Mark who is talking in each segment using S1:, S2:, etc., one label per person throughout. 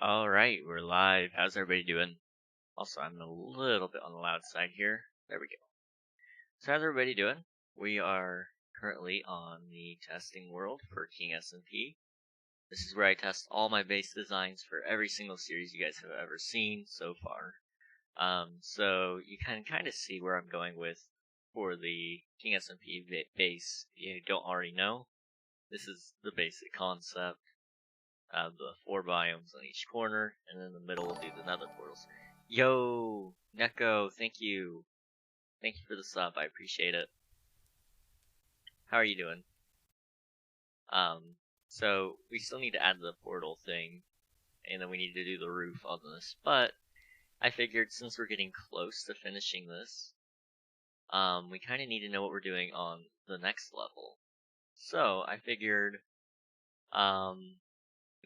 S1: Alright, we're live. How's everybody doing? Also, I'm a little bit on the loud side here. There we go. So how's everybody doing? We are currently on the testing world for King SMP. This is where I test all my base designs for every single series you guys have ever seen so far. So you can kind of see where I'm going with for the King SMP base. If you don't already know, this is the basic concept. The 4 biomes on each corner, and in the middle we'll do the nether portals. Yo, Neko, thank you. Thank you for the sub, I appreciate it. How are you doing? So we still need to add the portal thing, and then we need to do the roof on this, but I figured since we're getting close to finishing this, we kind of need to know what we're doing on the next level. So I figured,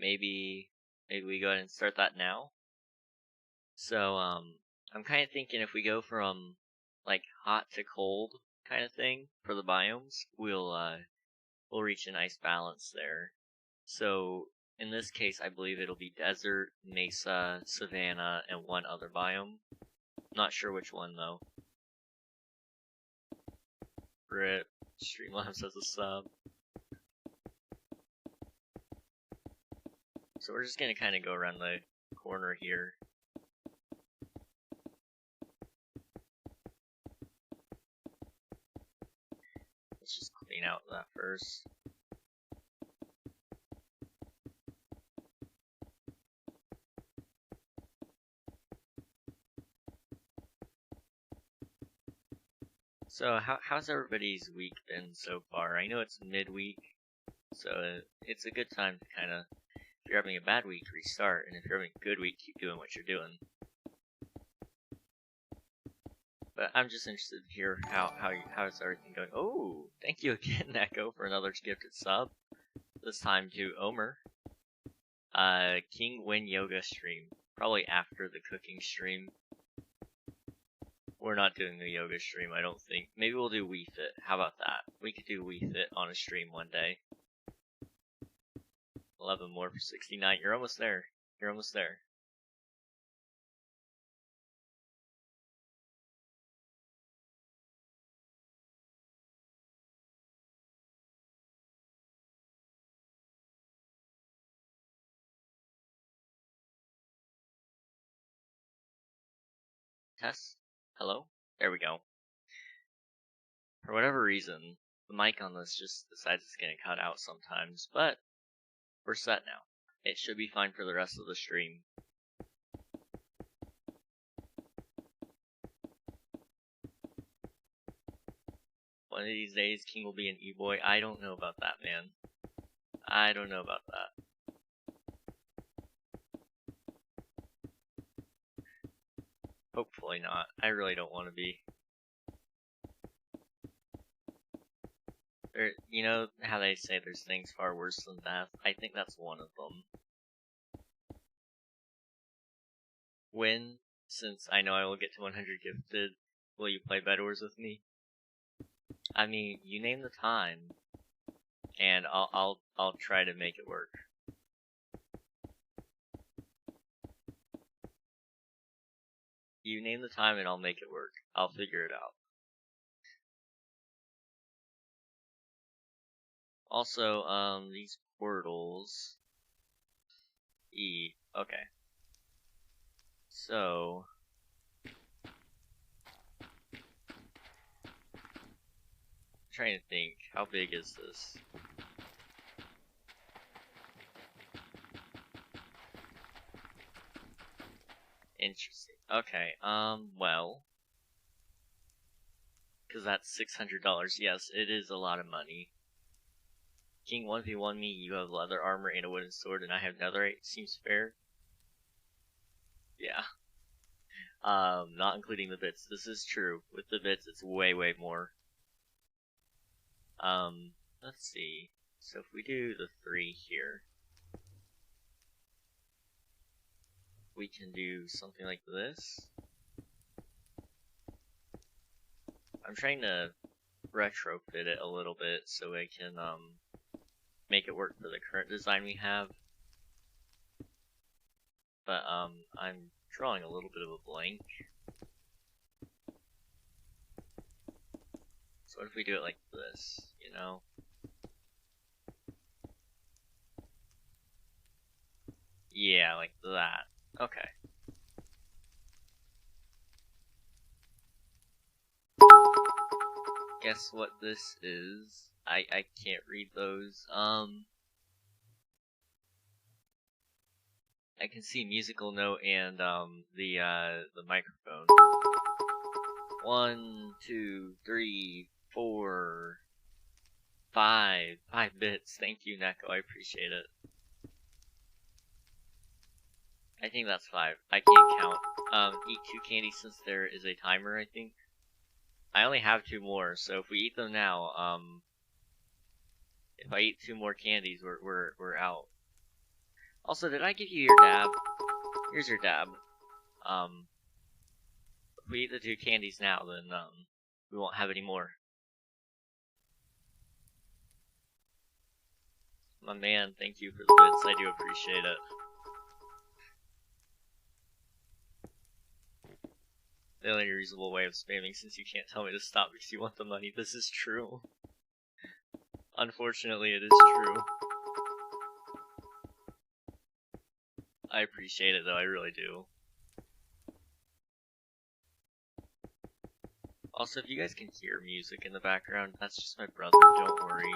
S1: maybe we go ahead and start that now. So, I'm kind of thinking if we go from, like, hot to cold kind of thing for the biomes, we'll reach a nice balance there. So, in this case, I believe it'll be desert, mesa, savanna, and one other biome. Not sure which one, though. Rip. Streamlabs as a sub. So we're just gonna kind of go around the corner here. Let's just clean out that first. So how's everybody's week been so far? I know it's midweek, so it's a good time to kind of, if you're having a bad week, restart, and if you're having a good week, keep doing what you're doing. But I'm just interested to hear how's everything going. Oh, thank you again, Neko, for another gifted sub. This time to Omer. King Win Yoga stream. Probably after the cooking stream. We're not doing the yoga stream, I don't think. Maybe we'll do Wii Fit. How about that? We could do Wii Fit on a stream one day. 11 more for 69. You're almost there. You're almost there. Test? Hello? There we go. For whatever reason, the mic on this just decides it's gonna cut out sometimes, but we're set now. It should be fine for the rest of the stream. One of these days, King will be an e-boy. I don't know about that, man. I don't know about that. Hopefully not. I really don't want to be. You know how they say there's things far worse than death? I think that's one of them. When, since I know I will get to 100 gifted, will you play Bed Wars with me? I mean, you name the time, and I'll try to make it work. You name the time and I'll make it work. I'll figure it out. Also, these portals. Okay. So, I'm trying to think, how big is this? Interesting. Okay, well, because that's $600. Yes, it is a lot of money. King 1v1 me, you have leather armor and a wooden sword, and I have netherite. Seems fair. Yeah. Not including the bits. This is true. With the bits, it's way, way more. Let's see. So if we do the 3 here, we can do something like this. I'm trying to retrofit it a little bit so I can, make it work for the current design we have. but I'm drawing a little bit of a blank. So what if we do it like this, you know? Yeah, like that. Okay. Guess what this is? I can't read those. I can see musical note and the microphone. 1, 2, 3, 4, 5. 5 bits. Thank you, Neko. I appreciate it. I think that's 5. I can't count. Eat 2 candies since there is a timer, I think. I only have 2 more, so if we eat them now, if I eat 2 more candies, we're out. Also, did I give you your dab? Here's your dab. If we eat the 2 candies now, then, we won't have any more. My man, thank you for the bits. I do appreciate it. The only reasonable way of spamming, since you can't tell me to stop because you want the money. This is true. Unfortunately, it is true. I appreciate it, though. I really do. Also, if you guys can hear music in the background, that's just my brother. Don't worry.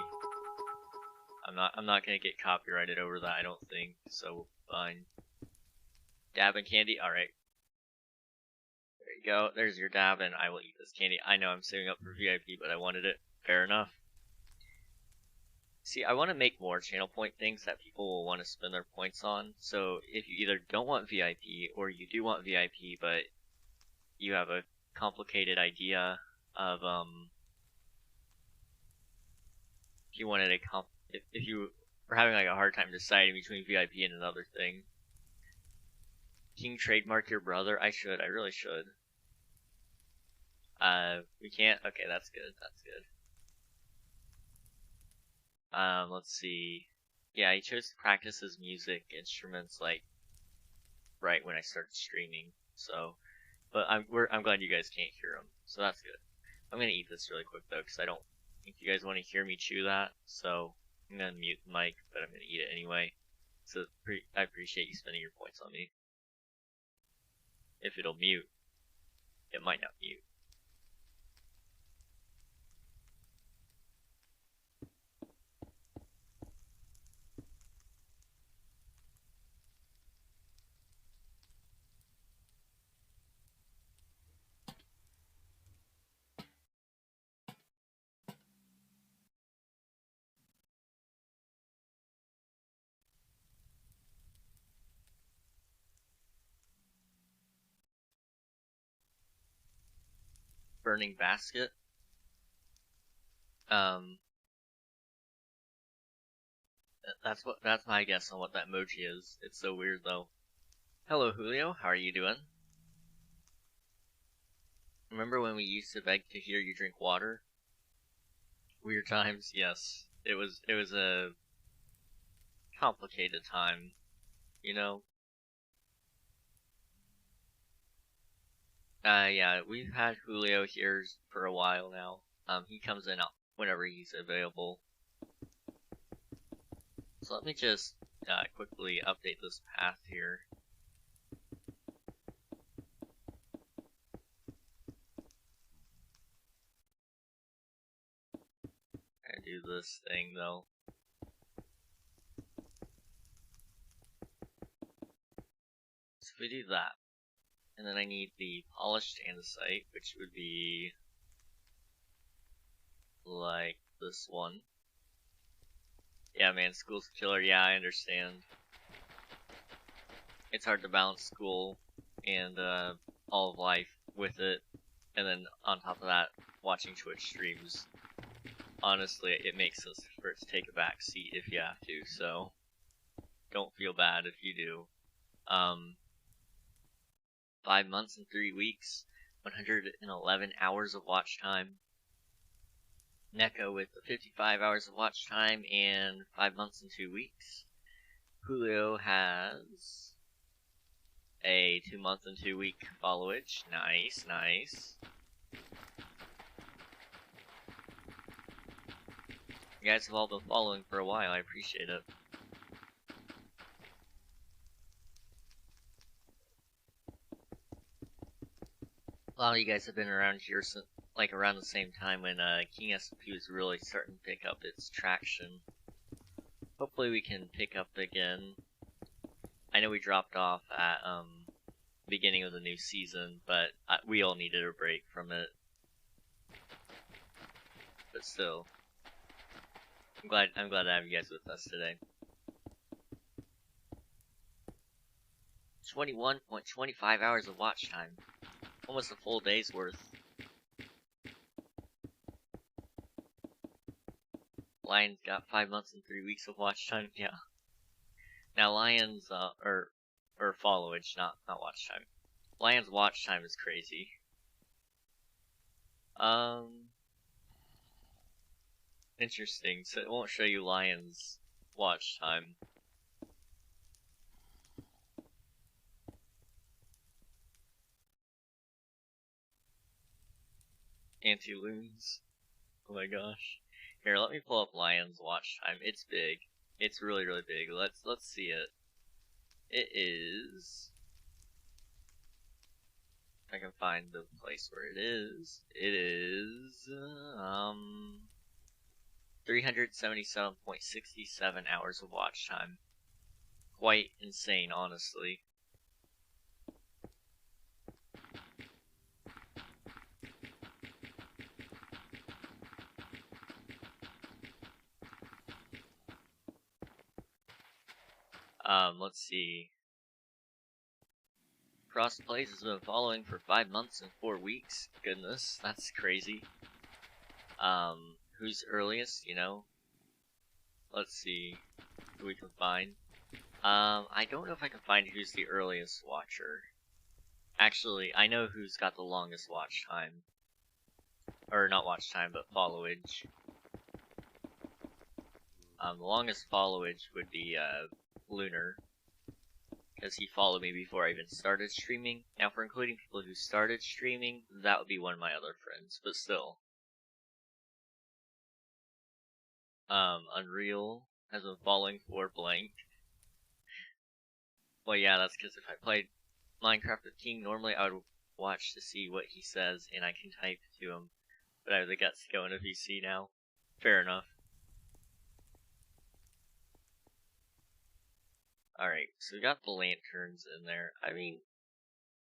S1: I'm not gonna get copyrighted over that, I don't think. So fine. Dab and candy. All right. There you go. There's your dab, and I will eat this candy. I know I'm saving up for VIP, but I wanted it. Fair enough. See, I want to make more channel point things that people will want to spend their points on. So if you either don't want VIP or you do want VIP, but you have a complicated idea of if you wanted if you were having like a hard time deciding between VIP and another thing. Can you trademark your brother? I should. I really should. We can't? Okay, that's good. That's good. Let's see. Yeah, he chose to practice his music instruments like right when I started streaming. So, but I'm glad you guys can't hear him. So that's good. I'm gonna eat this really quick though, because I don't think you guys want to hear me chew that. So I'm gonna mute the mic, but I'm gonna eat it anyway. So I appreciate you spending your points on me. If it'll mute, it might not mute. Burning basket. That's my guess on what that emoji is. It's so weird though. Hello Julio, how are you doing? Remember when we used to beg to hear you drink water? Weird times, yes. It was a complicated time, you know? Yeah, we've had Julio here for a while now. He comes in whenever he's available. So let me just quickly update this path here. I do this thing though. So if we do that, and then I need the polished andesite, which would be like this one. Yeah, man, school's a killer. Yeah, I understand. It's hard to balance school and all of life with it, and then on top of that, watching Twitch streams. Honestly, it makes sense for it to take a back seat if you have to, so don't feel bad if you do. 5 months and 3 weeks, 111 hours of watch time. Neko with 55 hours of watch time and 5 months and 2 weeks. Julio has a 2-month and 2-week followage. Nice, nice. You guys have all been following for a while, I appreciate it. A lot of you guys have been around here since, like, around the same time when King SMP was really starting to pick up its traction. Hopefully we can pick up again. I know we dropped off at beginning of the new season, but we all needed a break from it. But still, I'm glad to have you guys with us today. 21.25 hours of watch time. Almost a full day's worth. Lions got 5 months and 3 weeks of watch time, yeah. Now Lions, or followage, not watch time. Lions watch time is crazy. Interesting, so it won't show you Lions watch time. Anti-loons. Oh my gosh. Here, let me pull up Lions watch time. It's big. It's really, really big. Let's see it. It is... If I can find the place where it is. It is 377.67 hours of watch time. Quite insane, honestly. Let's see. Cross Plays has been following for 5 months and 4 weeks. Goodness, that's crazy. Who's earliest, you know? Let's see who we can find. I don't know if I can find who's the earliest watcher. Actually, I know who's got the longest watch time. Or not watch time, but followage. The longest followage would be, Lunar. Because he followed me before I even started streaming. Now, for including people who started streaming, that would be one of my other friends, but still. Unreal has been following for blank. Well, yeah, that's because if I played Minecraft with King, normally I would watch to see what he says, and I can type to him. But I have the guts to go into VC now. Fair enough. Alright, so we got the lanterns in there. I mean,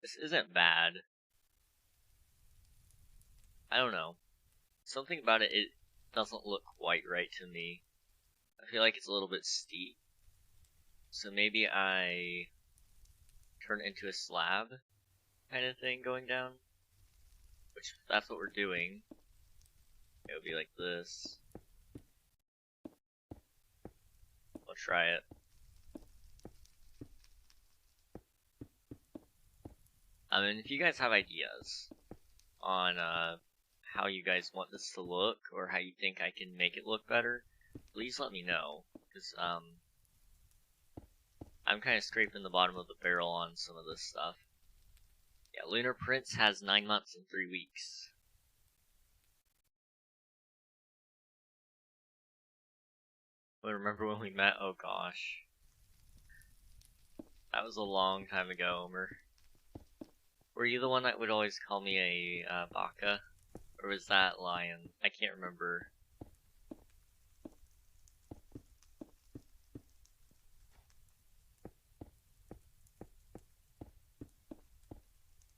S1: this isn't bad. I don't know. Something about it, it doesn't look quite right to me. I feel like it's a little bit steep. So maybe I turn it into a slab kind of thing going down. Which, if that's what we're doing, it would be like this. We'll try it. And if you guys have ideas on how you guys want this to look, or how you think I can make it look better, please let me know, because I'm kind of scraping the bottom of the barrel on some of this stuff. Yeah, Lunar Prince has 9 months and 3 weeks. I remember when we met? Oh gosh. That was a long time ago, Omer. Were you the one that would always call me a baka? Or was that Lion? I can't remember.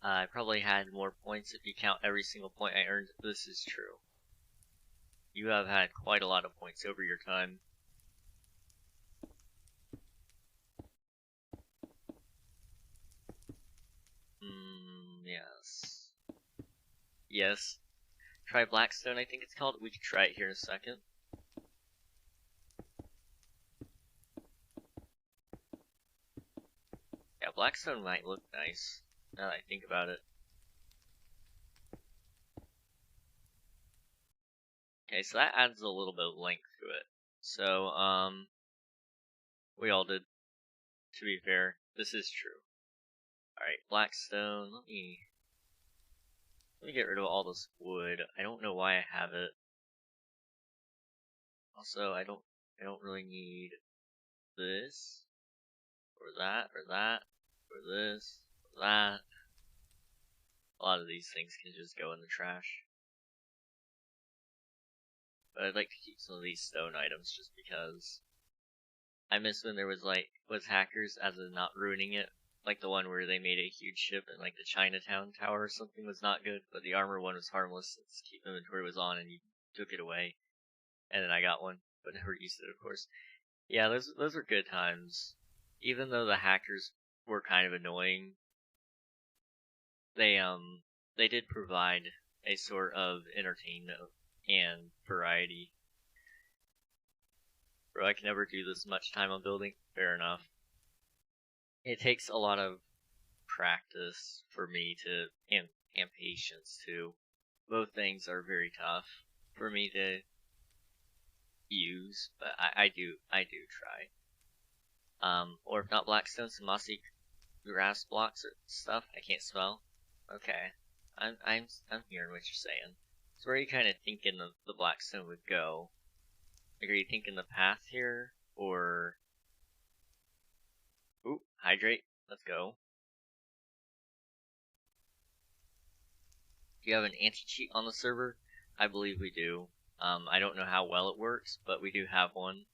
S1: I probably had more points if you count every single point I earned. This is true. You have had quite a lot of points over your time. Yes. Yes. Try Blackstone, I think it's called. We can try it here in a second. Yeah, Blackstone might look nice, now that I think about it. Okay, so that adds a little bit of length to it. So, we all did. To be fair, this is true. Alright, blackstone. Let me get rid of all this wood. I don't know why I have it. Also, I don't really need this or that or that or this or that. A lot of these things can just go in the trash. But I'd like to keep some of these stone items just because I miss when there was hackers, as in not ruining it. Like the one where they made a huge ship and like the Chinatown Tower or something was not good, but the armor one was harmless since keep inventory was on and you took it away. And then I got one, but never used it, of course. Yeah, those were good times. Even though the hackers were kind of annoying, they did provide a sort of entertainment and variety. Bro, I can never do this much time on building. Fair enough. It takes a lot of practice for me to, and patience too. Both things are very tough for me to use, but I do try. Or if not blackstone, some mossy grass blocks or stuff I can't spell. Okay, I'm hearing what you're saying. So where are you kind of thinking the blackstone would go? Like, are you thinking the path here, or... Ooh, hydrate. Let's go. Do you have an anti-cheat on the server? I believe we do. I don't know how well it works, but we do have one.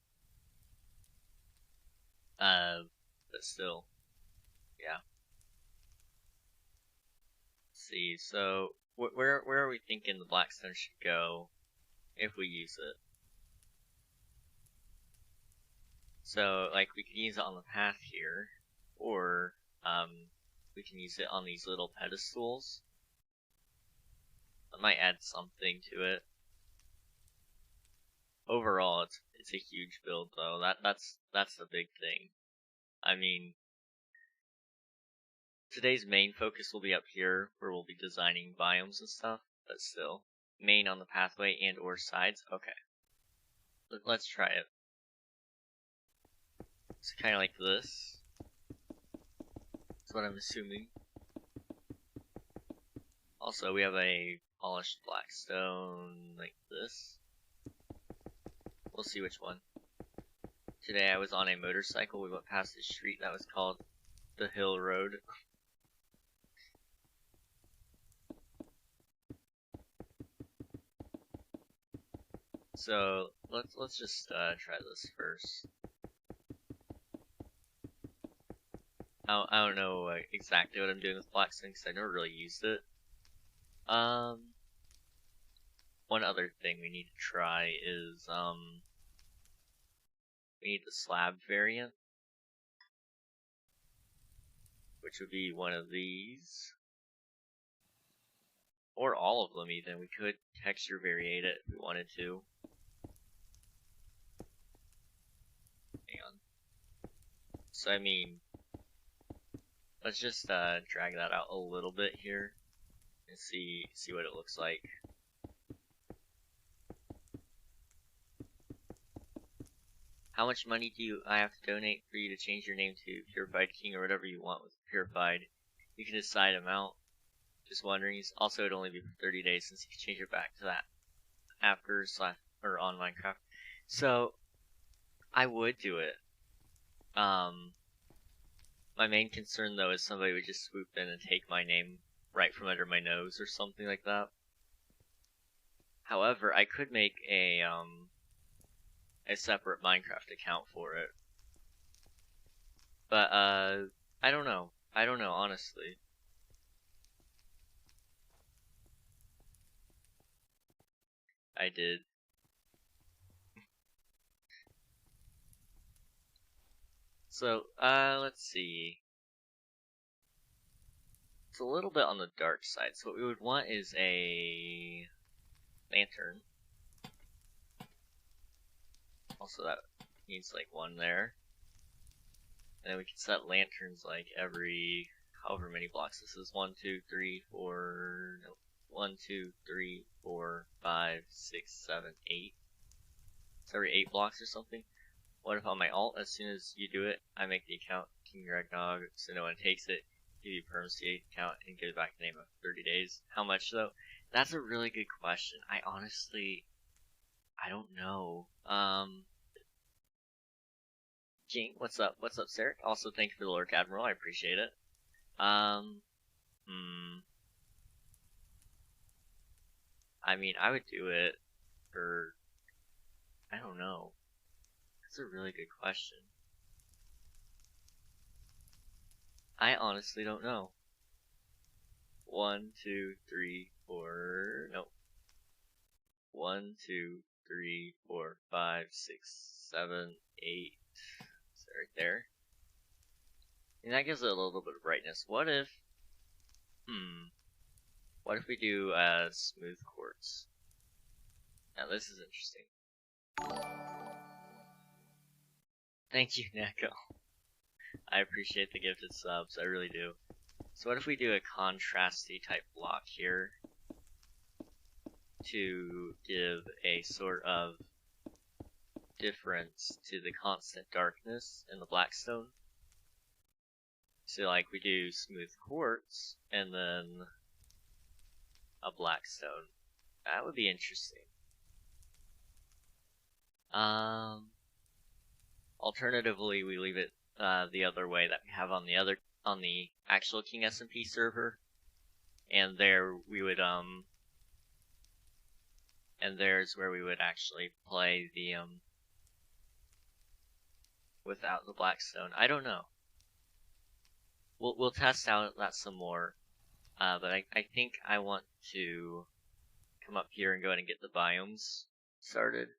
S1: But still, yeah. Let's see, so where are we thinking the blackstone should go if we use it? So, like, we can use it on the path here, or we can use it on these little pedestals. I might add something to it. Overall, it's a huge build though. That's the big thing. I mean, today's main focus will be up here, where we'll be designing biomes and stuff. But still, main on the pathway and or sides. Okay, let's try it. It's kind of like this. That's what I'm assuming. Also, we have a polished black stone like this. We'll see which one. Today I was on a motorcycle. We went past a street that was called the Hill Road. So let's just try this first. I don't know exactly what I'm doing with blackstone because I never really used it. One other thing we need to try is we need the slab variant, which would be one of these, or all of them even. We could texture variate it if we wanted to. Hang on. So I mean, let's just drag that out a little bit here and see what it looks like. How much money do I have to donate for you to change your name to Purified King or whatever you want with Purified? You can decide amount. Just wondering. Also, it'd only be for 30 days since you can change it back to that after or on Minecraft. So I would do it. My main concern though is somebody would just swoop in and take my name right from under my nose or something like that. However, I could make a separate Minecraft account for it. But I don't know. Honestly. I did. So, let's see. It's a little bit on the dark side, so what we would want is a lantern. Also, that needs like one there. And then we can set lanterns like every however many blocks this is. 1, 2, 3, 4, no, 1, 2, 3, 4, 5, 6, 7, 8. It's every 8 blocks or something. What if on my alt, as soon as you do it, I make the account King Ragnog so no one takes it. give you permanency count and give it back the name of 30 days. How much though? That's a really good question. I don't know. King, what's up? What's up, Sarah? Also, thank you for the Lord Admiral. I appreciate it. I mean, I would do it for, I don't know. That's a really good question. I honestly don't know. 1, 2, 3, 4, no. 1, 2, 3, 4, 5, 6, 7, 8. So right there. And that gives it a little bit of brightness. What if we do smooth quartz? Now this is interesting. Thank you, Neko. I appreciate the gifted subs, I really do. So what if we do a contrasty type block here to give a sort of difference to the constant darkness in the blackstone? So like we do smooth quartz and then a blackstone. That would be interesting. Alternatively, we leave it the other way that we have on the actual King SMP server, and there we would and there's where we would actually play the without the blackstone. I don't know. We'll test out that some more, but I think I want to come up here and go ahead and get the biomes started.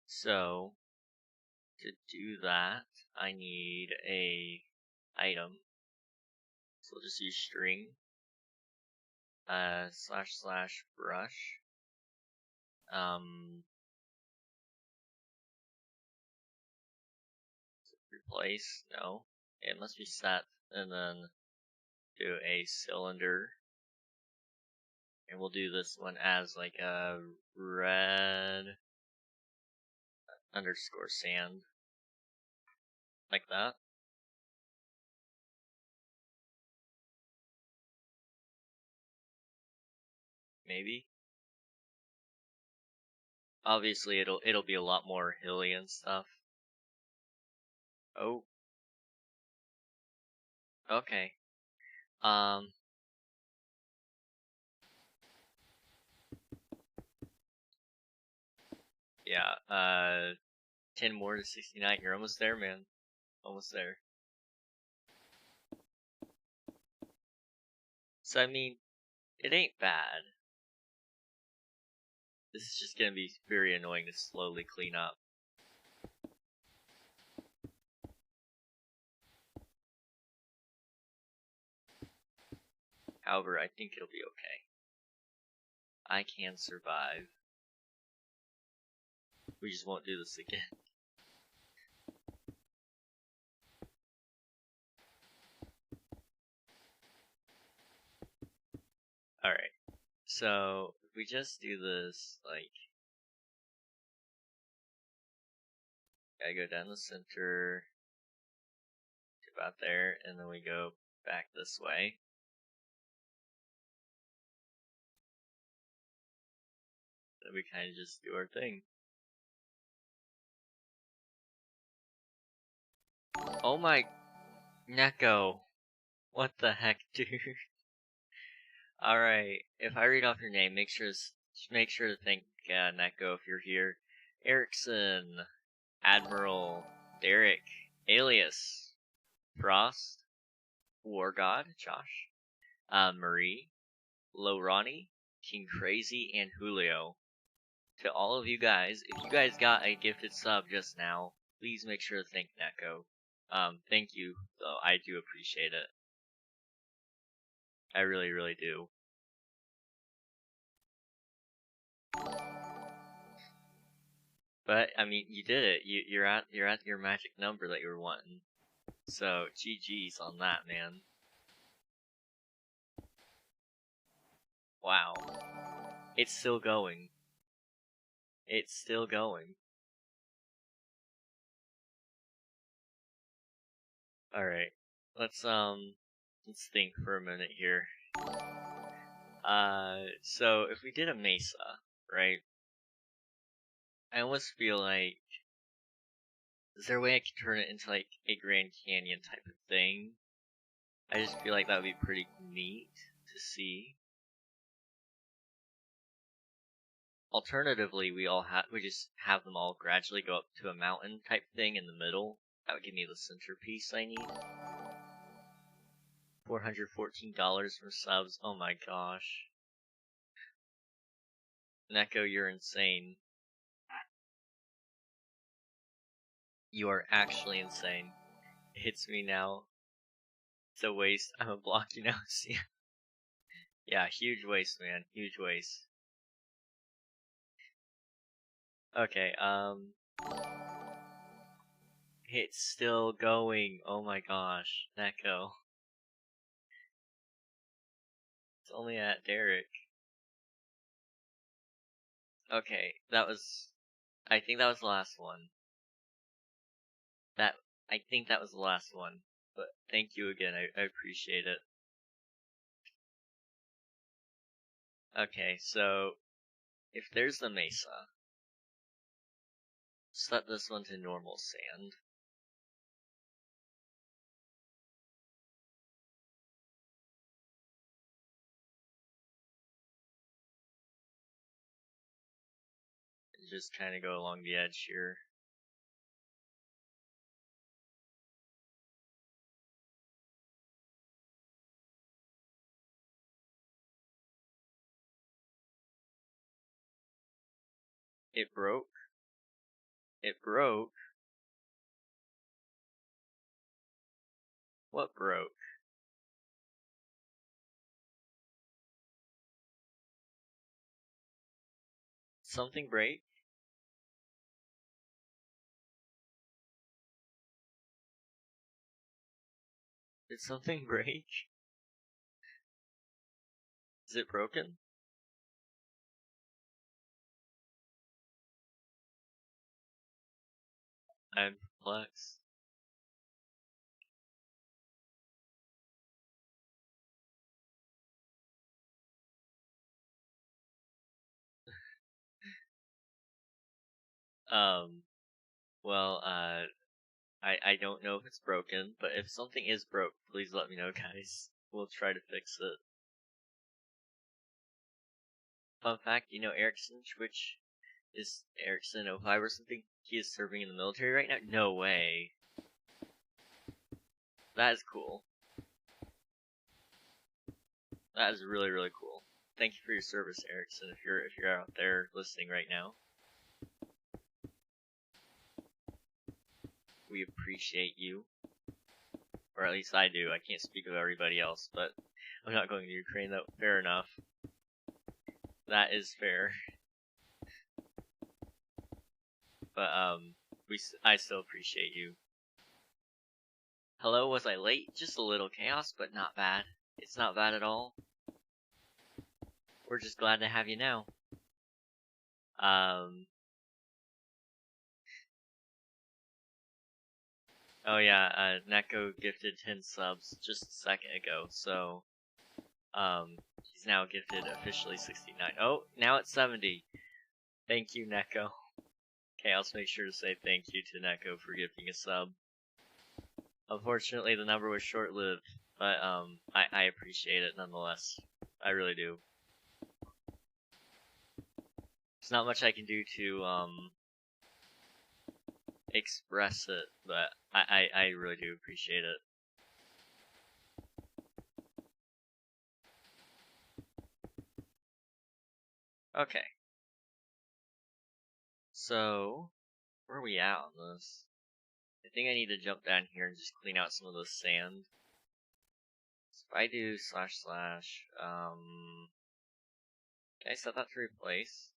S1: So to do that, I need a item. So we'll just use string // brush. Replace, no, it must be set, and then do a cylinder, and we'll do this one as like a red underscore sand, like that. Maybe. Obviously, it'll be a lot more hilly and stuff. Oh. Okay. Yeah, 10 more to 69. You're almost there, man. Almost there. So, I mean, it ain't bad. This is just gonna be very annoying to slowly clean up. However, I think it'll be okay. I can survive. We just won't do this again. Alright, so if we just do this, like, gotta go down the center, to about there, and then we go back this way. Then we kind of just do our thing. Oh my, Neko, what the heck, dude? Alright, if I read off your name, make sure to thank Neko if you're here. Erickson, Admiral, Derek, Alias, Frost, War God, Josh, Marie, Lorani, King Crazy, and Julio. To all of you guys, if you guys got a gifted sub just now, please make sure to thank Neko. Thank you, though. I do appreciate it. I really, really do. But I mean, you did it. You're at your magic number that you were wanting. So GG's on that, man. Wow. It's still going. It's still going. Alright. Let's Let's think for a minute here. So if we did a mesa, right? I almost feel like, is there a way I could turn it into like a Grand Canyon type of thing? I just feel like that would be pretty neat to see. Alternatively, we just have them all gradually go up to a mountain type thing in the middle. That would give me the centerpiece I need. $414 for subs. Oh my gosh. Neko, you're insane. You are actually insane. It hits me now. It's a waste. I'm a block, you know. Yeah, huge waste, man. Huge waste. Okay, it's still going. Oh my gosh. Neko. It's only at Derek. Okay, I think that was the last one. I think that was the last one. But thank you again, I appreciate it. Okay, so if there's the mesa, set this one to normal sand. And just kind of go along the edge here. It broke. It broke. What broke? Something break? Did something break? Is it broken? I'm perplexed. Well, I don't know if it's broken, but if something is broke, please let me know, guys. We'll try to fix it. Fun fact, you know Erickson Twitch is Erickson 05 or something? He is serving in the military right now? No way. That is cool. That is really, really cool. Thank you for your service, Erickson, if you're out there listening right now. We appreciate you. Or at least I do. I can't speak of everybody else, but I'm not going to Ukraine though. Fair enough. That is fair. But I still appreciate you. Hello, was I late? Just a little chaos, but not bad. It's not bad at all. We're just glad to have you now. Oh yeah, Neko gifted 10 subs just a second ago, so, he's now gifted officially 69. Oh, now it's 70. Thank you, Neko. Okay, I'll make sure to say thank you to Neko for gifting a sub. Unfortunately, the number was short-lived, but, I appreciate it nonetheless. I really do. There's not much I can do to, express it, but I really do appreciate it. Okay. So, where are we at on this? I think I need to jump down here and just clean out some of the sand. So if I do // can I set that to replace?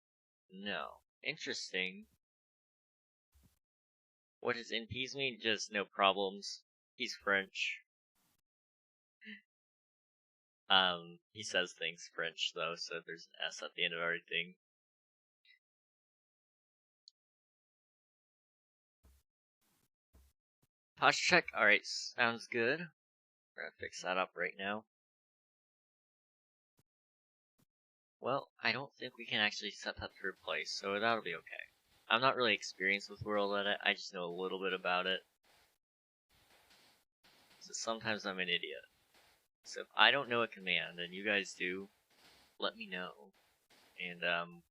S1: No. Interesting. What does NPs mean? Just no problems. He's French. He says things French though, so there's an S at the end of everything. Posture check? Alright, sounds good. We're gonna fix that up right now. Well, I don't think we can actually set that third place, so that'll be okay. I'm not really experienced with World Edit, I just know a little bit about it. So sometimes I'm an idiot. So if I don't know a command and you guys do, let me know. And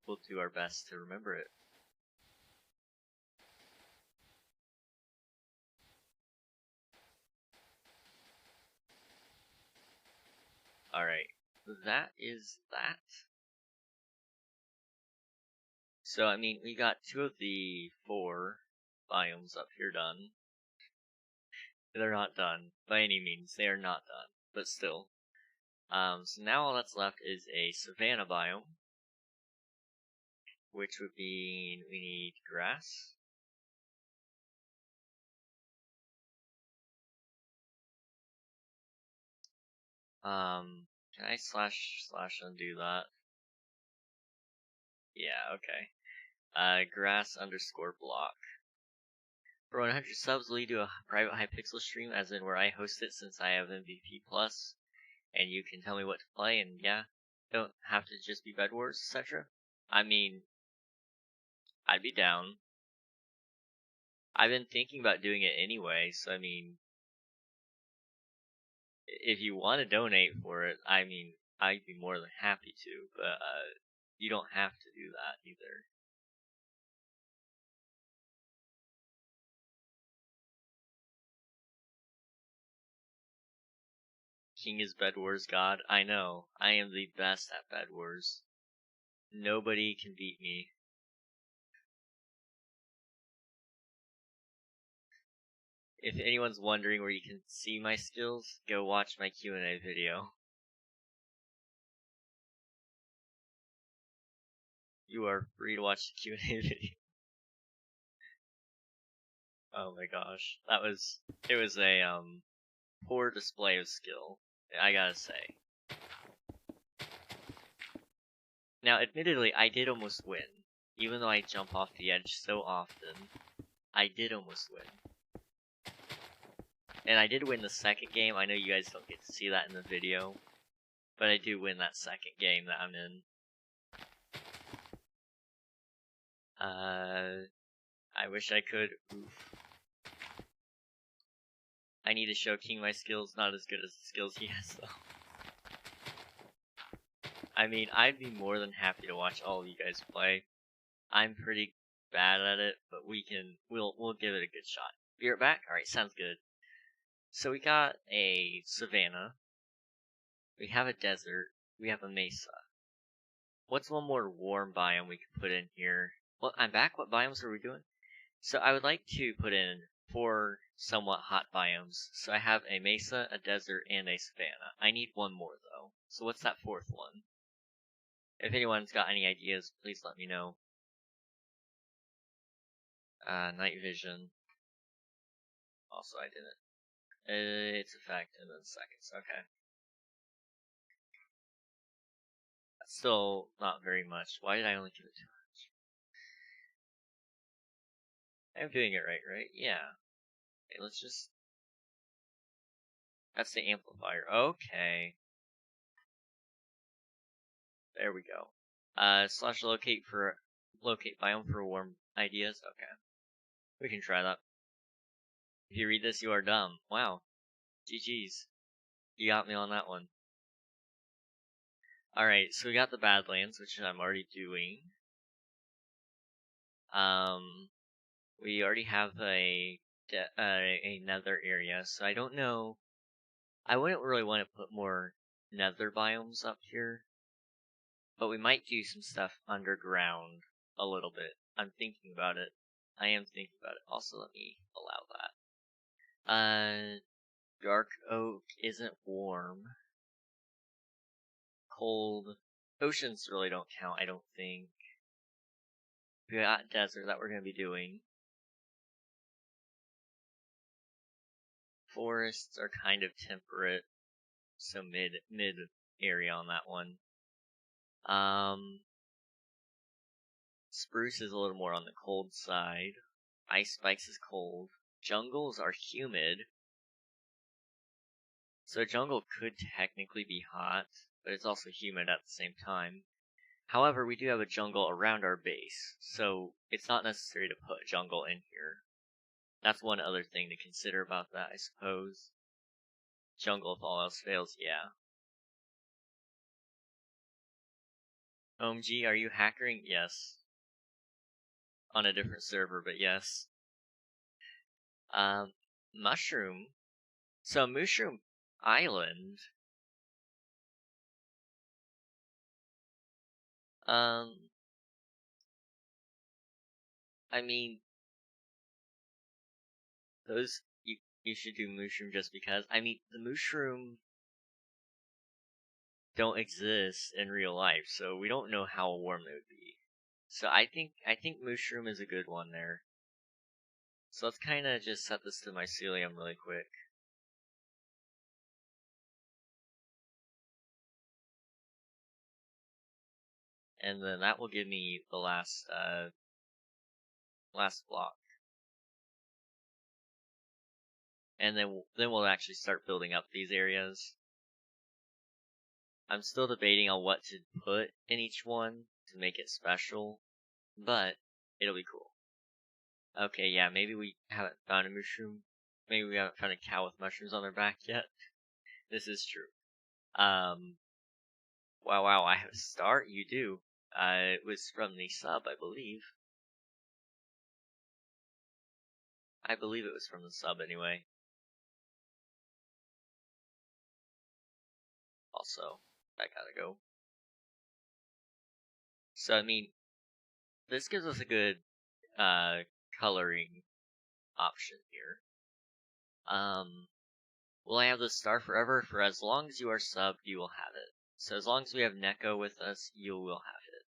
S1: we'll do our best to remember it. Alright, that is that. So, I mean, we got 2 of the 4 biomes up here done. They're not done, by any means, they are not done, but still. So now all that's left is a savanna biome, which would mean we need grass. Can I slash undo that? Yeah, okay. Grass underscore block. For 100 subs, will you do a private Hypixel stream, as in where I host it since I have MVP Plus, and you can tell me what to play, and yeah, don't have to just be Bed Wars, etc. I mean, I'd be down. I've been thinking about doing it anyway, so I mean, if you want to donate for it, I mean, I'd be more than happy to, but you don't have to do that either. King is Bed Wars God. I know. I am the best at Bed Wars. Nobody can beat me. If anyone's wondering where you can see my skills, go watch my Q&A video. You are free to watch the Q&A video. Oh my gosh. It was a, poor display of skill, I gotta say. Now, admittedly, I did almost win. Even though I jump off the edge so often, I did almost win. And I did win the second game. I know you guys don't get to see that in the video, but I do win that second game that I'm in. I wish I could. Oof. I need to show King my skills, not as good as the skills he has, though. I mean, I'd be more than happy to watch all of you guys play. I'm pretty bad at it, but we'll give it a good shot. Be right back? Alright, sounds good. So we got a savanna, we have a desert, we have a mesa. What's one more warm biome we could put in here? Well, I'm back. What biomes are we doing? So I would like to put in 4 somewhat hot biomes. So I have a mesa, a desert, and a savanna. I need one more though. So what's that 4th one? If anyone's got any ideas, please let me know. Night vision. Also, I didn't. It's effect and then seconds. Okay. That's still not very much. Why did I only give it 2 much? I'm doing it right? Yeah. Okay, let's just... That's the amplifier. Okay. There we go. Slash locate biome for warm ideas. Okay. We can try that. If you read this, you are dumb. Wow. GG's. You got me on that one. Alright, so we got the Badlands, which I'm already doing. We already have another area, so I don't know. I wouldn't really want to put more nether biomes up here, but we might do some stuff underground a little bit. I'm thinking about it. I am thinking about it. Also, let me allow that. Dark oak isn't warm. Cold. Oceans really don't count, I don't think. We got desert that we're going to be doing. Forests are kind of temperate, so mid area on that one. Spruce is a little more on the cold side. Ice spikes is cold. Jungles are humid. So jungle could technically be hot, but it's also humid at the same time. However, we do have a jungle around our base, so it's not necessary to put a jungle in here. That's one other thing to consider about that, I suppose. Jungle if all else fails, yeah. OMG, are you hackering? Yes. On a different server, but yes. Mushroom. So, Mushroom Island. I mean, those, you should do Mushroom just because. I mean, the Mushroom don't exist in real life, so we don't know how warm they would be. So I think Mushroom is a good one there. So let's kind of just set this to mycelium really quick. And then that will give me the last block. And then we'll actually start building up these areas. I'm still debating on what to put in each one to make it special, but it'll be cool. Okay, yeah, maybe we haven't found a mushroom. Maybe we haven't found a cow with mushrooms on their back yet. This is true. Wow, I have a star? You do. It was from the sub, I believe. I believe it was from the sub anyway. Also, that gotta go. So, I mean, this gives us a good, coloring option here. Will I have this star forever? For as long as you are subbed, you will have it. So as long as we have Neko with us, you will have it.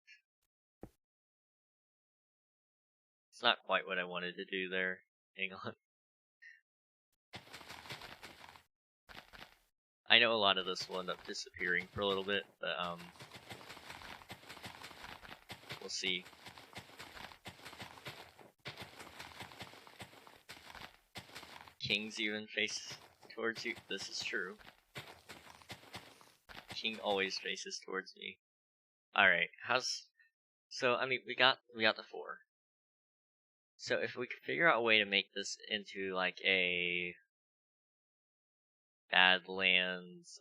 S1: It's not quite what I wanted to do there. Hang on. I know a lot of this will end up disappearing for a little bit, but, we'll see. Kings even face towards you. This is true. King always faces towards me. Alright, so I mean we got the 4. So if we could figure out a way to make this into like a Badlands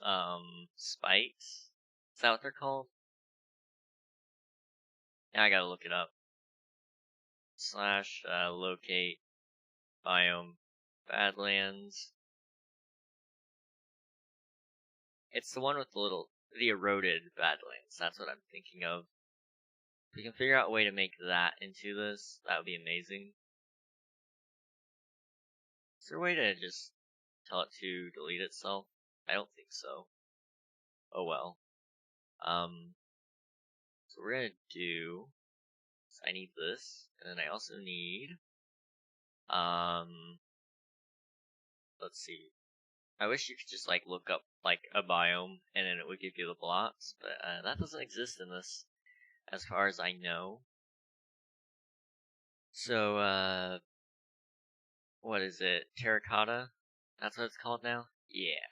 S1: spikes. Is that what they're called? Yeah, I gotta look it up. / locate biome Badlands. It's the one with the eroded Badlands. That's what I'm thinking of. If we can figure out a way to make that into this, that would be amazing. Is there a way to just tell it to delete itself? I don't think so. Oh well. So we're gonna do, so I need this, and then I also need, let's see. I wish you could just like look up like a biome and then it would give you the blocks, but that doesn't exist in this, as far as I know. So, what is it? Terracotta? That's what it's called now? Yeah.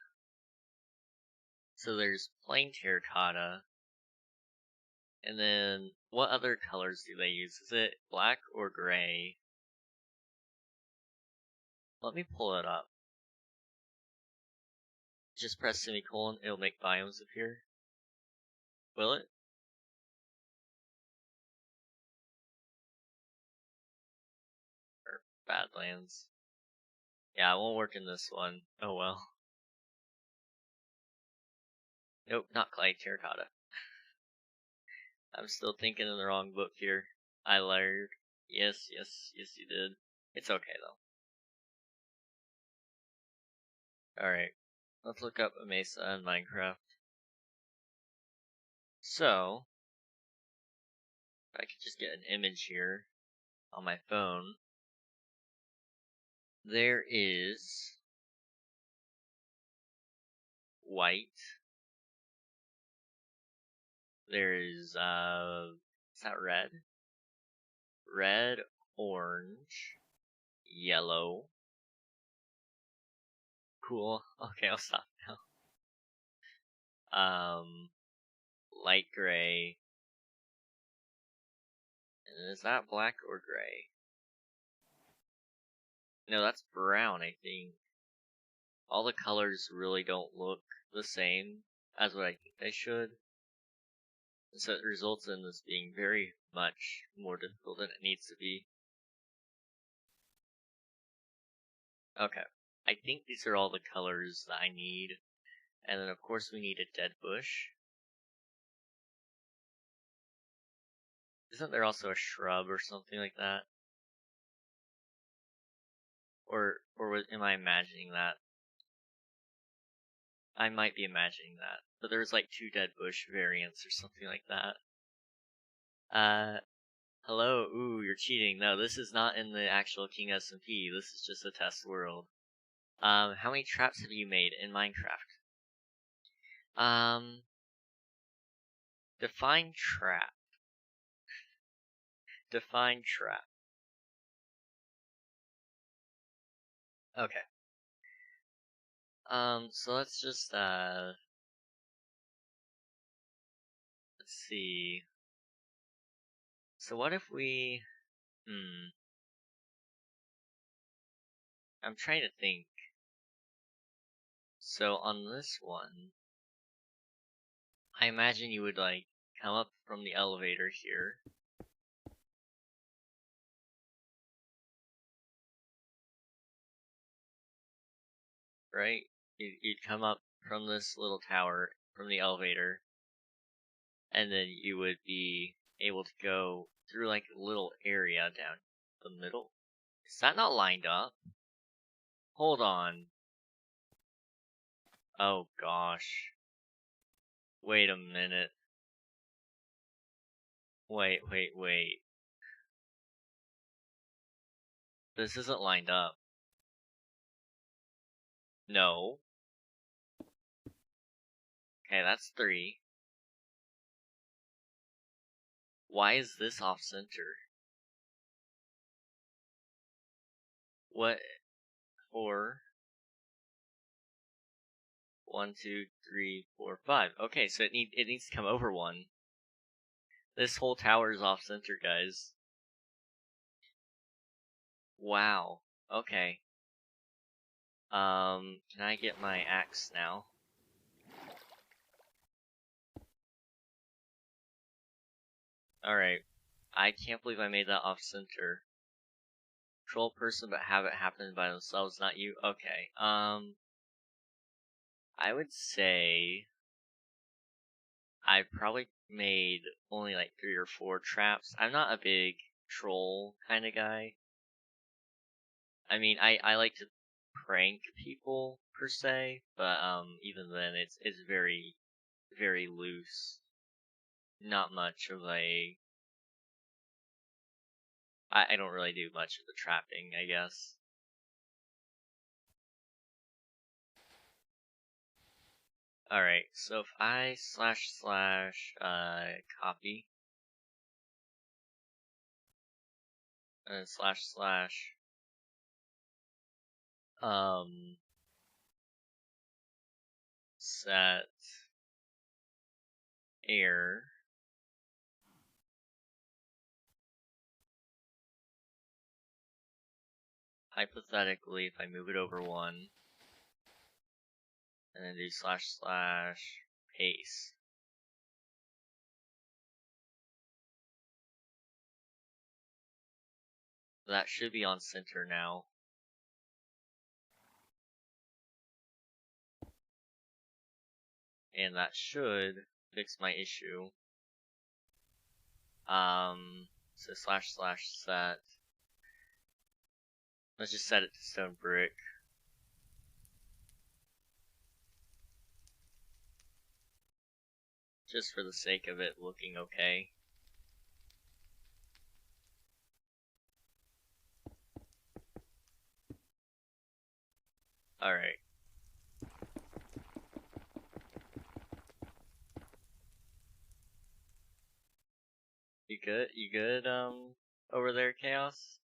S1: So there's plain terracotta, and then what other colors do they use? Is it black or gray? Let me pull it up. Just press semicolon, it'll make biomes appear. Will it? Or Badlands. Yeah, it won't work in this one. Oh well. Nope, not clay, terracotta. I'm still thinking in the wrong book here. I lied. Yes, you did. It's okay though. Alright, let's look up a mesa in Minecraft. So, if I could just get an image here on my phone. There is white. There is that red? Red, orange, yellow. Cool. Okay, I'll stop now. light gray. And is that black or gray? No, that's brown, I think. All the colors really don't look the same as what I think they should. So it results in this being very much more difficult than it needs to be. Okay, I think these are all the colors that I need. And then of course we need a dead bush. Isn't there also a shrub or something like that? Or am I imagining that? I might be imagining that. But there's like 2 dead bush variants or something like that. Hello, ooh, you're cheating. No, this is not in the actual King SMP. This is just a test world. How many traps have you made in Minecraft? Define trap. Define trap. Okay. So let's just, let's see. So what if we, I'm trying to think. So on this one, I imagine you would like come up from the elevator here. Right? You'd come up from this little tower, from the elevator, and then you would be able to go through like a little area down the middle. Is that not lined up? Hold on. Oh gosh. Wait a minute. Wait. This isn't lined up. No. Okay, that's 3. Why is this off center? What? 4. 1, 2, 3, 4, 5. Okay, so it needs to come over 1. This whole tower is off center, guys. Wow. Okay. Can I get my axe now? Alright. I can't believe I made that off center. Control person but have it happen by themselves, not you? Okay. I would say I probably made only like 3 or 4 traps. I'm not a big troll kind of guy. I mean, I like to prank people per se, but even then it's very loose. Not much of a I don't really do much of the trapping, I guess. Alright, so if I // copy and / set air hypothetically if I move it over 1 and then do / paste. That should be on center now. And that should fix my issue. So / set. Let's just set it to stone brick. Just for the sake of it looking okay. Alright. You good? You good, over there, Chaos?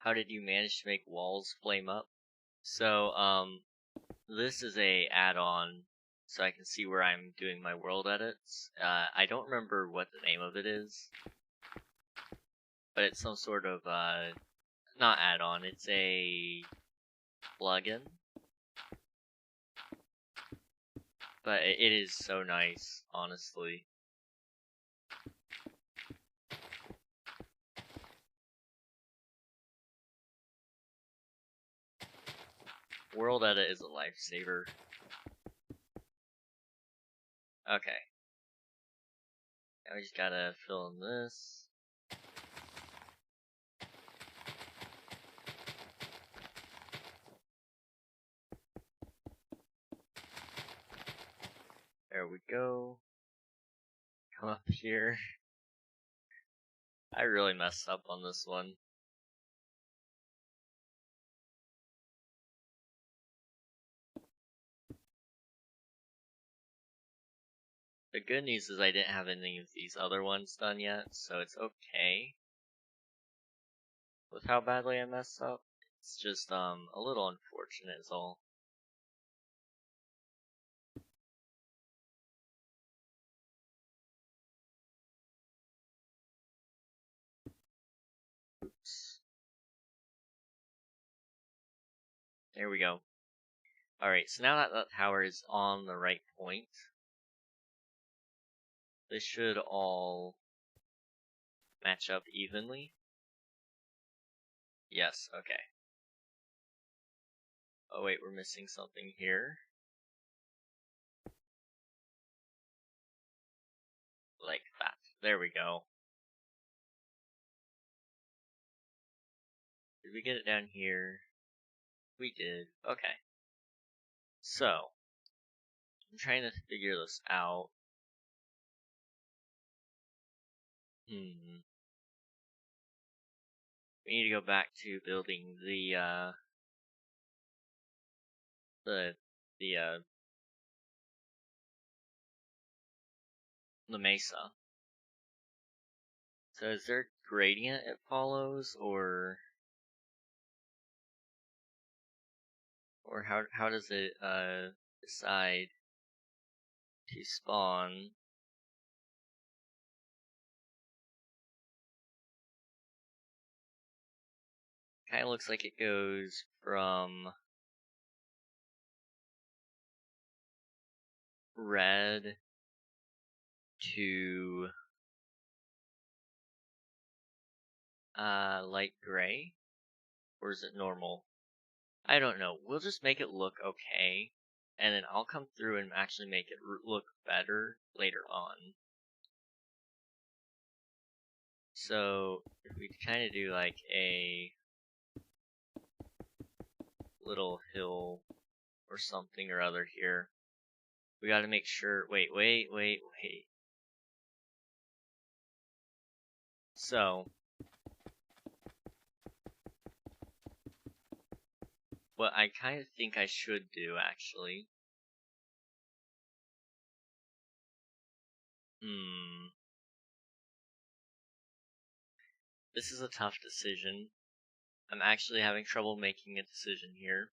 S1: How did you manage to make walls flame up? So, this is a add-on, so I can see where I'm doing my world edits. I don't remember what the name of it is, but it's some sort of, not add-on, it's a plugin. But it is so nice, honestly. World edit is a lifesaver. Okay. Now we just gotta fill in this. There we go. Come up here. I really messed up on this one. The good news is I didn't have any of these other ones done yet, so it's okay with how badly I messed up. It's just a little unfortunate is all. Oops. There we go. Alright, so now that that tower is on the right point, this should all match up evenly. Yes, okay. Oh wait, we're missing something here. Like that. There we go. Did we get it down here? We did. Okay. So, I'm trying to figure this out. We need to go back to building the mesa. So is there a gradient it follows, or how does it decide to spawn? Kind of looks like it goes from red to light gray, or is it normal? I don't know. We'll just make it look okay, and then I'll come through and actually make it look better later on. So if we kind of do like a little hill or something or other here, we got to make sure. Wait. So what I kind of think I should do, actually. This is a tough decision. I'm actually having trouble making a decision here.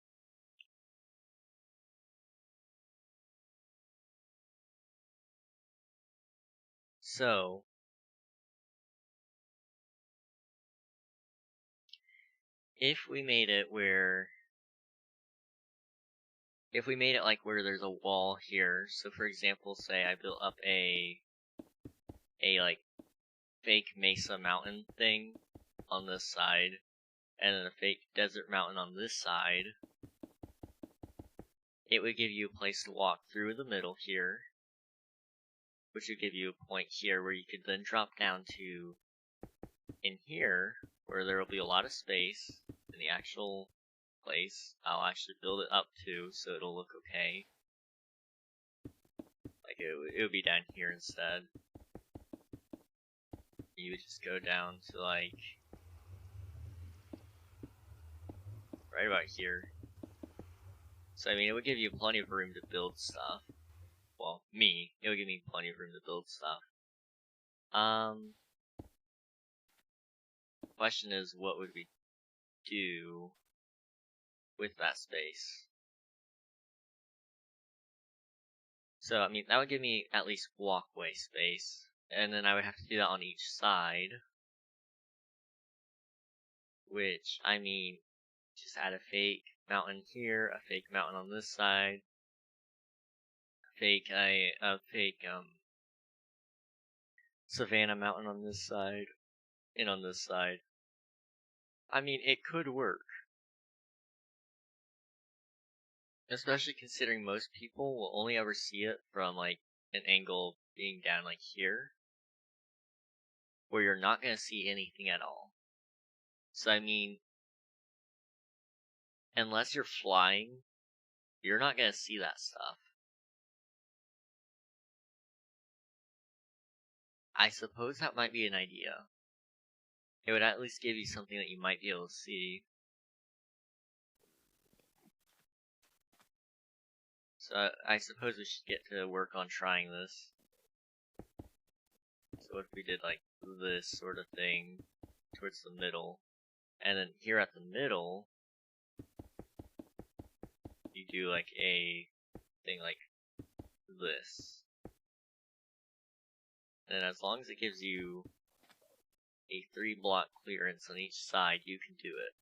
S1: So, if we made it like where there's a wall here, so for example, say I built up a like fake mesa mountain thing on this side, and then a fake desert mountain on this side, it would give you a place to walk through the middle here, which would give you a point here where you could then drop down to in here, where there will be a lot of space in the actual place. I'll actually build it up too, so it'll look okay. Like it would be down here instead. You would just go down to like right about here. So I mean, it would give you plenty of room to build stuff. Well, it would give me plenty of room to build stuff. Question is, what would we do with that space. So, I mean, that would give me at least walkway space, and then I would have to do that on each side. Which, I mean, just add a fake mountain here, a fake mountain on this side, a fake savanna mountain on this side, and on this side. I mean, it could work. Especially considering most people will only ever see it from, like, an angle being down, like, here. Where you're not going to see anything at all. So, I mean, unless you're flying, you're not going to see that stuff. I suppose that might be an idea. It would at least give you something that you might be able to see. So I suppose we should get to work on trying this. So what if we did like this sort of thing towards the middle, and then here at the middle, you do like a thing like this. And as long as it gives you a 3-block clearance on each side, you can do it.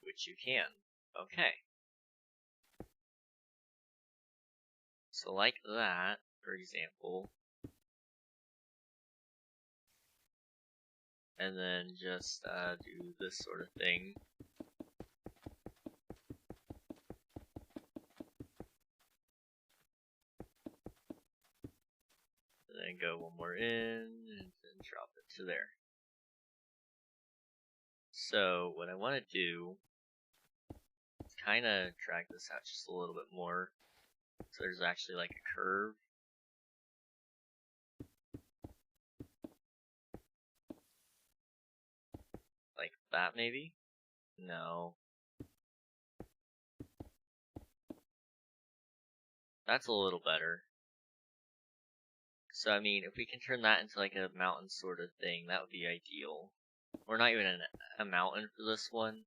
S1: Which you can. Okay. So like that, for example. And then just do this sort of thing. And then go one more in, and then drop it to there. So what I want to do is kind of drag this out just a little bit more. So there's actually like a curve. Like that maybe? No. That's a little better. So I mean, if we can turn that into like a mountain sort of thing, that would be ideal. Or not even a mountain for this one.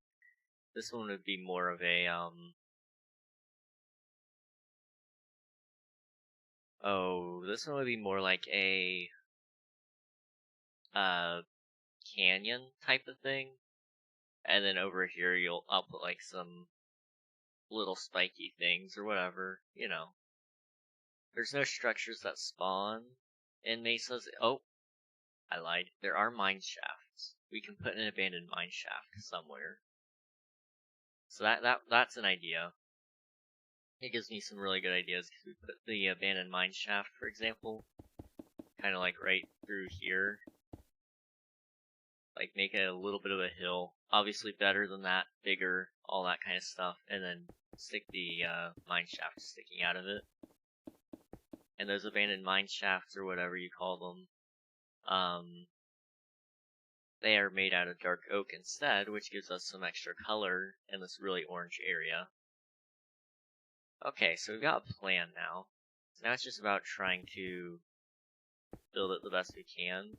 S1: This one would be more of a, oh, this one would be more like a, canyon type of thing. And then over here, I'll put like some little spiky things or whatever, you know. There's no structures that spawn in mesas. Oh, I lied. There are mine shafts. We can put an abandoned mine shaft somewhere. So that's an idea. It gives me some really good ideas because we put the abandoned mine shaft, for example, kind of like right through here. Like make it a little bit of a hill. Obviously better than that, bigger, all that kind of stuff. And then stick the mine shaft sticking out of it. And those abandoned mine shafts, or whatever you call them, they are made out of dark oak instead, which gives us some extra color in this really orange area. Okay, so we've got a plan now. So now it's just about trying to build it the best we can.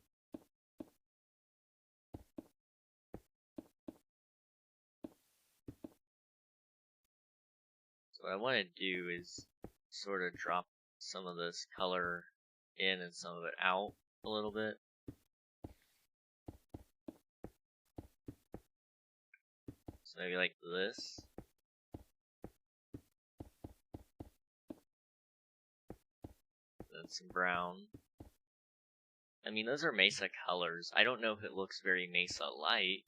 S1: So what I want to do is sort of drop some of this color in and some of it out a little bit. So maybe like this. Then some brown. I mean, those are Mesa colors. I don't know if it looks very Mesa-like.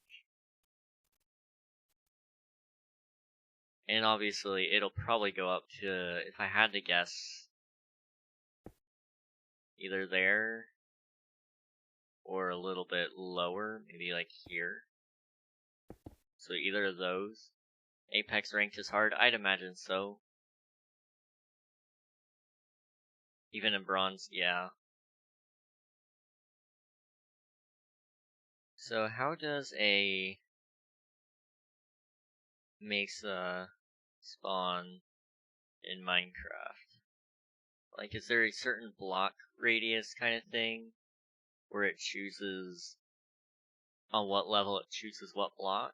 S1: And obviously, it'll probably go up to, if I had to guess, either there or a little bit lower, maybe like here. So either of those. Apex ranked is hard? I'd imagine so. Even in bronze, yeah. So how does a Mesa spawn in Minecraft? Like, is there a certain block radius kind of thing where it chooses on what level it chooses what block?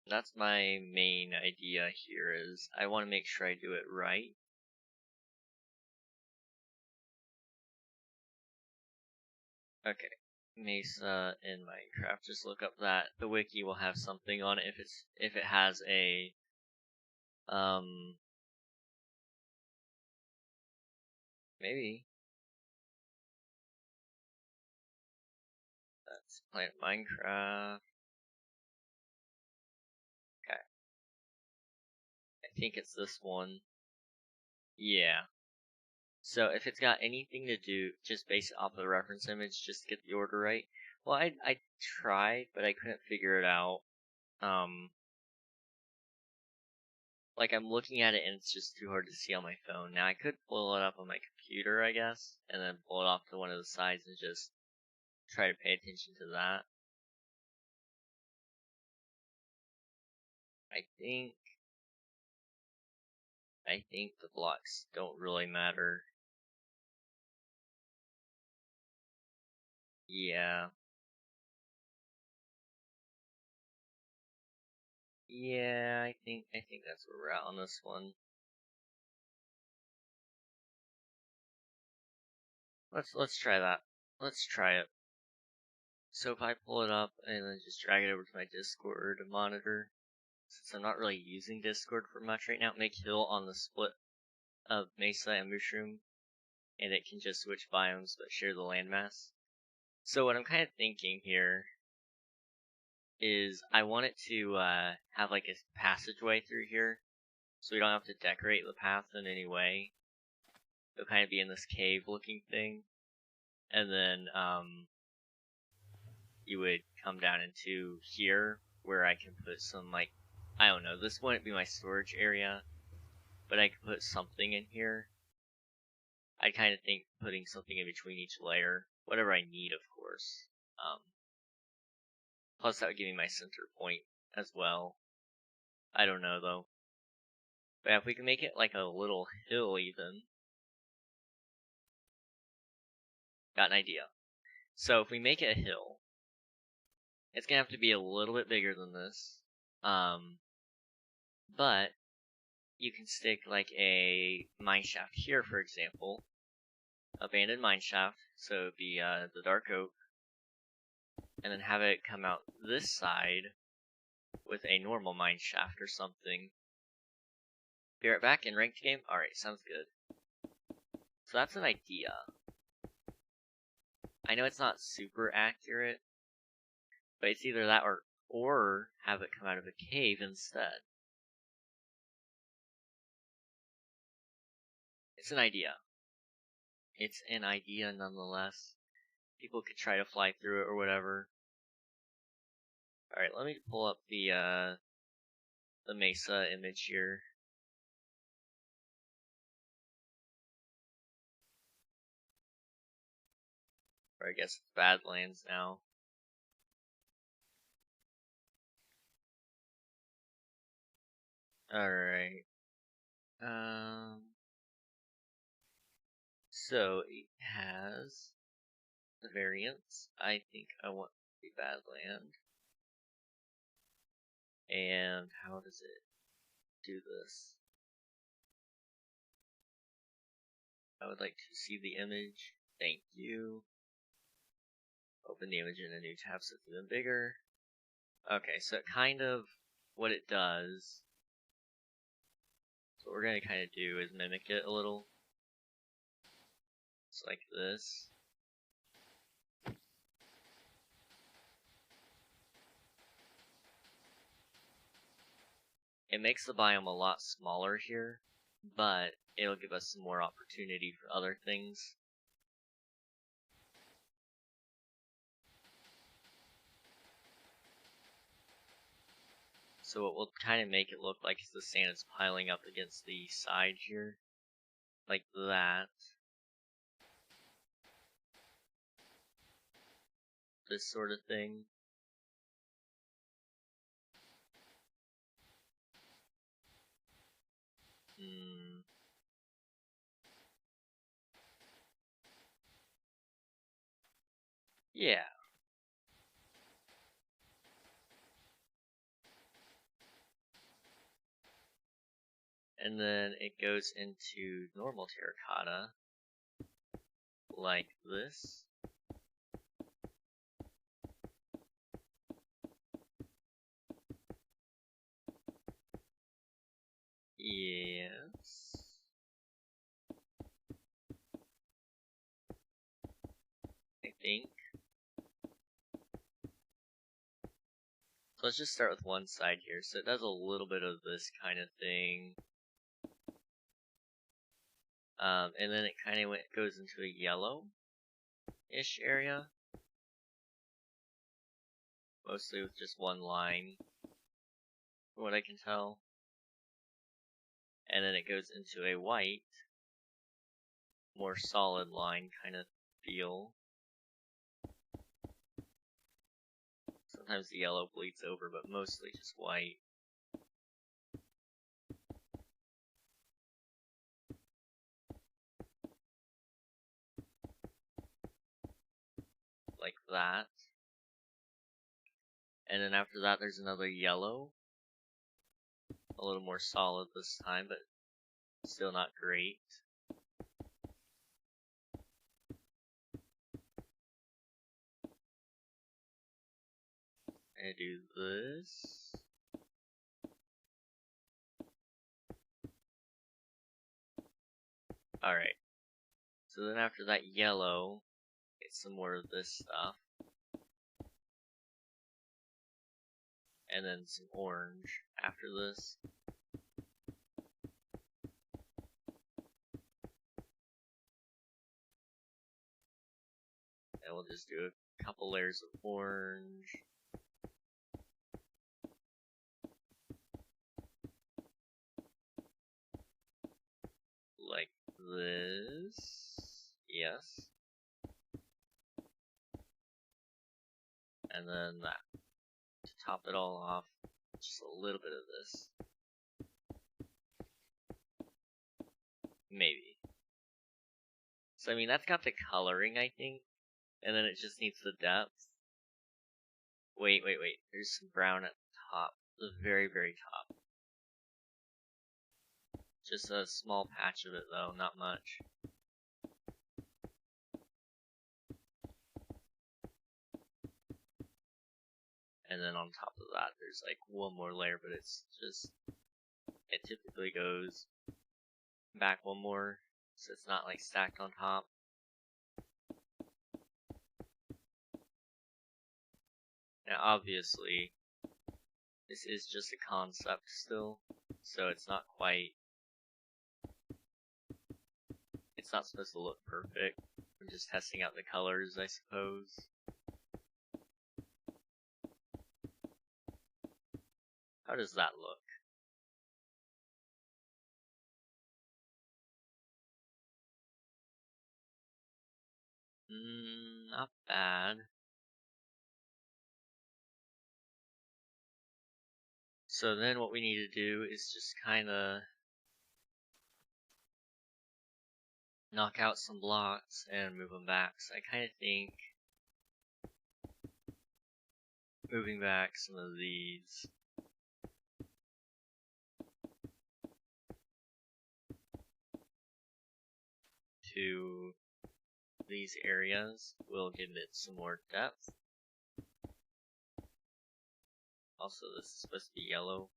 S1: That's my main idea here, is I want to make sure I do it right. Okay, Mesa in Minecraft. Just look up that. The wiki will have something on it if it has a maybe. Let's play Minecraft. Okay. I think it's this one. Yeah. So if it's got anything to do, just base it off of the reference image, just to get the order right. Well, I tried, but I couldn't figure it out. Like I'm looking at it and it's just too hard to see on my phone. Now I could pull it up on my computer, I guess, and then pull it off to one of the sides and just try to pay attention to that. I think the blocks don't really matter. Yeah. Yeah, I think that's where we're at on this one. Let's try that. Let's try it. So if I pull it up and then just drag it over to my Discord monitor, since I'm not really using Discord for much right now, make Hill on the split of Mesa and Mushroom, and it can just switch biomes but share the landmass. So what I'm kind of thinking here is I want it to have like a passageway through here, so we don't have to decorate the path in any way. It'll kind of be in this cave looking thing, and then you would come down into here where I can put some, like, I don't know, this wouldn't be my storage area, but I could put something in here. I kind of think putting something in between each layer, whatever I need, of course. Plus that would give me my center point as well. I don't know though. But yeah, if we can make it like a little hill even. Got an idea. So if we make it a hill, it's gonna have to be a little bit bigger than this. But you can stick like a mineshaft here, for example. Abandoned mineshaft, so it'd be the dark oak. And then have it come out this side with a normal mineshaft or something. Be right back in ranked game? Alright, sounds good. So that's an idea. I know it's not super accurate, but it's either that or have it come out of a cave instead. It's an idea. It's an idea nonetheless. People could try to fly through it or whatever. Alright, let me pull up the Mesa image here. Or I guess it's Badlands now. Alright. So it has the variants. I think I want the Badland. And how does it do this? I would like to see the image. Thank you. Open the image in a new tab so it's even bigger. Okay, so kind of what it does. So what we're going to kind of do is mimic it a little. It's like this. It makes the biome a lot smaller here, but it'll give us some more opportunity for other things. So it will kind of make it look like the sand is piling up against the side here, like that. This sort of thing. Yeah. And then it goes into normal terracotta, like this. Yes. I think. So let's just start with one side here. So it does a little bit of this kind of thing. And then it kind of goes into a yellow-ish area. Mostly with just one line, from what I can tell. And then it goes into a white, more solid line kind of feel. Sometimes the yellow bleeds over, but mostly just white. Like that. And then after that there's another yellow. A little more solid this time, but still not great. I do this. Alright. So then after that yellow, get some more of this stuff. And then some orange after this. And we'll just do a couple layers of orange. Like this. Yes. And then that. To top it all off, just a little bit of this. Maybe. So I mean, that's got the coloring, I think. And then it just needs the depth. Wait. There's some brown at the top. The very, very top. Just a small patch of it though, not much. And then on top of that, there's like one more layer, but it's just, it typically goes back one more, so it's not like stacked on top. Now obviously, this is just a concept still, so it's not quite, it's not supposed to look perfect. I'm just testing out the colors, I suppose. How does that look? Not bad. So then what we need to do is just kinda knock out some blocks and move them back. So I kinda think moving back some of these to these areas will give it some more depth. Also, this is supposed to be yellow.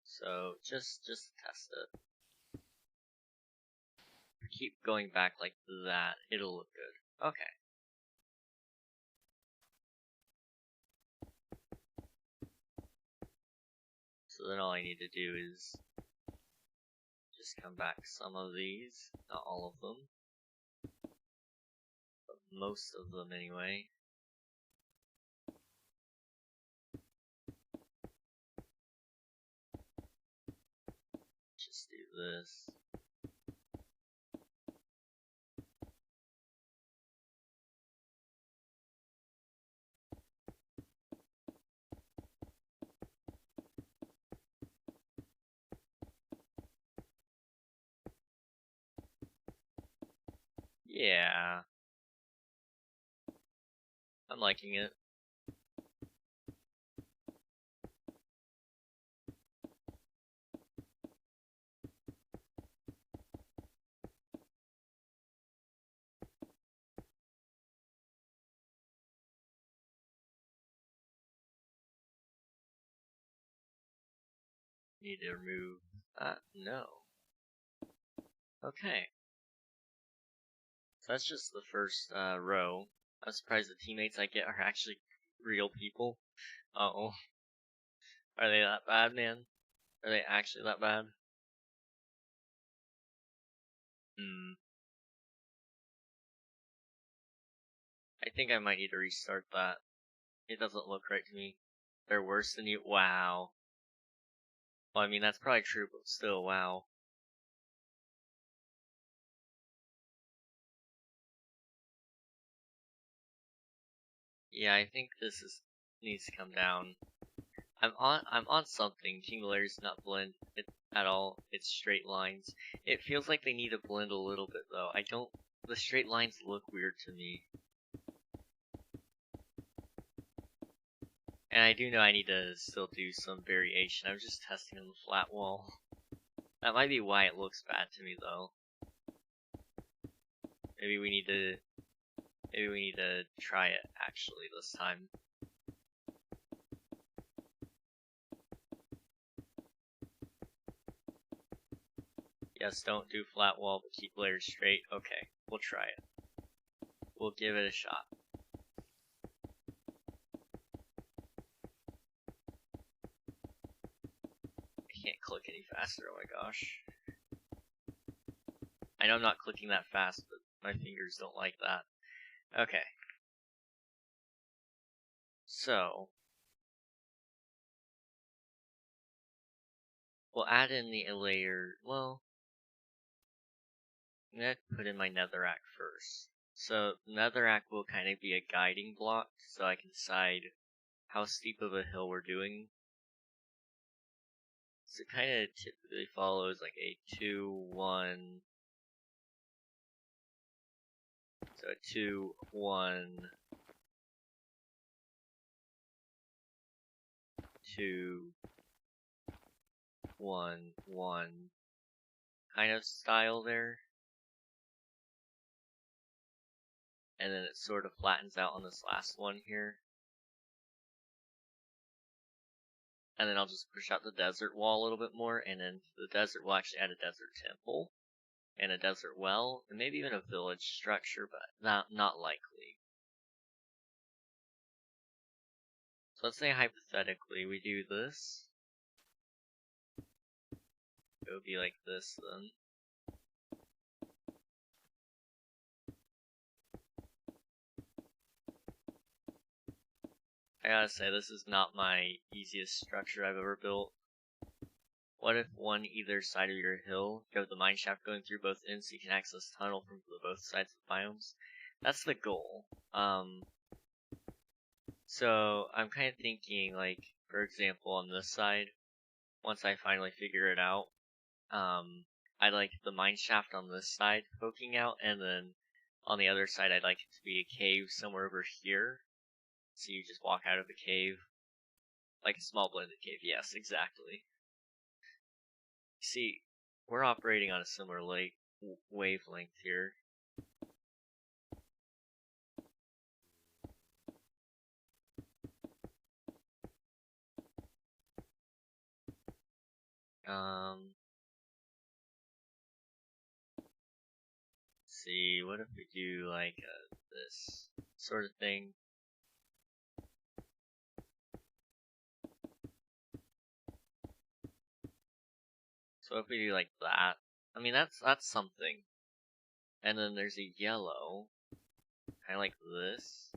S1: So just test it. If we keep going back like that, it'll look good. Okay. So then all I need to do is just come back some of these, not all of them, but most of them anyway. Just do this. Yeah. I'm liking it. Need to remove that? No. Okay. So that's just the first row. I'm surprised the teammates I get are actually real people. Uh-oh. Are they that bad, man? Are they actually that bad? I think I might need to restart that. It doesn't look right to me. They're worse than you? Wow. Well, I mean, that's probably true, but still, wow. Yeah, I think this needs to come down. I'm on something. Team layers not blend it at all. It's straight lines. It feels like they need to blend a little bit though. The straight lines look weird to me. And I do know I need to still do some variation. I'm just testing on the flat wall. That might be why it looks bad to me though. Maybe we need to try it actually this time. Yes, don't do flat wall, but keep layers straight. Okay, we'll try it. We'll give it a shot. I can't click any faster, oh my gosh. I know I'm not clicking that fast, but my fingers don't like that. Okay. So, we'll add in the layer, well, I'm gonna put in my netherrack first. So, netherrack will kind of be a guiding block, so I can decide how steep of a hill we're doing. So it kind of typically follows like a 2, 1. So a 2, 1, 2, 1, 1 kind of style there. And then it sort of flattens out on this last one here. And then I'll just push out the desert wall a little bit more, and then the desert will actually add a desert temple, and a desert well, and maybe even a village structure, but not likely. So let's say hypothetically we do this. It would be like this then. I gotta say, this is not my easiest structure I've ever built. What if one either side of your hill, you have the mine shaft going through both ends so you can access tunnel from both sides of the biomes? That's the goal. So I'm kind of thinking, like, for example, on this side, once I finally figure it out, I'd like the mine shaft on this side poking out, and then on the other side I'd like it to be a cave somewhere over here. So you just walk out of the cave. Like a small blended cave, yes, exactly. See, we're operating on a similar wavelength here. See, what if we do like this sort of thing? So if we do like that, I mean that's something. And then there's a yellow, kind of like this.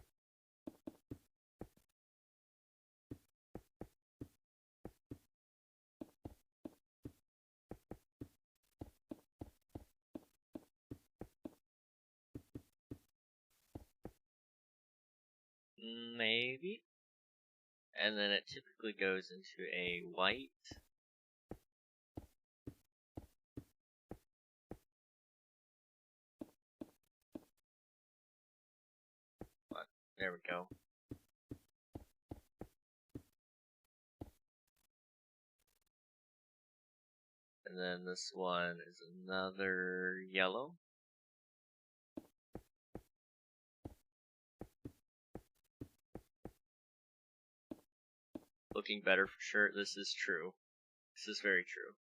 S1: Maybe. And then it typically goes into a white. There we go. And then this one is another yellow. Looking better for sure. This is true. This is very true.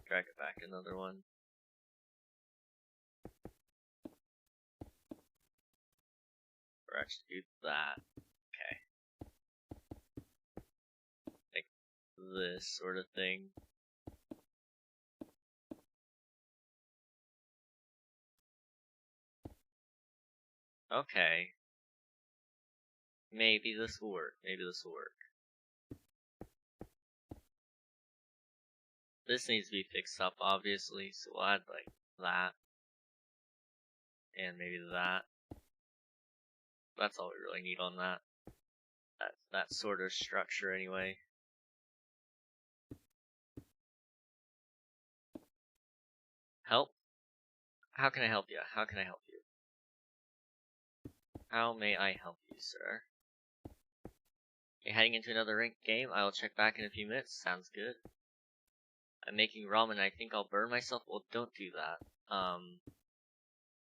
S1: Drag it back another one. Or actually do that. Okay. Like this sort of thing. Okay. Maybe this will work. Maybe this will work. This needs to be fixed up, obviously, so we'll add like that. And maybe that. That's all we really need on that. That sort of structure anyway. Help? How can I help you? How can I help you? How may I help you, sir? You're heading into another ranked game? I will check back in a few minutes. Sounds good. I'm making ramen. I think I'll burn myself. Well, don't do that.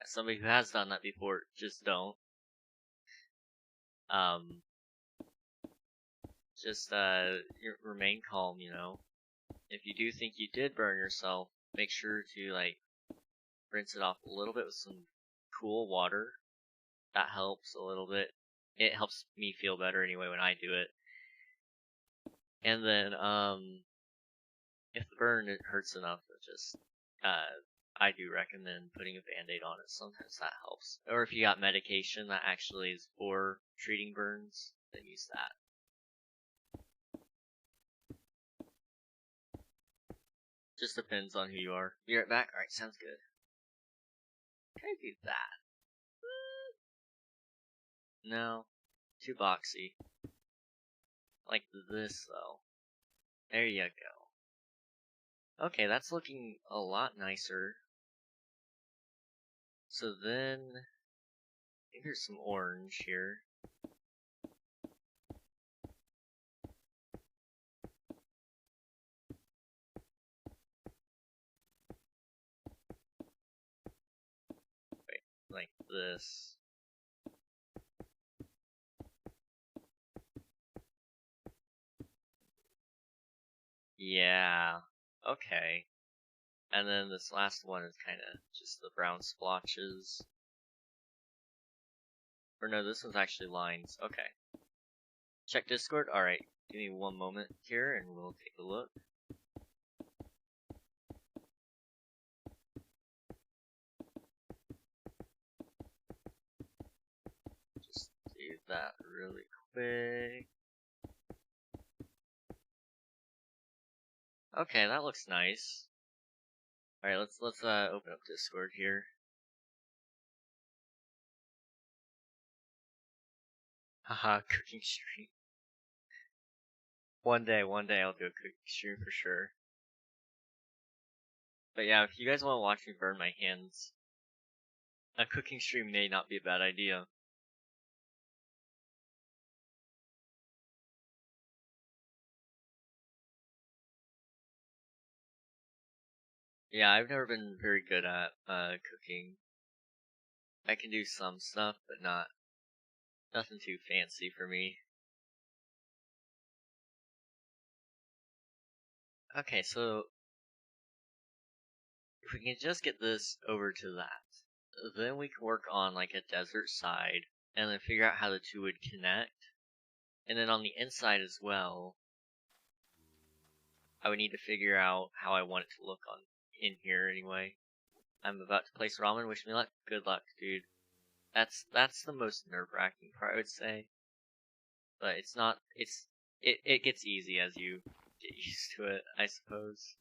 S1: As somebody who has done that before, just don't. Just remain calm, you know. If you do think you did burn yourself, make sure to like rinse it off a little bit with some cool water. That helps a little bit. It helps me feel better anyway when I do it. And then if the burn hurts enough, just I do recommend putting a band-aid on it. Sometimes that helps. Or if you got medication that actually is for treating burns, then use that. Just depends on who you are. Be right back? Alright, sounds good. Can I do that? No. Too boxy. Like this, though. There you go. Okay, that's looking a lot nicer. So then, I think there's some orange here. Wait, like this. Yeah, okay. And then this last one is kind of just the brown splotches. Or no, this one's actually lines. Okay. Check Discord? Alright, give me one moment here and we'll take a look. Just do that really quick. Okay, that looks nice. Alright, let's open up Discord here. Haha, cooking stream. One day I'll do a cooking stream for sure. But yeah, if you guys want to watch me burn my hands, a cooking stream may not be a bad idea. Yeah, I've never been very good at cooking. I can do some stuff, but nothing too fancy for me. Okay, so if we can just get this over to that, then we can work on like a desert side, and then figure out how the two would connect. And then on the inside as well, I would need to figure out how I want it to look on in here anyway. I'm about to place ramen. Wish me luck. Good luck, dude. That's the most nerve-wracking part, I would say. But it's not. It gets easy as you get used to it, I suppose.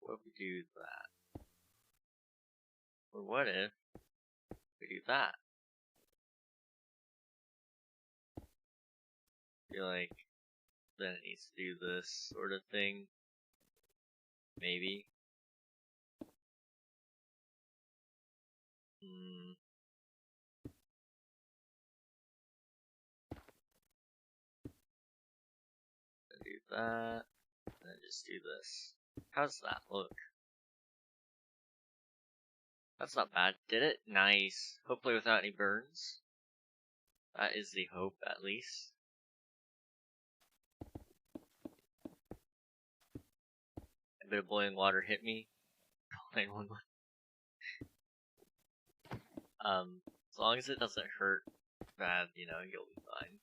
S1: What if we do that? Or what if we do that? I feel like then it needs to do this sort of thing. Maybe. Do that, and then just do this. How's that look? That's not bad. Did it? Nice. Hopefully without any burns. That is the hope, at least. A bit of boiling water hit me. 911. As long as it doesn't hurt bad, you know, you'll be fine.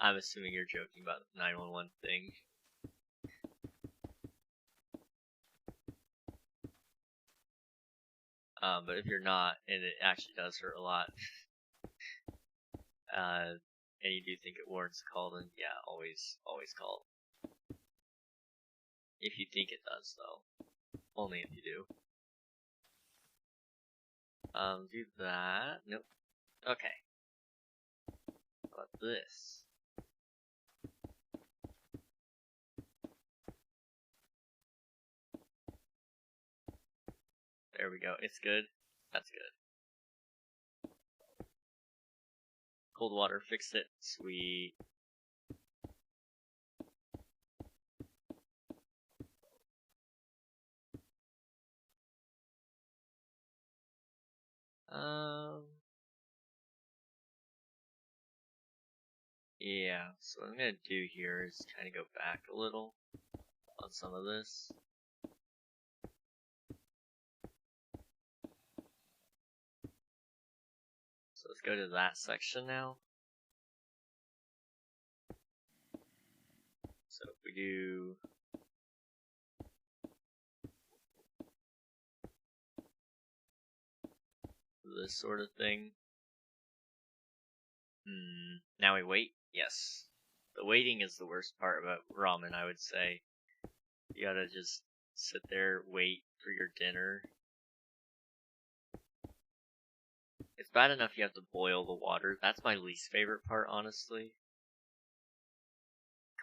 S1: I'm assuming you're joking about the 911 thing. But if you're not, and it actually does hurt a lot, and you do think it warrants a call, then yeah, always call. If you think it does, though. Only if you do. Do that. Nope. Okay. How about this? There we go. It's good. That's good. Cold water fixed it. Sweet. Yeah, so what I'm gonna do here is kind of go back a little on some of this. So let's go to that section now. So if we do this sort of thing. Now we wait? Yes. The waiting is the worst part about ramen, I would say. You gotta just sit there, wait for your dinner. It's bad enough you have to boil the water. That's my least favorite part, honestly.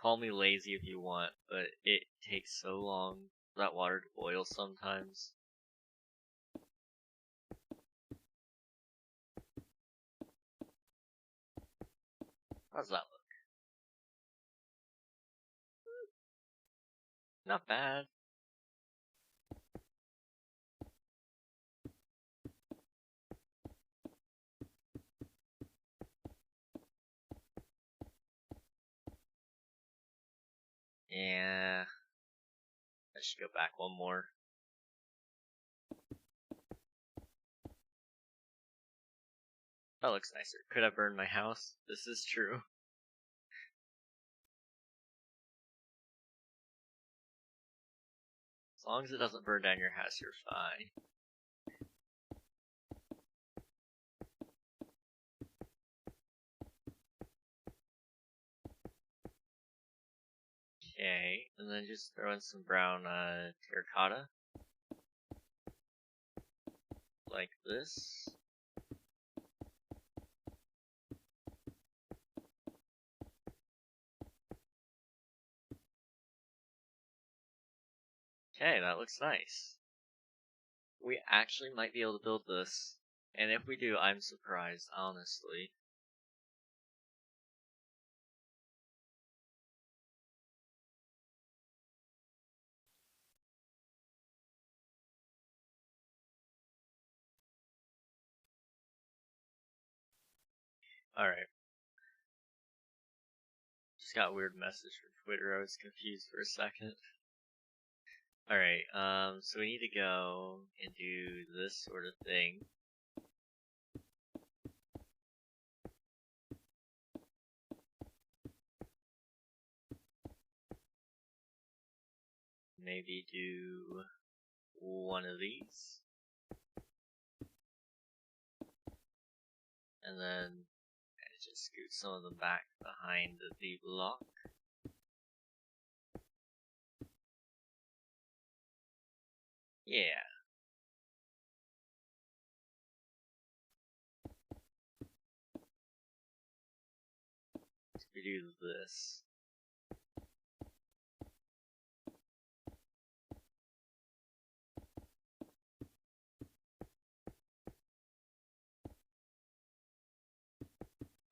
S1: Call me lazy if you want, but it takes so long for that water to boil sometimes. How's that look? Not bad. Yeah. I should go back one more. That looks nicer. Could I burn my house? This is true. As long as it doesn't burn down your house, you're fine. Okay, and then just throw in some brown terracotta. Like this. Okay, that looks nice. We actually might be able to build this. And if we do, I'm surprised, honestly. Alright. Just got a weird message from Twitter. I was confused for a second. Alright, so we need to go and do this sort of thing. Maybe do one of these. And then just scoot some of them back behind the block. Yeah. We do this.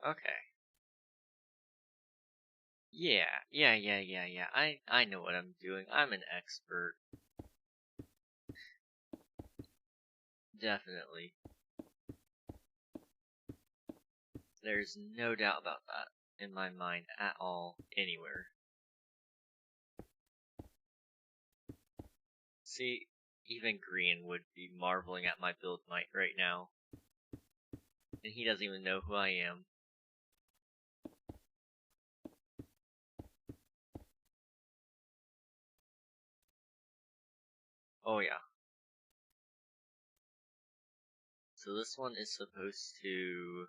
S1: Okay. Yeah. I know what I'm doing. I'm an expert. Definitely. There's no doubt about that in my mind at all, anywhere. See, even Green would be marveling at my build might right now. And he doesn't even know who I am. Oh yeah. So this one is supposed to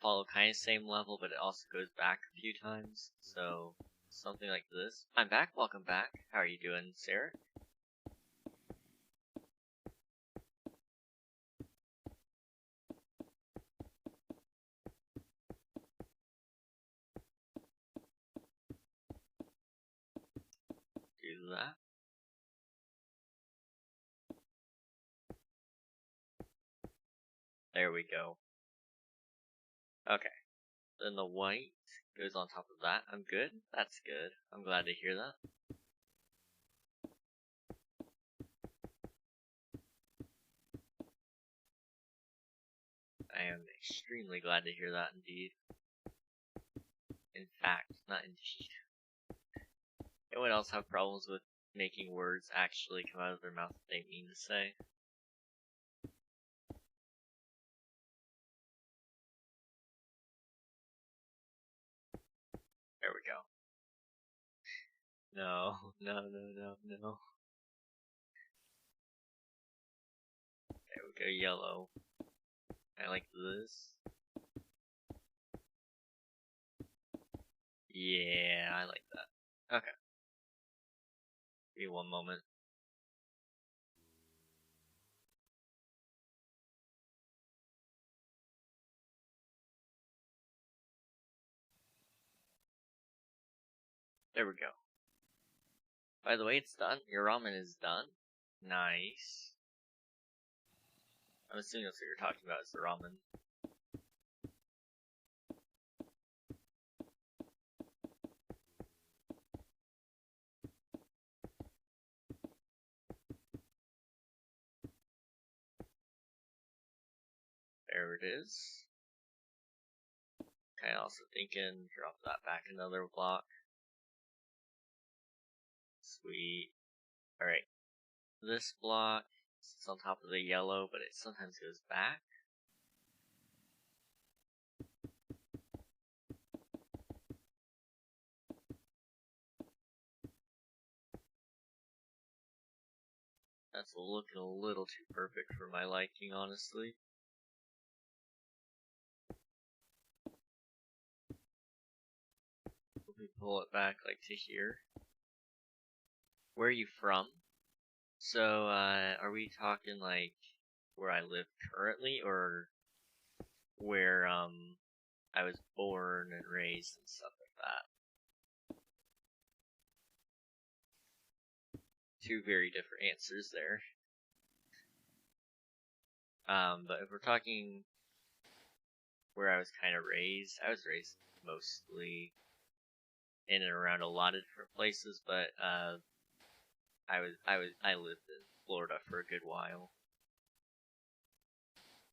S1: follow kind of same level, but it also goes back a few times. So something like this. I'm back. Welcome back. How are you doing, Sarah? Do that. There we go. Okay. Then the white goes on top of that. I'm good. That's good. I'm glad to hear that. I am extremely glad to hear that indeed. In fact, not indeed. Anyone else have problems with making words actually come out of their mouth that they mean to say? There we go. No. There we go, yellow. I like this. Yeah, I like that. Okay. Give me one moment. There we go. By the way, it's done. Your ramen is done. Nice. I'm assuming that's what you're talking about, is the ramen. There it is. Kinda also thinking, drop that back another block. Sweet. Alright. This block sits on top of the yellow, but it sometimes goes back. That's looking a little too perfect for my liking, honestly. Let me pull it back like to here. Where are you from? So, are we talking like where I live currently, or where, I was born and raised and stuff like that? Two very different answers there. But if we're talking where I was kind of raised, I was raised mostly in and around a lot of different places, but, I lived in Florida for a good while.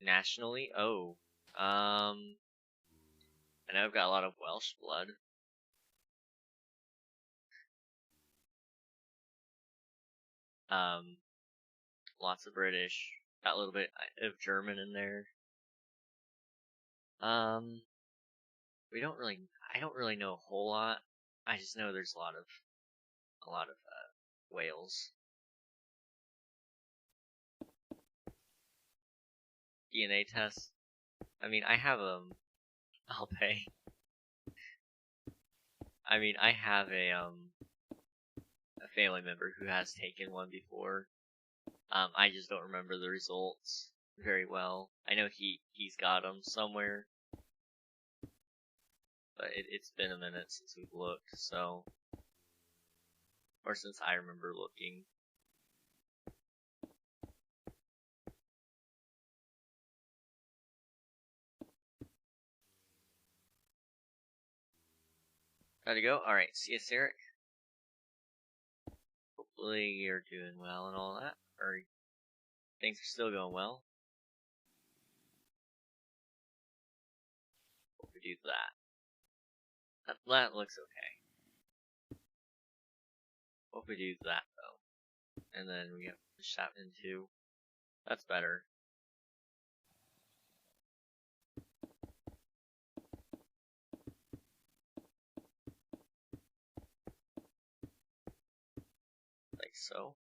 S1: Nationally? Oh. I know I've got a lot of Welsh blood. Lots of British. Got a little bit of German in there. I don't really know a whole lot. I just know there's a lot of Wales. DNA test. I mean, I have I'll pay. I mean, I have a family member who has taken one before. I just don't remember the results very well. I know he's got them somewhere, but it's been a minute since we've looked, so, or since I remember looking. How'd it go? Alright, see you, Eric. Hopefully you're doing well and all that. Or things are still going well. Hope we do that. That looks okay. Hope we do that though. And then we have to push that into. That's better. Like so.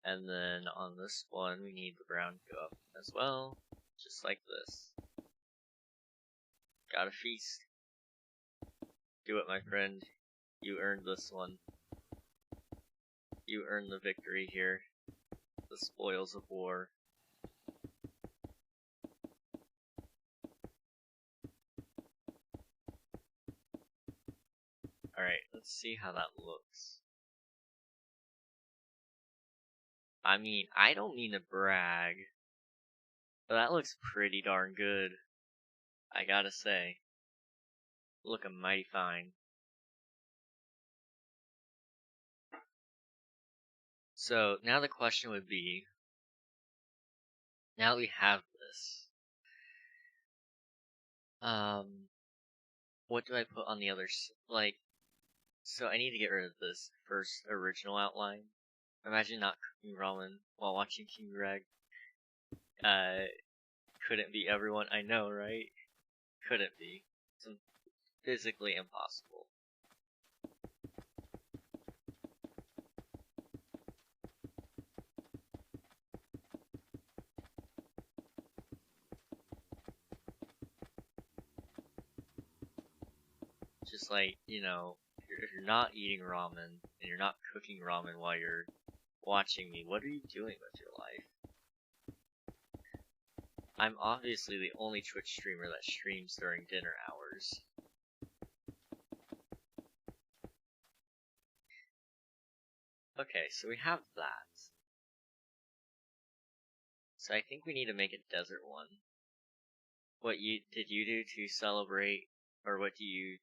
S1: And then on this one, we need the brown to go up as well. Just like this. Got a feast. Do it, my friend. You earned this one. You earned the victory here. The spoils of war. Alright, let's see how that looks. I mean, I don't mean to brag, but that looks pretty darn good. I gotta say. Looking mighty fine. So, now the question would be, now that we have this, what do I put on the others? Like, so I need to get rid of this first original outline. Imagine not cooking ramen while watching King Greg. Couldn't be everyone. I know, right? Couldn't be. It's physically impossible. Just like, you know, if you're not eating ramen and you're not cooking ramen while you're watching me, what are you doing with your life? I'm obviously the only Twitch streamer that streams during dinner hours. Okay, so we have that. So I think we need to make a desert one. What did you do to celebrate, or what you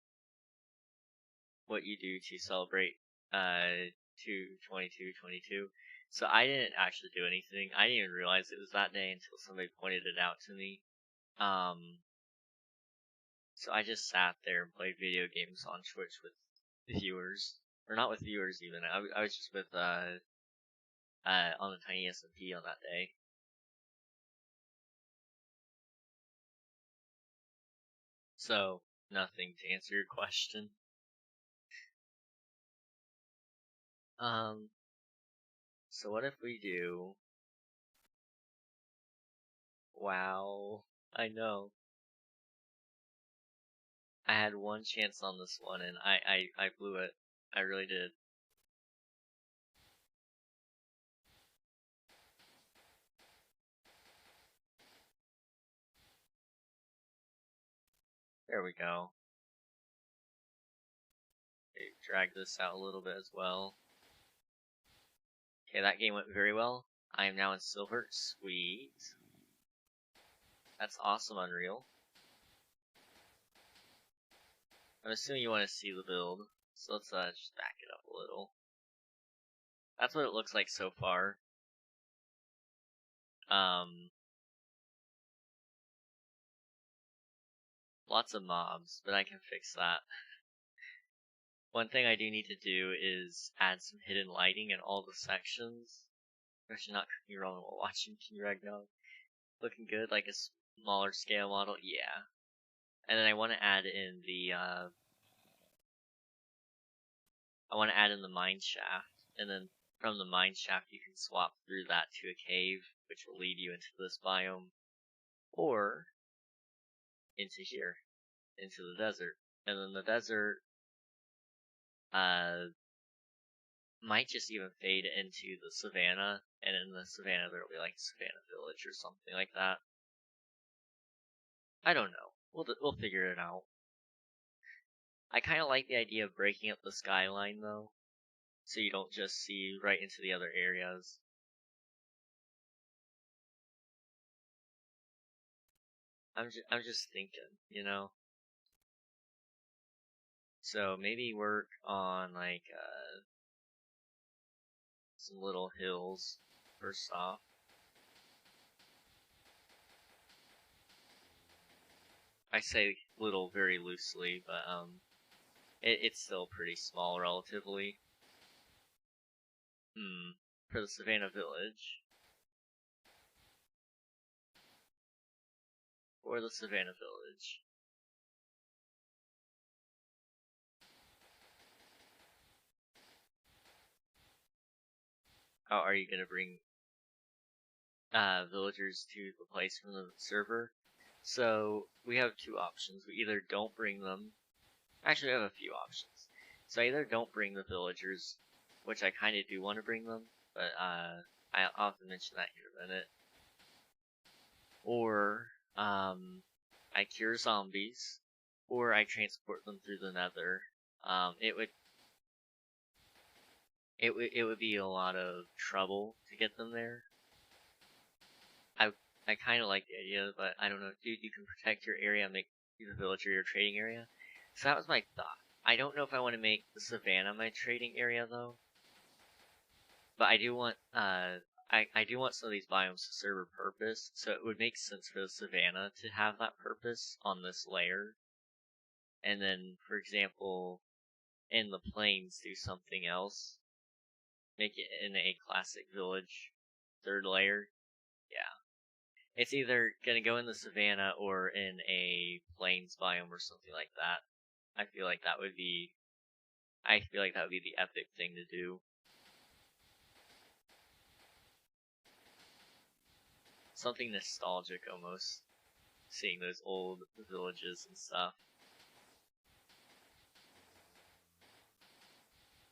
S1: do to celebrate 2/22/22? So I didn't actually do anything. I didn't even realize it was that day until somebody pointed it out to me. So I just sat there and played video games on Twitch with viewers, or not with viewers even. I was just with on the Tiny SMP on that day. So nothing to answer your question. So what if we do? Wow, I know. I had one chance on this one and I blew it. I really did. There we go. Okay, drag this out a little bit as well. Okay, that game went very well. I am now in silver. Sweet. That's awesome, Unreal. I'm assuming you want to see the build, so let's just back it up a little. That's what it looks like so far. Lots of mobs, but I can fix that. One thing I do need to do is add some hidden lighting in all the sections. Especially not cooking ramen while watching King Ragnarok. Looking good, like a smaller scale model, yeah. And then I want to add in the mine shaft, and then from the mine shaft you can swap through that to a cave, which will lead you into this biome, or into here, into the desert. And then the desert might just even fade into the savannah, and in the savannah there'll be like a savannah village or something like that. I don't know. We'll figure it out. I kind of like the idea of breaking up the skyline though, so you don't just see right into the other areas. I'm just thinking, you know. So maybe work on like some little hills first off. I say little very loosely, but it's still pretty small relatively. For the Savannah Village. For the Savannah Village. How are you gonna bring villagers to the place from the server? So we have two options. We either don't bring them. Actually, we have a few options. So I either don't bring the villagers, which I kind of do want to bring them, but I'll have to mention that here in a minute. Or I cure zombies, or I transport them through the Nether. It would be a lot of trouble to get them there. I kind of like the idea, but I don't know, dude. You can protect your area and make the villager your trading area. So that was my thought. I don't know if I want to make the savannah my trading area though. But I do want I do want some of these biomes to serve a purpose, so it would make sense for the savannah to have that purpose on this layer. And then, for example, in the plains do something else. Make it in a classic village third layer. Yeah. It's either gonna go in the savannah or in a plains biome or something like that. I feel like that would be the epic thing to do. Something nostalgic almost. Seeing those old villages and stuff.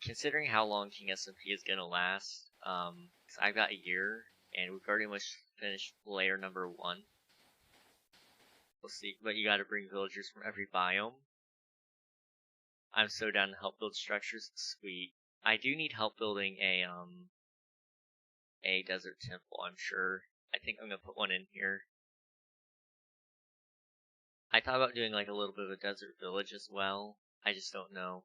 S1: Considering how long King SMP is gonna last, cause I've got a year, and we've already almost finished layer number 1. We'll see, but you gotta bring villagers from every biome. I'm so down to help build structures. Sweet. I do need help building a desert temple, I'm sure. I think I'm gonna put one in here. I thought about doing like a little bit of a desert village as well. I just don't know.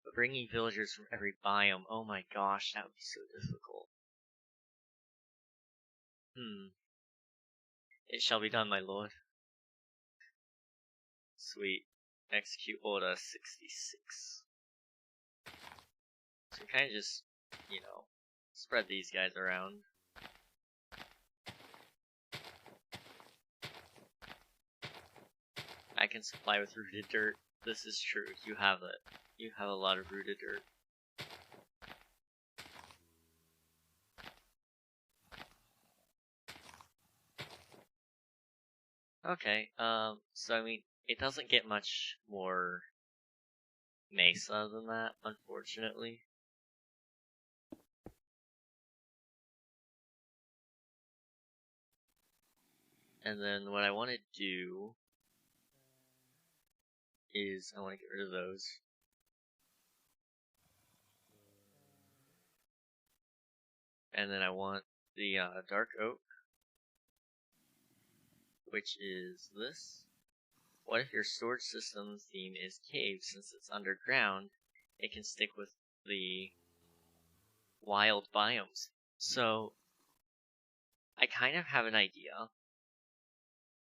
S1: But bringing villagers from every biome, oh my gosh, that would be so difficult. It shall be done, my lord. Sweet. Execute order 66. So we kind of just, you know, spread these guys around. I can supply with rooted dirt. This is true. You have it. You have a lot of rooted dirt. Okay, so I mean, it doesn't get much more mesa than that, unfortunately. And then what I want to do is I want to get rid of those. And then I want the dark oak, which is this. What if your storage system theme is cave? Since it's underground, it can stick with the wild biomes. So, I kind of have an idea.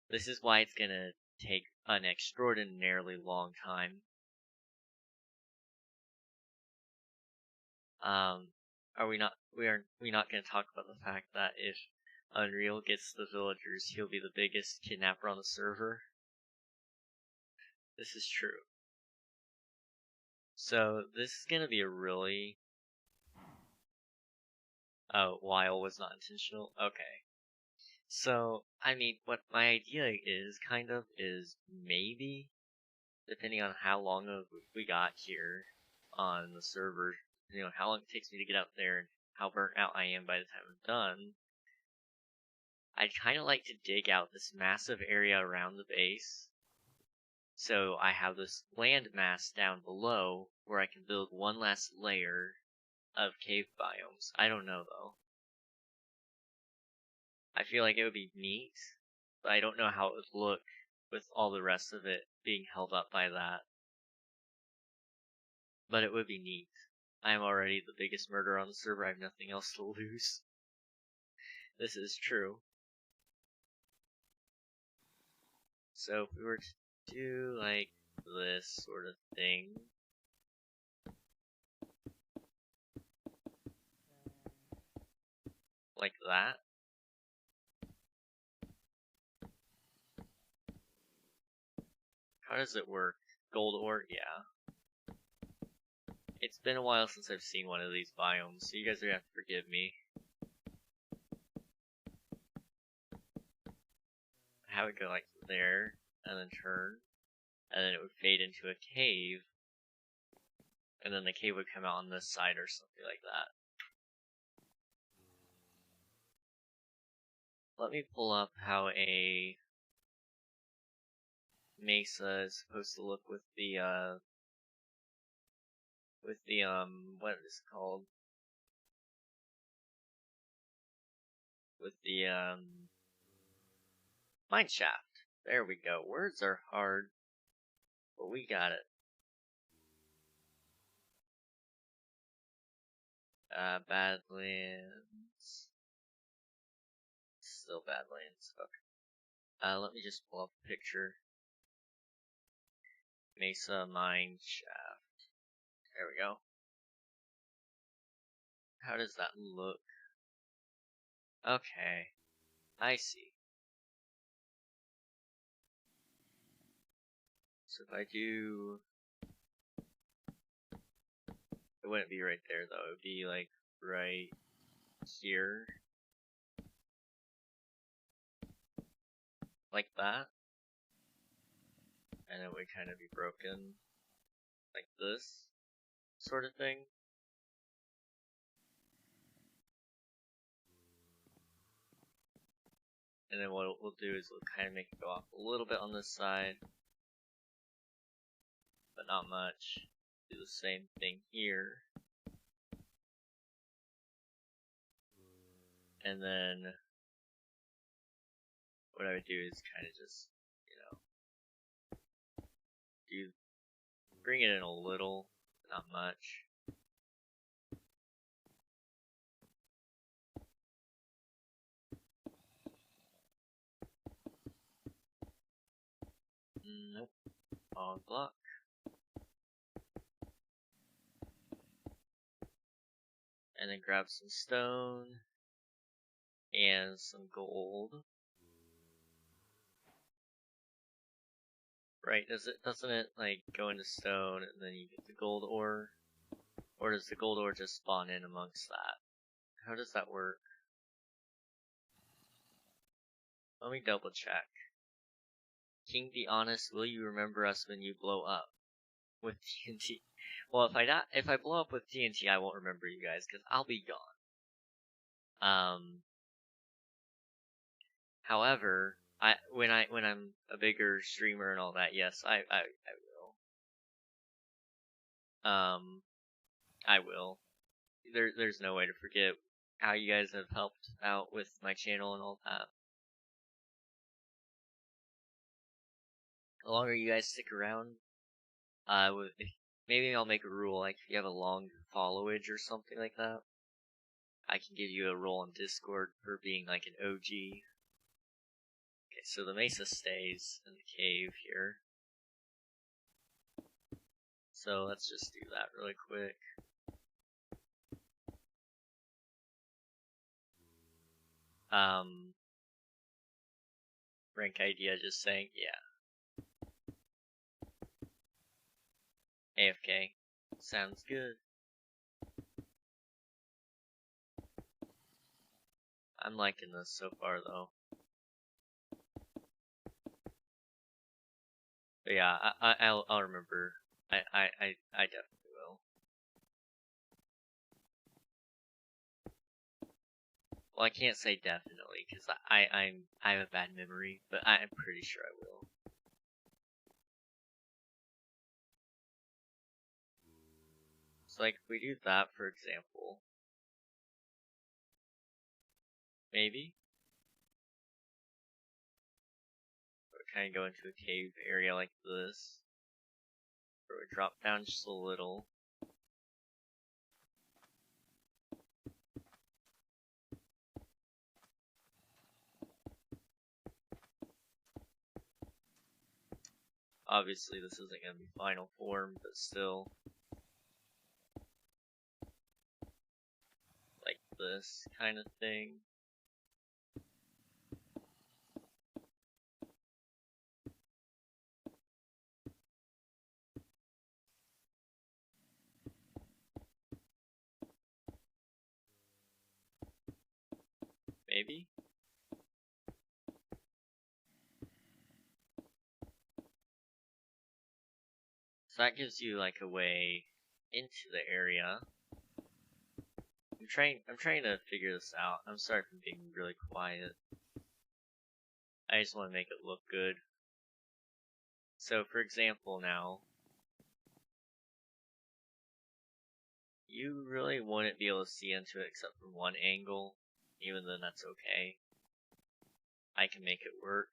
S1: This is why it's gonna take an extraordinarily long time. Are we not gonna talk about the fact that if Unreal gets the villagers, he'll be the biggest kidnapper on the server? This is true. So this is gonna be a really... Oh, while was not intentional? Okay. So, I mean, what my idea is, is maybe, depending on how long we got here on the server, you know, how long it takes me to get out there and how burnt out I am by the time I'm done, I'd kind of like to dig out this massive area around the base. So I have this land mass down below where I can build one last layer of cave biomes. I don't know though. I feel like it would be neat, but I don't know how it would look with all the rest of it being held up by that. But it would be neat. I am already the biggest murderer on the server. I have nothing else to lose. This is true. So if we were to do like this sort of thing. Like that. How does it work? Gold ore? Yeah. It's been a while since I've seen one of these biomes, so you guys are gonna have to forgive me. Have it go like there, and then turn, and then it would fade into a cave, and then the cave would come out on this side or something like that. Let me pull up how a mesa is supposed to look with the, what is it called? With the, mine shaft. There we go. Words are hard, but we got it. Badlands. Still Badlands. Okay. Let me just pull up a picture. Mesa mine shaft. There we go. How does that look? Okay. I see. So if I do... It wouldn't be right there though. It would be like right here. Like that. And it would kind of be broken. Like this. Sort of thing. And then what we'll do is we'll kind of make it go off a little bit on this side. But not much. Do the same thing here. And then what I would do is kind of just, bring it in a little, not much. Nope. On block. And then grab some stone and some gold. Right, doesn't it like go into stone and then you get the gold ore? Or does the gold ore just spawn in amongst that? How does that work? Let me double check. King, be honest, will you remember us when you blow up with TNT? Well, if I blow up with TNT, I won't remember you guys because I'll be gone. However, when I'm a bigger streamer and all that, yes, I will. I will. There's no way to forget how you guys have helped out with my channel and all that. The longer you guys stick around, maybe I'll make a rule, like if you have a long followage or something like that, I can give you a role on Discord for being like an OG. Okay, so the mesa stays in the cave here. So let's just do that really quick. Rank idea just saying, yeah. AFK. Sounds good. I'm liking this so far though. But yeah, I'll remember. I definitely will. Well, I can't say definitely because I have a bad memory, but I'm pretty sure I will. So like if we do that for example, maybe or kind of go into a cave area like this, where we drop down just a little. Obviously this isn't going to be final form, but still. Like this kind of thing. Maybe? So that gives you like a way into the area. I'm trying to figure this out. I'm sorry for being really quiet. I just want to make it look good. So for example now, you really wouldn't be able to see into it except from one angle. Even then that's okay. I can make it work.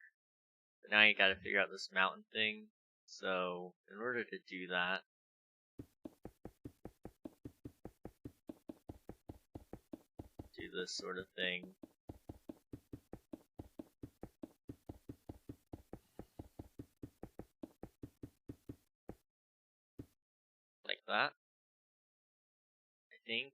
S1: But now you gotta figure out this mountain thing. So in order to do that, do this sort of thing. Like that. I think.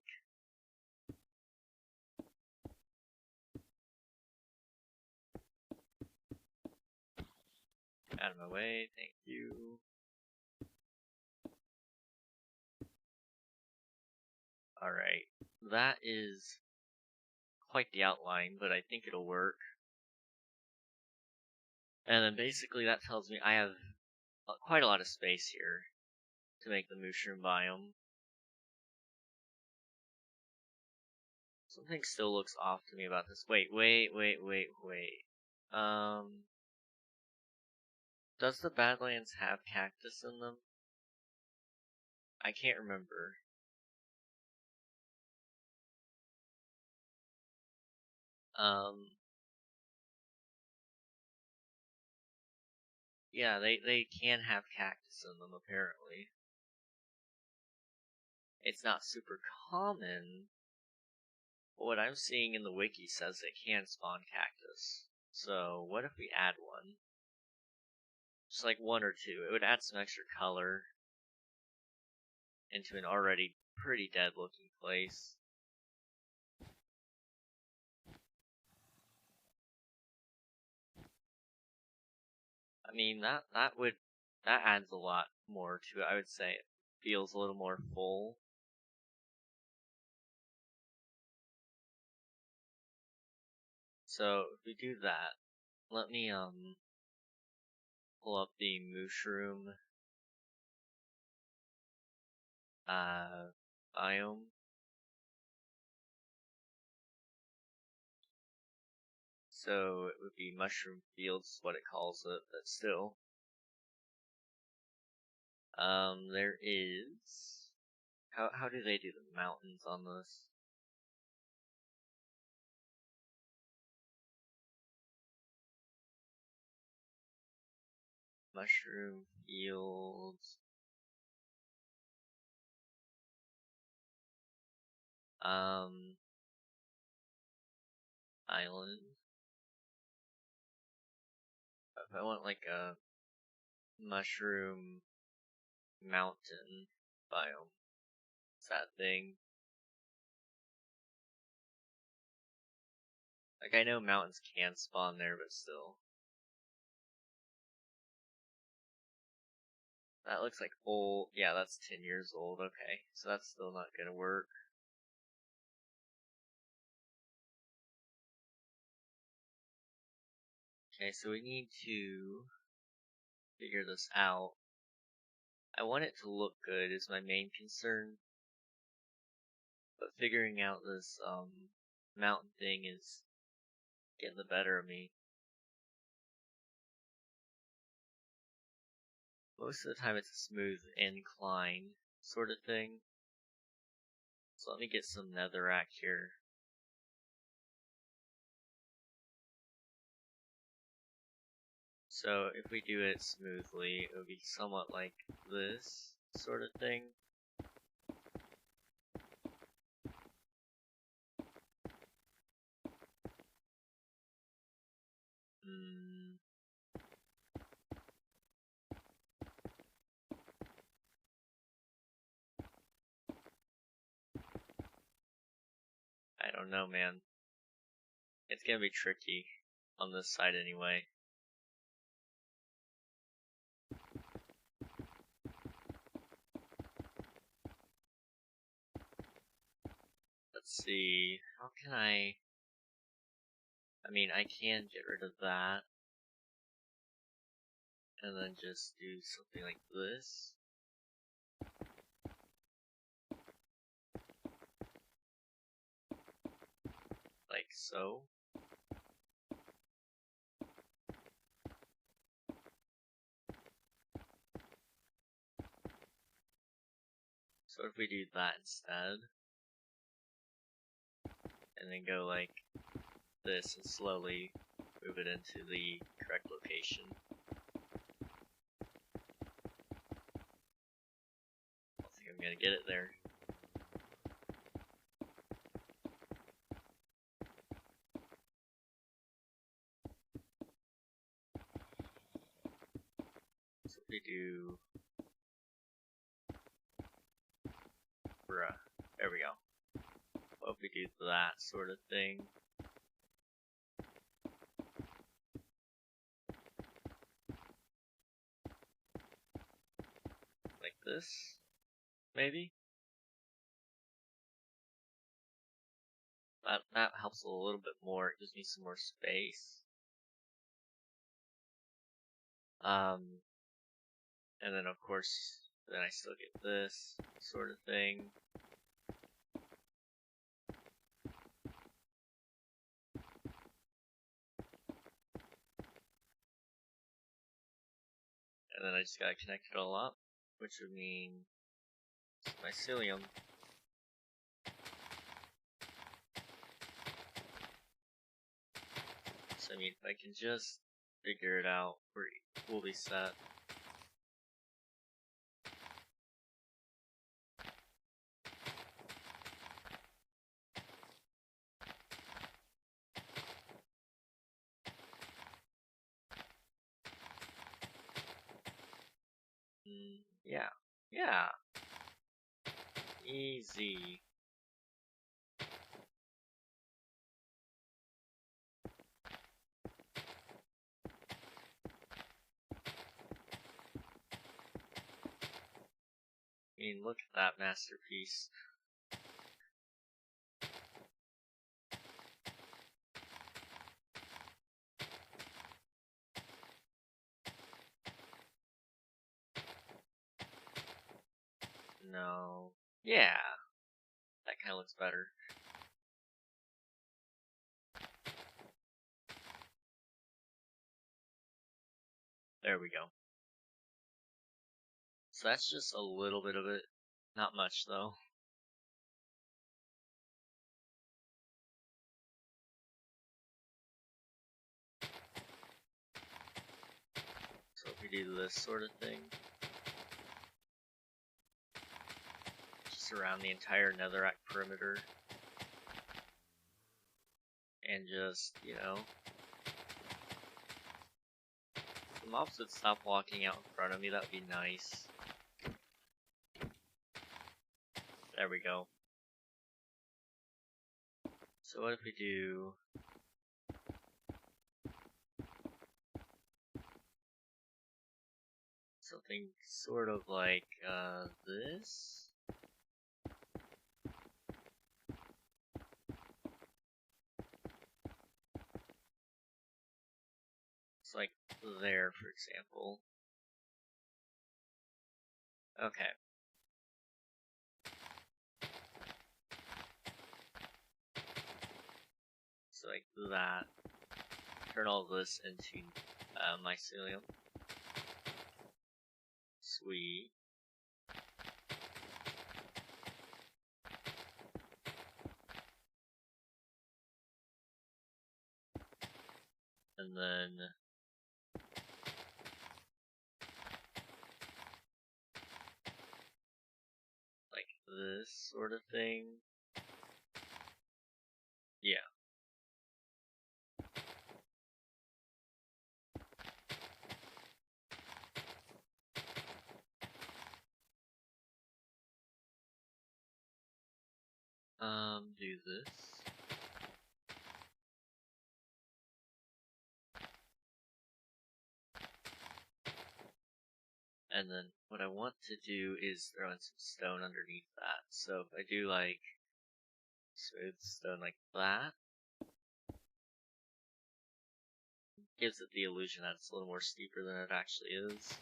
S1: Out of my way, thank you. Alright, that is quite the outline, but I think it'll work. And then basically that tells me I have quite a lot of space here to make the mushroom biome. Something still looks off to me about this. Wait. Does the Badlands have cactus in them? I can't remember. Yeah, they can have cactus in them, apparently. It's not super common, but what I'm seeing in the wiki says it can spawn cactus. So, what if we add one? Just like one or two. It would add some extra color into an already pretty dead looking place. I mean, that adds a lot more to it. I would say it feels a little more full. So if we do that, let me pull up the mushroom biome. So it would be mushroom fields, what it calls it, but still. There is. How do they do the mountains on this? Mushroom fields. Island. If I want like a mushroom mountain biome, it's that thing. Like I know mountains can spawn there, but still. That looks like old. Yeah, that's 10 years old. Okay, so that's still not gonna work. Okay, so we need to figure this out. I want it to look good is my main concern. But figuring out this mountain thing is getting the better of me. Most of the time it's a smooth incline sort of thing. So let me get some netherrack here. So if we do it smoothly, it would be somewhat like this sort of thing. don't know, man. It's gonna be tricky on this side anyway. Let's see, how can I mean, I can get rid of that. And then just do something like this. Like so. So if we do that instead, and then go like this and slowly move it into the correct location. I don't think I'm gonna get it there. So if we do, bruh, there we go. What if we do that sort of thing? Like this, maybe? That helps a little bit more, it gives me some more space. And then of course, then I still get this sort of thing. And then I just gotta connect it all up, which would mean mycelium. So I mean, if I can just figure it out, we'll be set. Yeah. Yeah. Easy. I mean, look at that masterpiece. No. Yeah. That kind of looks better. There we go. So that's just a little bit of it. Not much though. So if we do this sort of thing, just around the entire netherrack perimeter, and just, you know, the mobs would stop walking out in front of me, that would be nice. There we go. So what if we do something sort of like this? It's like there, for example. Okay. So like that. Turn all this into mycelium. Sweet. And then like this sort of thing. Yeah. Do this. And then what I want to do is throw in some stone underneath that. So if I do like smooth stone like that, gives it the illusion that it's a little more steeper than it actually is.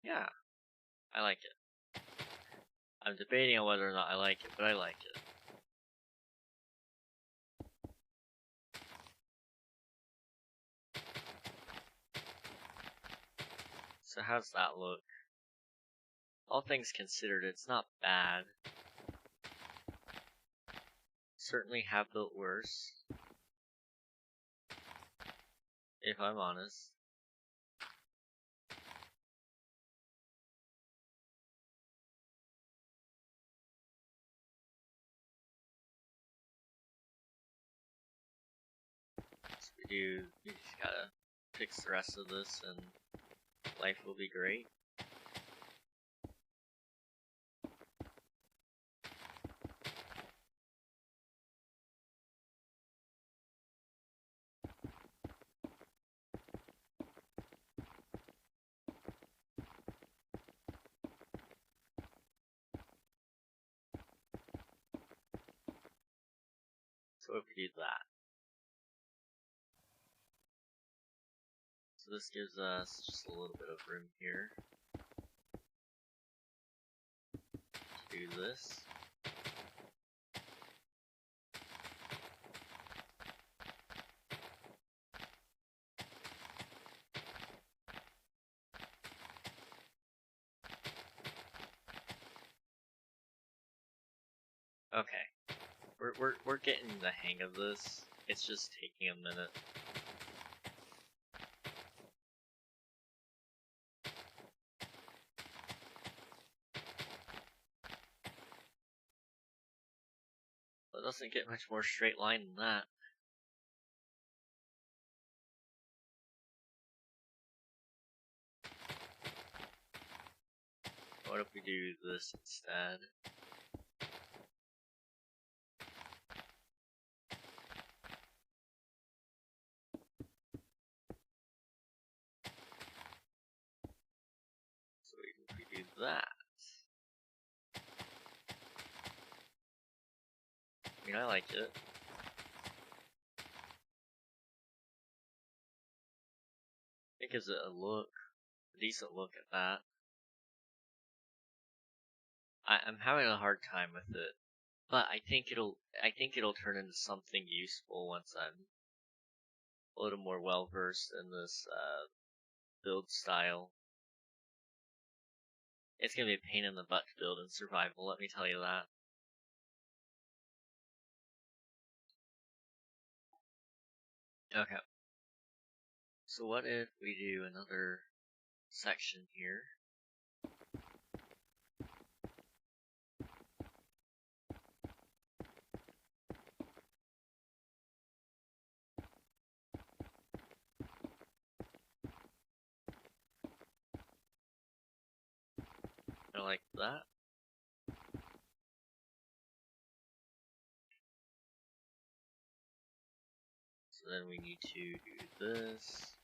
S1: Yeah, I like it. I'm debating on whether or not I like it, but I like it. So how's that look? All things considered, it's not bad. Certainly have built worse, if I'm honest. So we just gotta fix the rest of this and life will be great. So if we do that. So this gives us just a little bit of room here to do this. Okay, we're getting the hang of this. It's just taking a minute. It doesn't get much more straight line than that. What if we do this instead? So if we do that. I mean, I like it. It gives it a decent look at that. I'm having a hard time with it, but I think it'll turn into something useful once I'm a little more well versed in this build style. It's gonna be a pain in the butt to build in survival, let me tell you that. Okay. So what if we do another section here? I like that. So then we need to do this.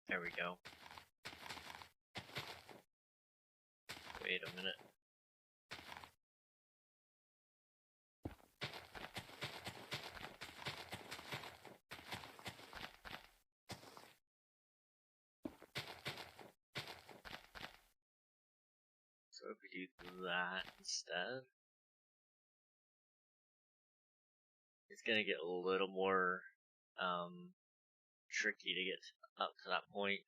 S1: There we go. Wait a minute. So if we do that instead, it's gonna get a little more tricky to get up to that point.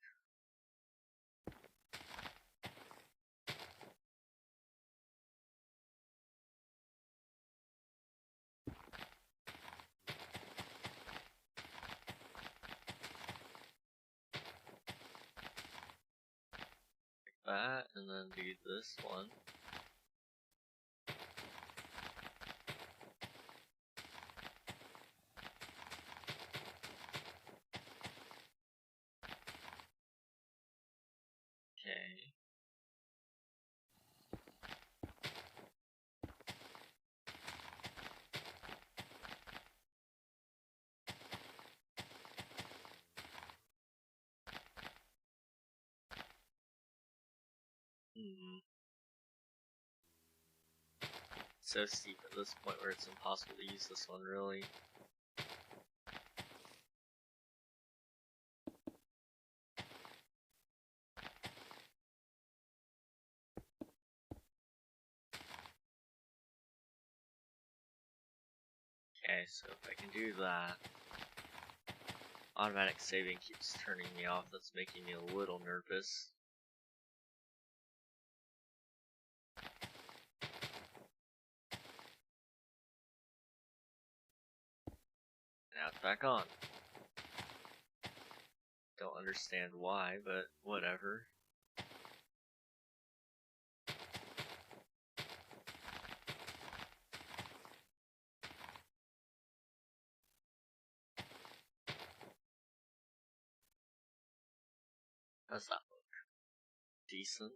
S1: that, and then do this one. Okay. So steep at this point where it's impossible to use this one, really. Okay, so if I can do that, automatic saving keeps turning me off. That's making me a little nervous. Now it's back on. Don't understand why, but whatever. How's that look? Decent.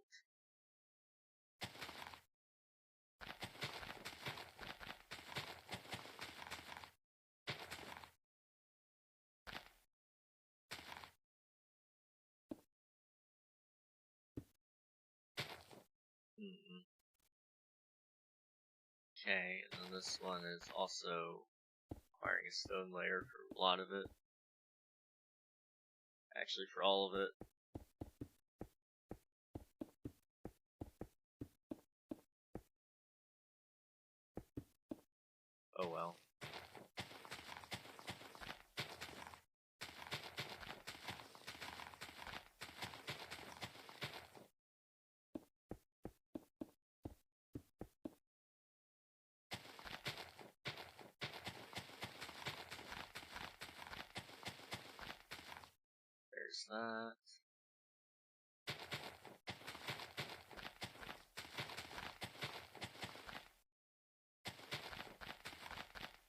S1: Okay, and then this one is also requiring a stone layer for a lot of it. Actually, for all of it. Oh well. There's that.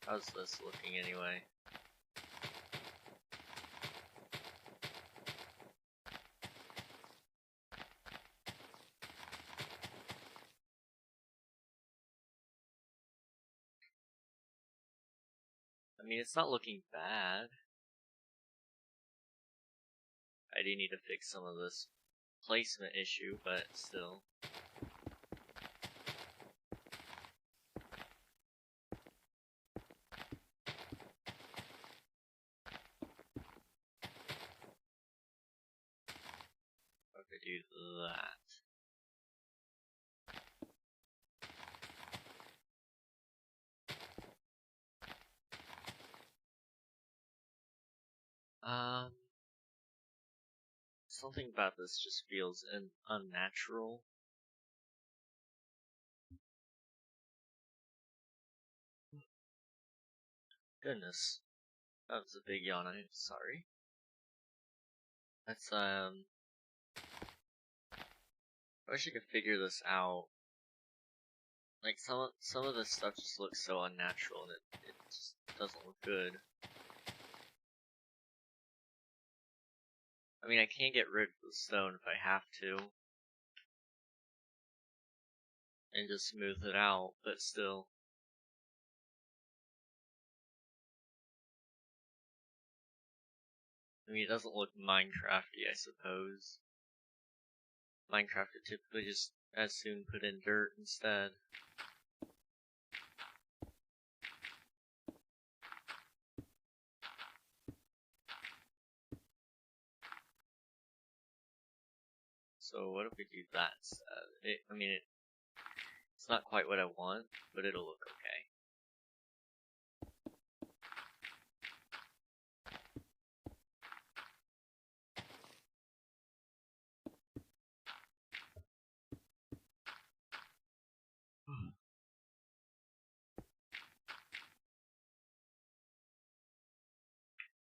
S1: How's this looking anyway? I mean, it's not looking bad. I do need to fix some of this placement issue, but still. I could do that. Something about this just feels unnatural. Goodness. That was a big yawn, I'm sorry. That's, I wish I could figure this out. Like, some of this stuff just looks so unnatural and it just doesn't look good. I mean, I can't get rid of the stone if I have to. And just smooth it out, but still. I mean, it doesn't look Minecrafty, I suppose. Minecraft would typically just as soon put in dirt instead. So what if we do that instead? I mean, it's not quite what I want, but it'll look okay.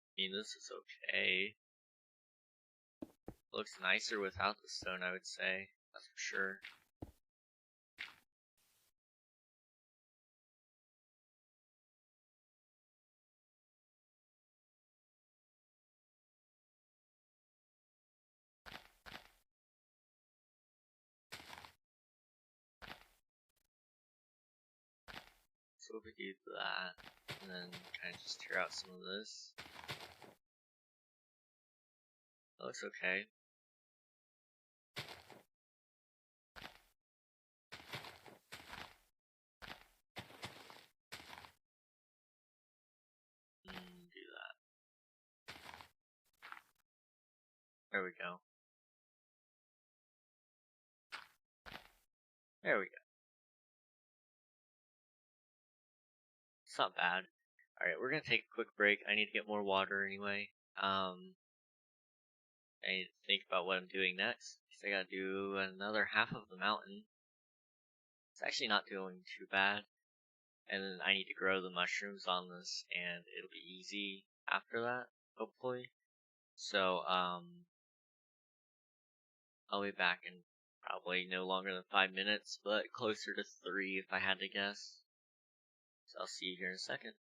S1: I mean, this is okay. Looks nicer without the stone, I would say. That's for sure. So if we do that, and then kind of just tear out some of this. That looks okay. Do that. There we go. There we go. It's not bad. Alright, we're gonna take a quick break. I need to get more water anyway. I need to think about what I'm doing next. I gotta do another half of the mountain. It's actually not doing too bad. And then I need to grow the mushrooms on this, and it'll be easy after that, hopefully. So, I'll be back in probably no longer than 5 minutes, but closer to 3 if I had to guess. So I'll see you here in a second.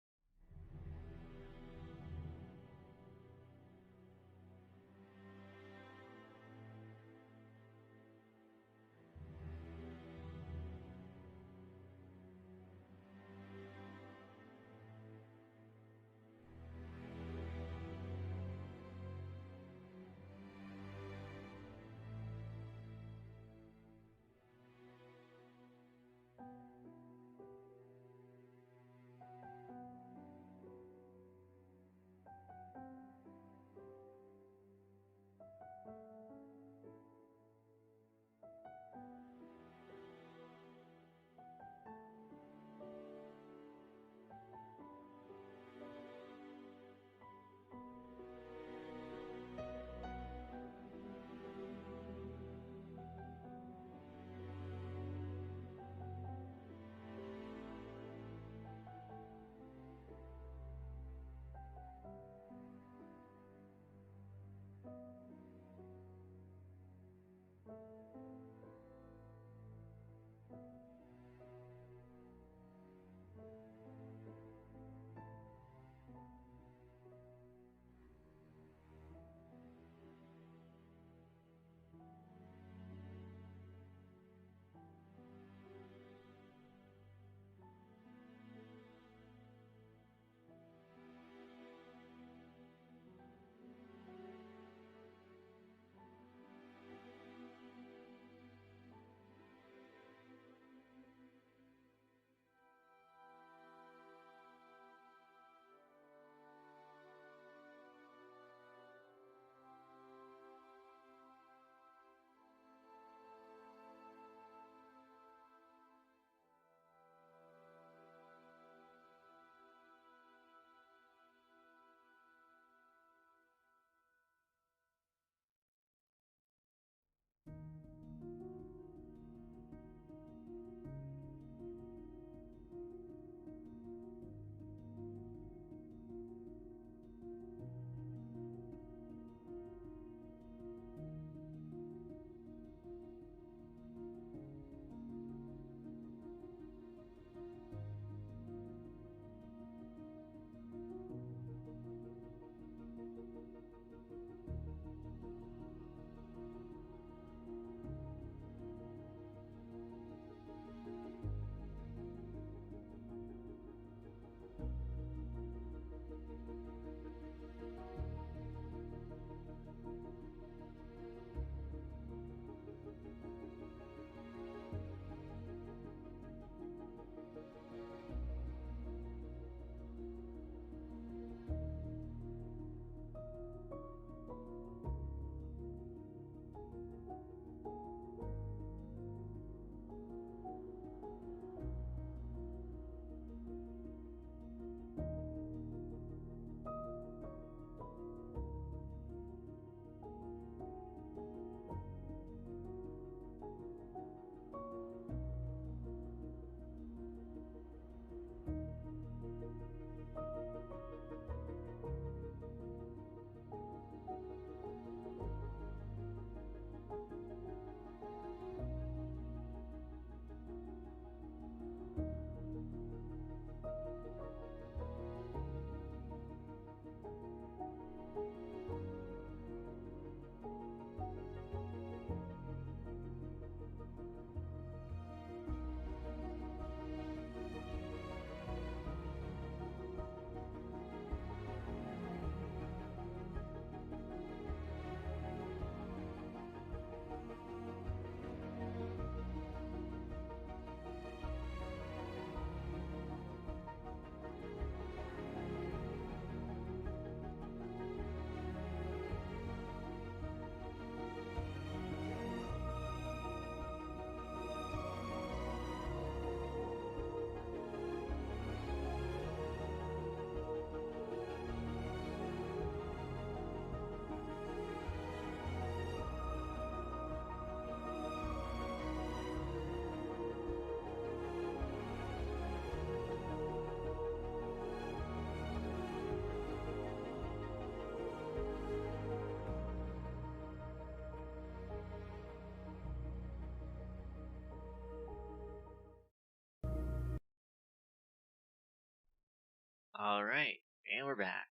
S1: Alright, and we're back.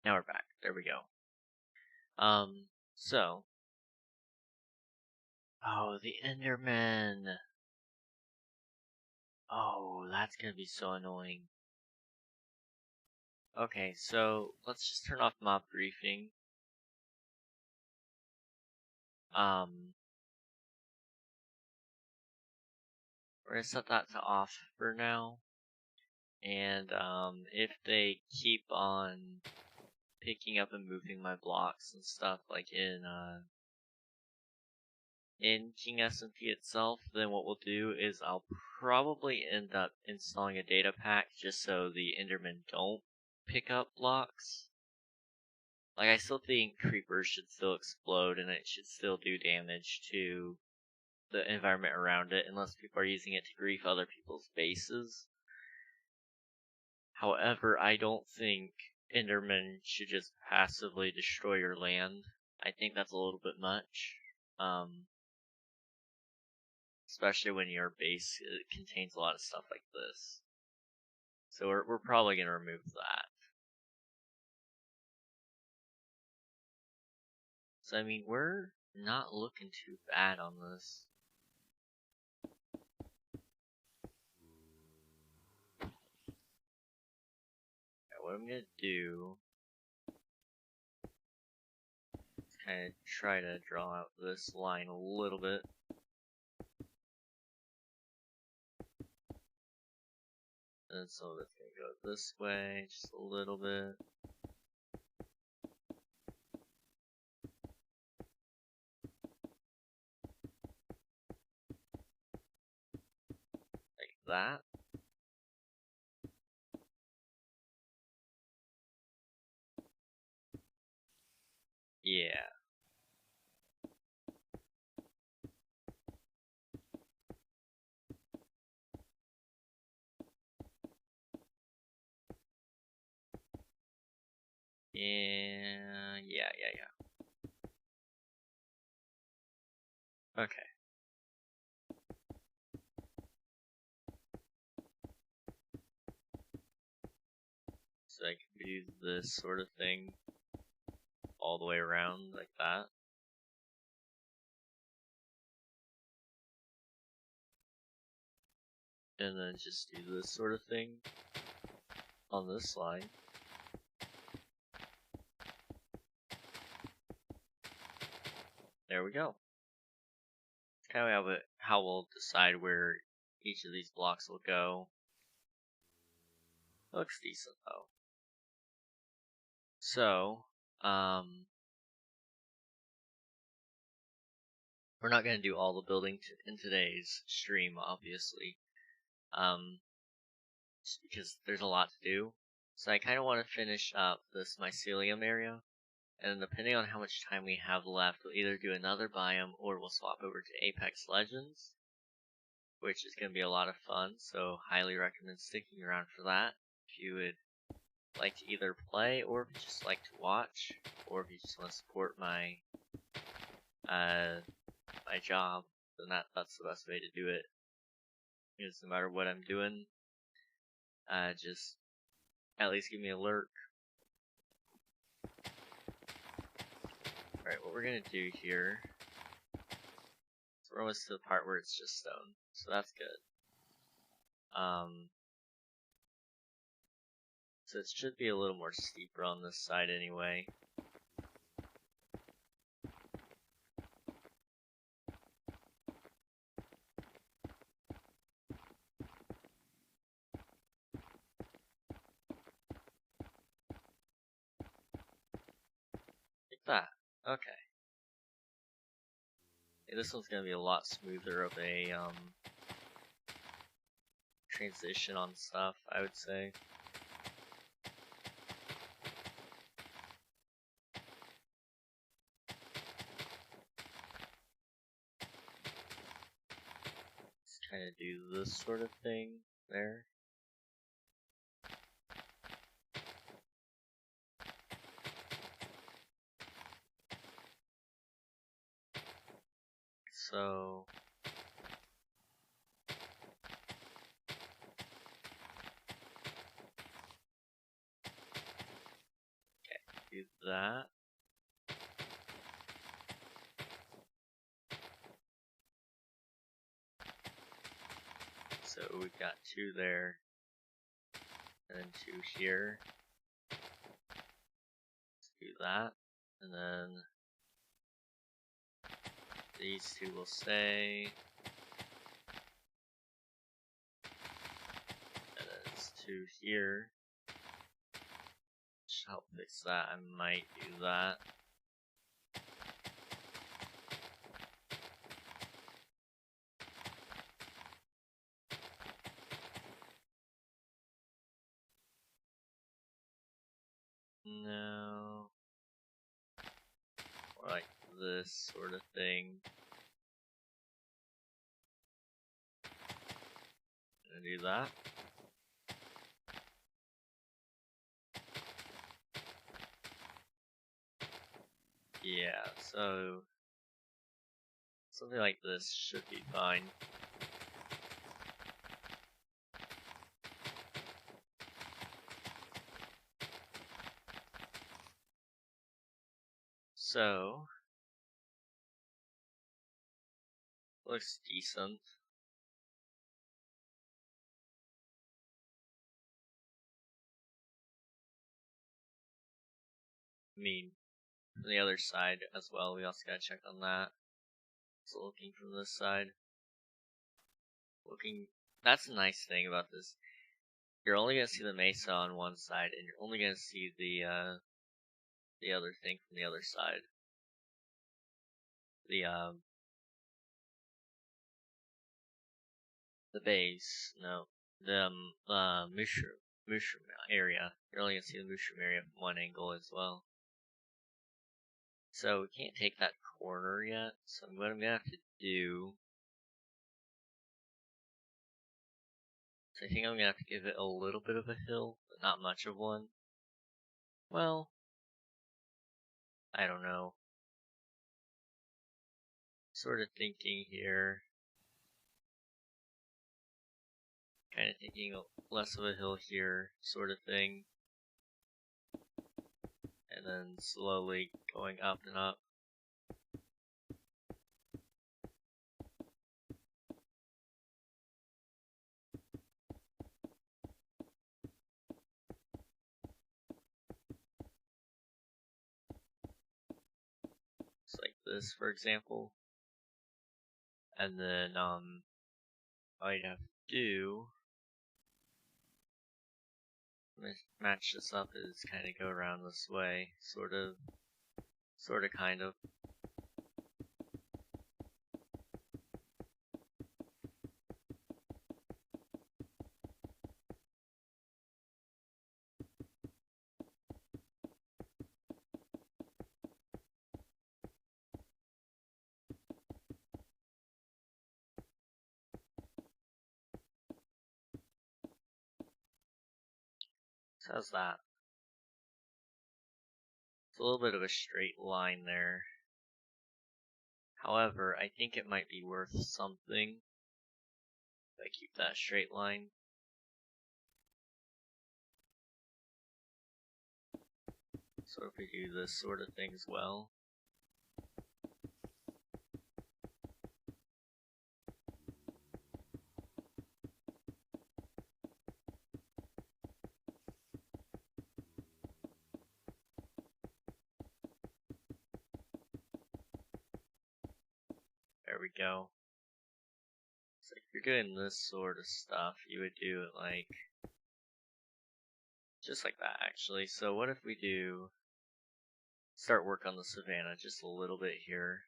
S1: Now we're back. There we go. So. Oh, the Enderman. Oh, that's gonna be so annoying. Okay, so let's just turn off mob briefing. We're gonna set that to off for now. And, if they keep on picking up and moving my blocks and stuff, like in King SMP itself, then what we'll do is I'll probably end up installing a data pack just so the Endermen don't pick up blocks. Like, I still think creepers should still explode and it should still do damage to the environment around it unless people are using it to grief other people's bases. However, I don't think Endermen should just passively destroy your land. I think that's a little bit much. Especially when your base contains a lot of stuff like this. So we're probably going to remove that. So I mean, we're not looking too bad on this. What I'm going to do is kind of try to draw out this line a little bit. And so that's going to go this way, just a little bit. Like that. Yeah. Yeah. Okay. So I can do this sort of thing all the way around like that. And then just do this sort of thing on this line. There we go. Kind of how we'll decide where each of these blocks will go. Looks decent though. So, we're not going to do all the building in today's stream, obviously. Just because there's a lot to do. So I kind of want to finish up this mycelium area. And depending on how much time we have left, we'll either do another biome or we'll swap over to Apex Legends, which is going to be a lot of fun, so highly recommend sticking around for that. If you would like to either play, or if you just like to watch, or if you just want to support my my job, then that's the best way to do it. Because no matter what I'm doing, just at least give me a lurk. Alright, what we're gonna do here, so we're almost to the part where it's just stone, so that's good. So it should be a little more steeper on this side anyway. Like that. Okay. Yeah, this one's gonna be a lot smoother of a transition on stuff, I would say. Just kind of do this sort of thing there. So that. So we've got 2 there, and then 2 here. Let's do that, and then these 2 will stay. And then it's 2 here. Should help fix that. I might do that. No. Or like this sort of thing. Gonna do that. Yeah, so something like this should be fine. So, looks decent. I mean, from the other side as well, we also gotta check on that. So looking from this side, that's a nice thing about this. You're only gonna see the mesa on one side, and you're only gonna see the other thing from the other side. The base, no, the mushroom area. You're only gonna see the mushroom area from one angle as well. So we can't take that corner yet. So what I'm gonna have to do, I think I'm gonna have to give it a little bit of a hill, but not much of one. Well, I don't know. Sort of thinking here. Kind of thinking less of a hill here, sort of thing. And then slowly going up and up. Just like this, for example. And then, all you'd have to do, match this up is kind of go around this way, sort of, kind of. So how's that? It's a little bit of a straight line there. However, I think it might be worth something if I keep that straight line. So if we do this sort of thing as well. There we go. So if you're doing this sort of stuff, you would do it like, just like that actually. So what if we do, start work on the savanna just a little bit here.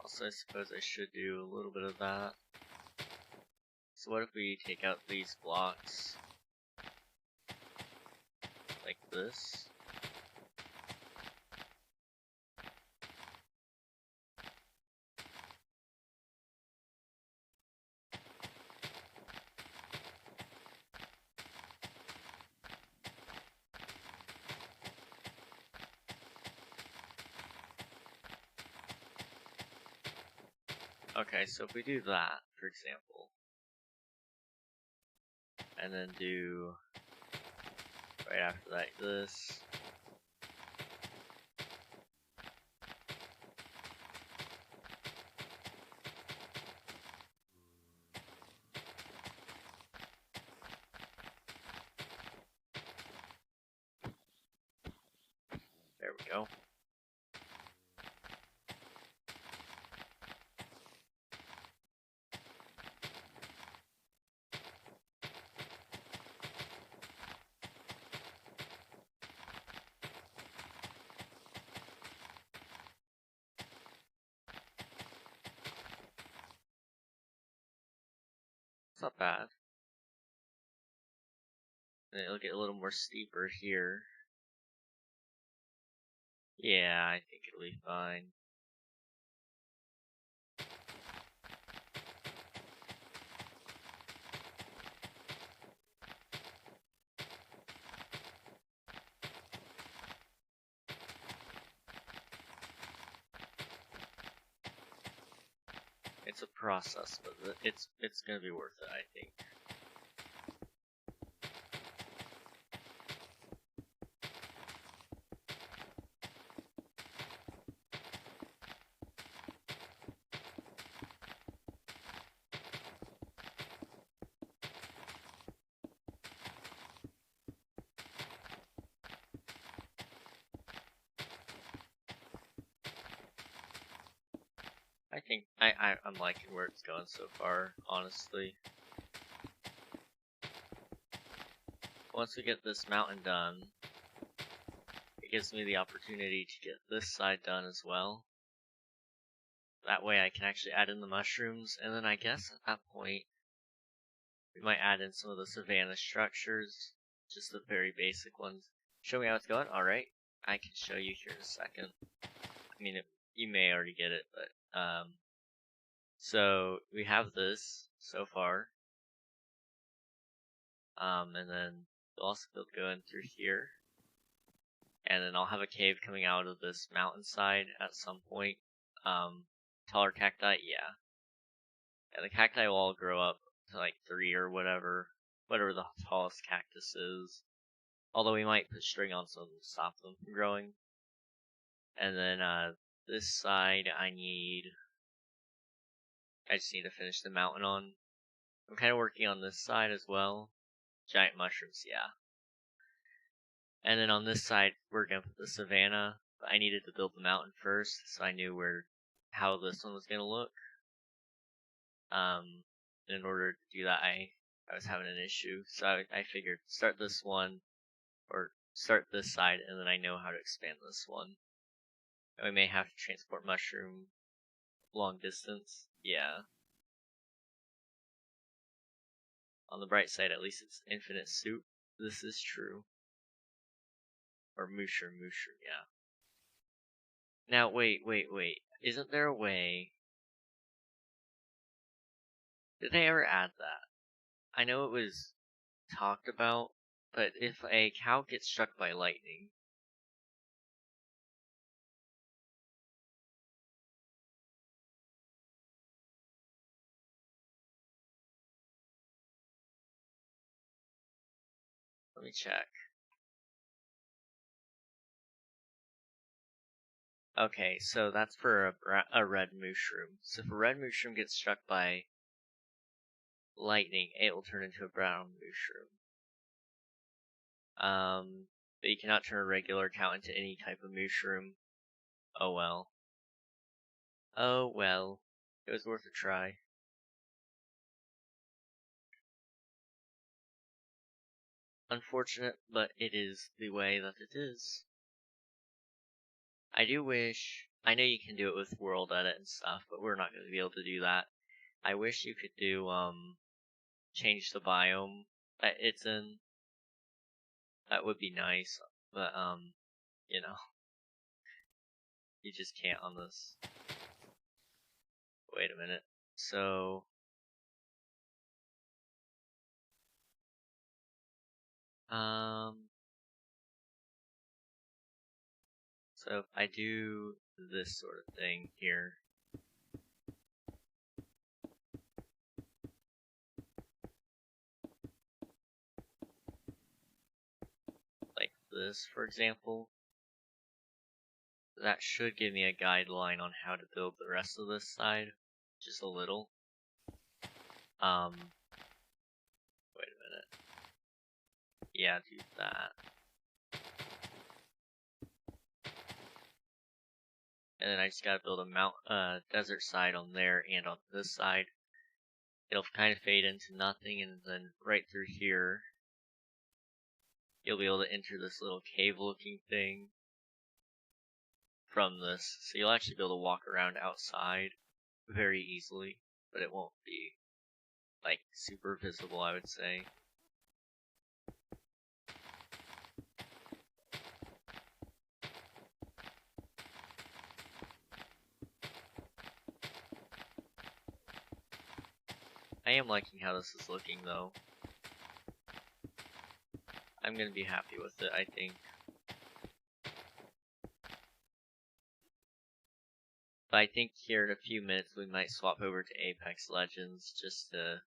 S1: Also, I suppose I should do a little bit of that. So what if we take out these blocks like this? Okay, so if we do that, for example, and then do right after that this. There we go. It's not bad. And it'll get a little more steeper here. Yeah, I think it'll be fine. It's a process, but it's gonna be worth it, I think. I think I'm liking where it's going so far, honestly. Once we get this mountain done, it gives me the opportunity to get this side done as well. That way I can actually add in the mushrooms, and then I guess at that point, we might add in some of the savanna structures, just the very basic ones. Show me how it's going? Alright, I can show you here in a second. I mean, you may already get it, but, so we have this so far. And then you'll also be able to go in through here. And then I'll have a cave coming out of this mountainside at some point. Taller cacti, yeah. Yeah, the cacti will all grow up to like 3 or whatever the tallest cactus is. Although we might put string on some to stop them from growing. And then this side I just need to finish the mountain on. I'm kind of working on this side as well. Giant mushrooms, yeah. And then on this side, we're gonna put the savanna. But I needed to build the mountain first, so I knew how this one was gonna look. And in order to do that, I was having an issue, so I figured start this one, or start this side, and then I know how to expand this one. And we may have to transport mushroom long distance, yeah. On the bright side, at least it's infinite soup. This is true. Or mushroom, yeah. Now, wait. Isn't there a way? Did they ever add that? I know it was talked about, but if a cow gets struck by lightning, let me check. Okay, so that's for a red mushroom. So if a red mushroom gets struck by lightning, it will turn into a brown mushroom. But you cannot turn a regular cow into any type of mushroom. Oh well. Oh well. It was worth a try. Unfortunate, but it is the way that it is. I do wish, I know you can do it with world edit and stuff, but we're not going to be able to do that. I wish you could do, change the biome that it's in. That would be nice, but, you know, you just can't on this. Wait a minute. So, so if I do this sort of thing here, this, for example, that should give me a guideline on how to build the rest of this side, just a little. Wait a minute. Yeah, do that. And then I just gotta build a desert side on there and on this side. It'll kind of fade into nothing, and then right through here, you'll be able to enter this little cave-looking thing from this. So you'll actually be able to walk around outside very easily, but it won't be, like, super visible, I would say. I am liking how this is looking, though. I'm gonna be happy with it, I think. But I think here in a few minutes we might swap over to Apex Legends just to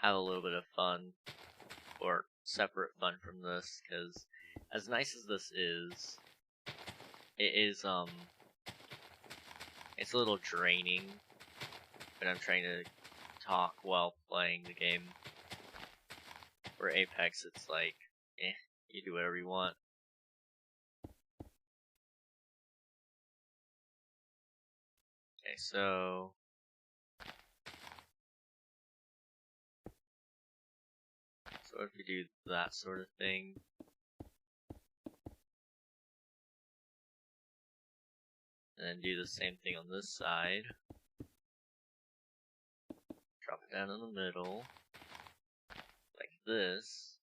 S1: have a little bit of fun, or separate fun from this, because as nice as this is, it's a little draining when I'm trying to talk while playing the game. For Apex, it's like, you do whatever you want. Okay, so if we do that sort of thing, and then do the same thing on this side, drop it down in the middle, like this.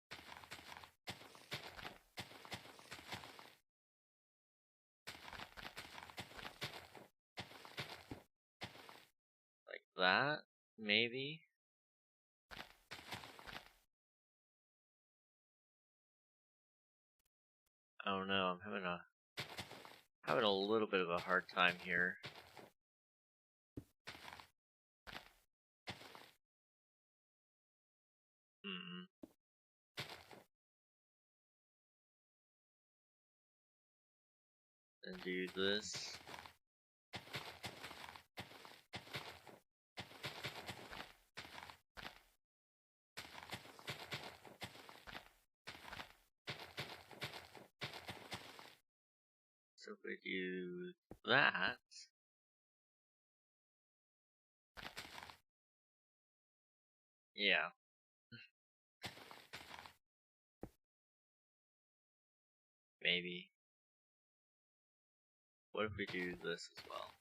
S1: Like that, maybe. I don't know, I'm having a little bit of a hard time here. And do this. So if we do that, yeah. Maybe. What if we do this as well?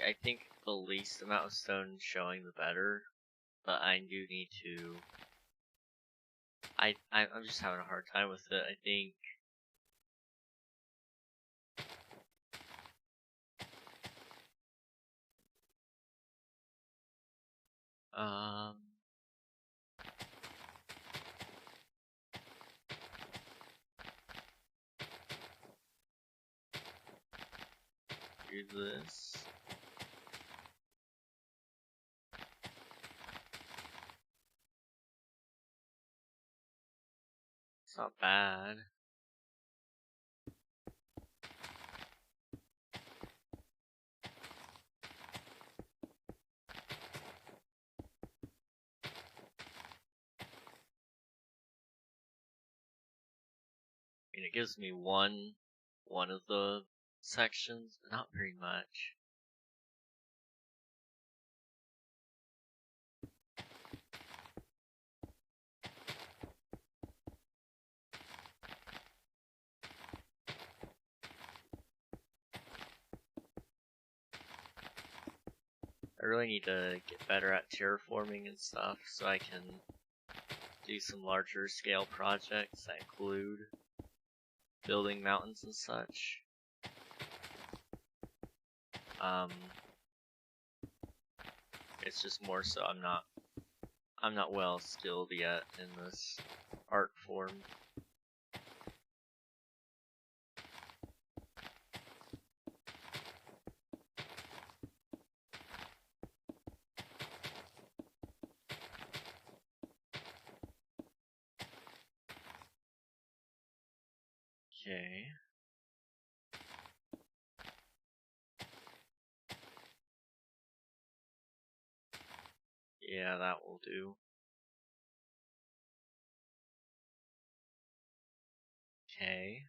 S1: I think the least amount of stone showing the better, but I do need to. I'm just having a hard time with it. I think. Do this. It's not bad. I mean, it gives me one of the sections, but not very much. I really need to get better at terraforming and stuff so I can do some larger scale projects that include building mountains and such. It's just more so I'm not well skilled yet in this art form. Okay. Yeah, that will do. Okay.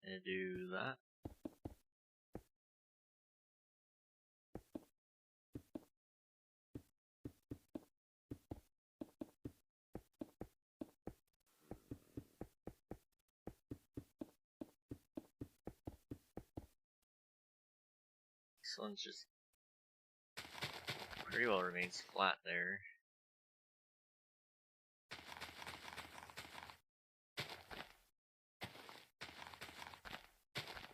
S1: And do that. This one's just pretty well remains flat there.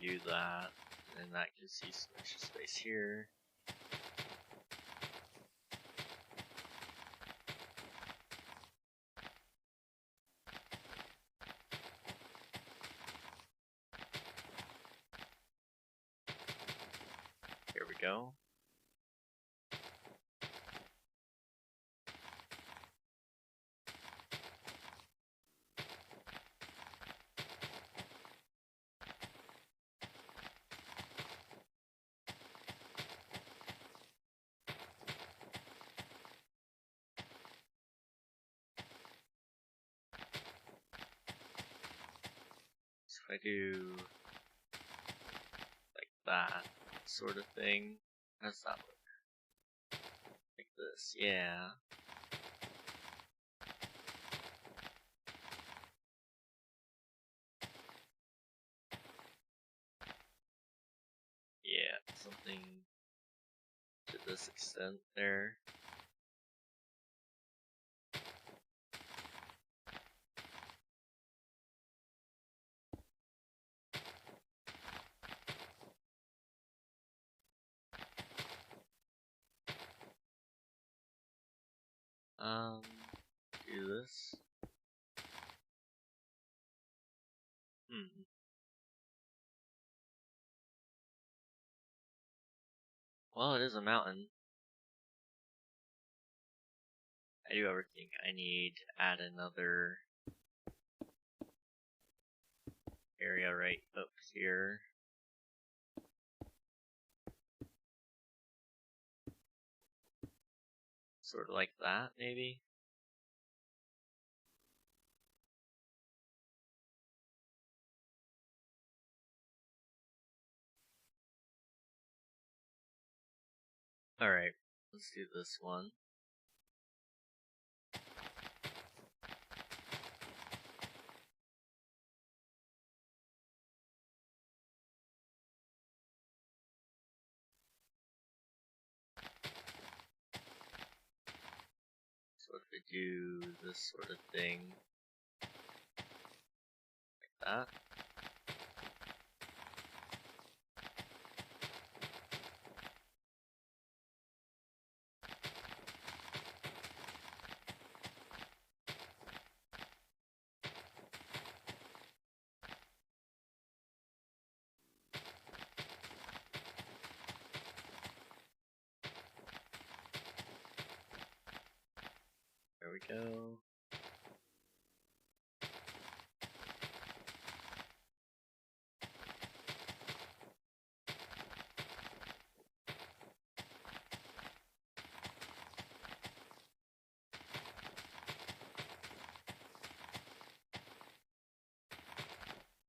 S1: Do that, and that gives you some extra space here. Here we go. So if I do like that sort of thing, how does that look? Like this, yeah. Yeah, something to this extent there. Do this. Well, it is a mountain. I do ever think I need to add another area right up here. Sort of like that, maybe? Alright, let's do this one. So if we do this sort of thing, like that. There we go.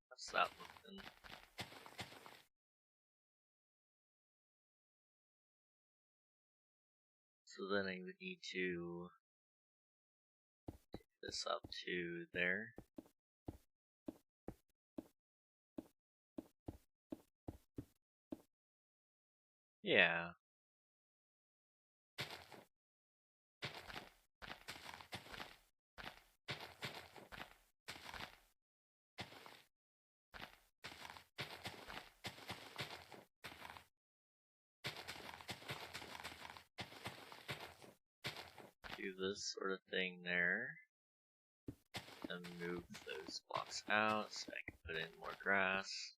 S1: How's that looking? So then I would need to take this up to there. Yeah. Do this sort of thing there. And move those blocks out so I can put in more grass.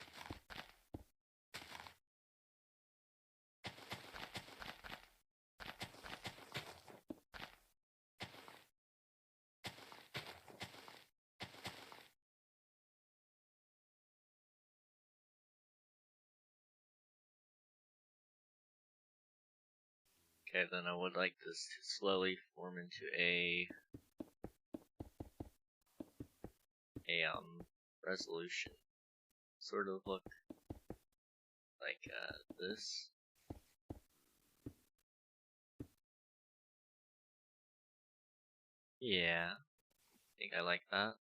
S1: Okay, then I would like this to slowly form into a resolution. Sort of look like this. Yeah, I think I like that.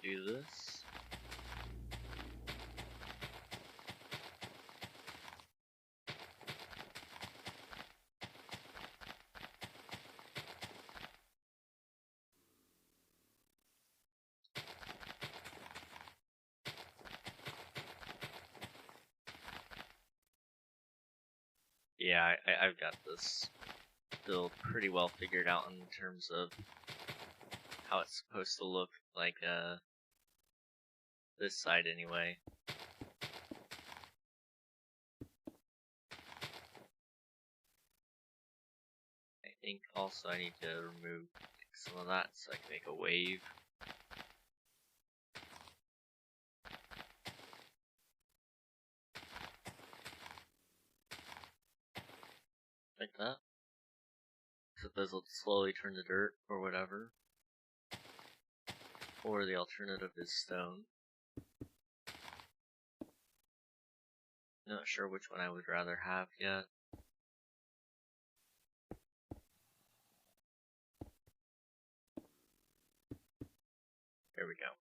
S1: Do this. Yeah, I've got this build pretty well figured out in terms of how it's supposed to look like this side anyway. I think also I need to remove some of that so I can make a wave. Like that. So those will slowly turn to dirt or whatever. Or the alternative is stone. Not sure which one I would rather have yet. There we go.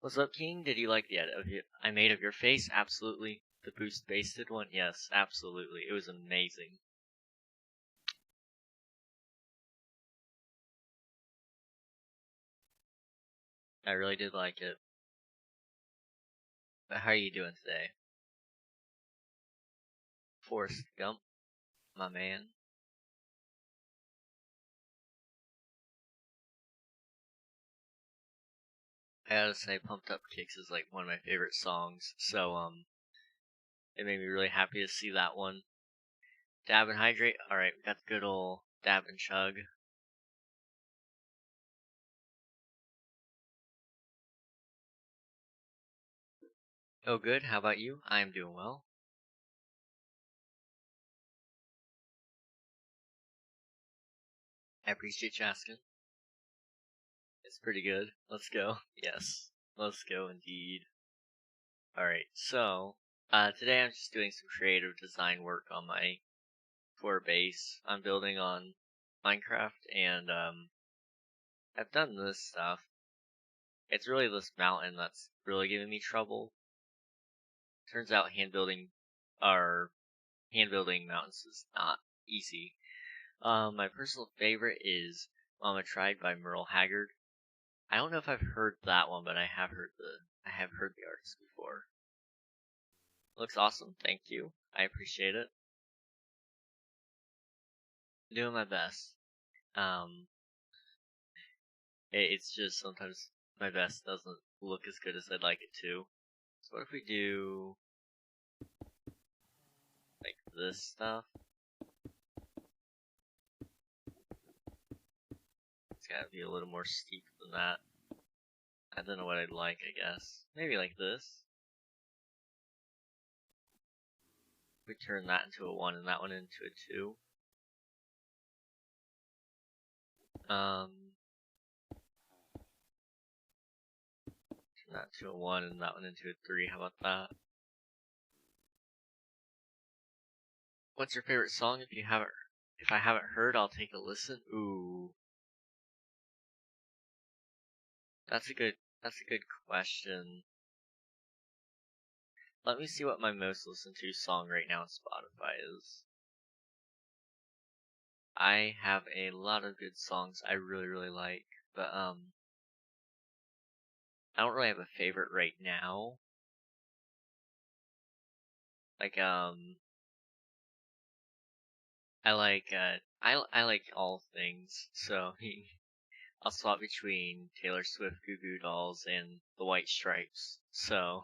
S1: What's up, King? Did you like the edit I made of your face? Absolutely. The boost basted one? Yes, absolutely. It was amazing. I really did like it. But how are you doing today? Forrest Gump, my man. I gotta say, Pumped Up Kicks is like one of my favorite songs, so it made me really happy to see that one. Dab and hydrate. Alright, we got the good old dab and chug. Oh good, how about you? I am doing well. I appreciate you asking. It's pretty good. Let's go. Yes, let's go indeed. Alright, so, today I'm just doing some creative design work on my core base. I'm building on Minecraft, and, I've done this stuff. It's really this mountain that's really giving me trouble. Turns out hand building mountains is not easy. My personal favorite is Mama Tried by Merle Haggard. I don't know if I've heard that one, but I have heard the artist before. Looks awesome, thank you. I appreciate it. Doing my best. It's just sometimes my best doesn't look as good as I'd like it to. So what if we do like this stuff? It's gotta be a little more steep than that. I don't know what I'd like, I guess. Maybe like this. We turn that into a 1 and that one into a 2. Turn that to a 1 and that one into a 3. How about that? What's your favorite song? If I haven't heard, I'll take a listen. Ooh. That's a good question. Let me see what my most listened to song right now on Spotify is. I have a lot of good songs I really, really like, but, I don't really have a favorite right now. Like, I like all things, so, I'll swap between Taylor Swift Goo Goo Dolls and the White Stripes. So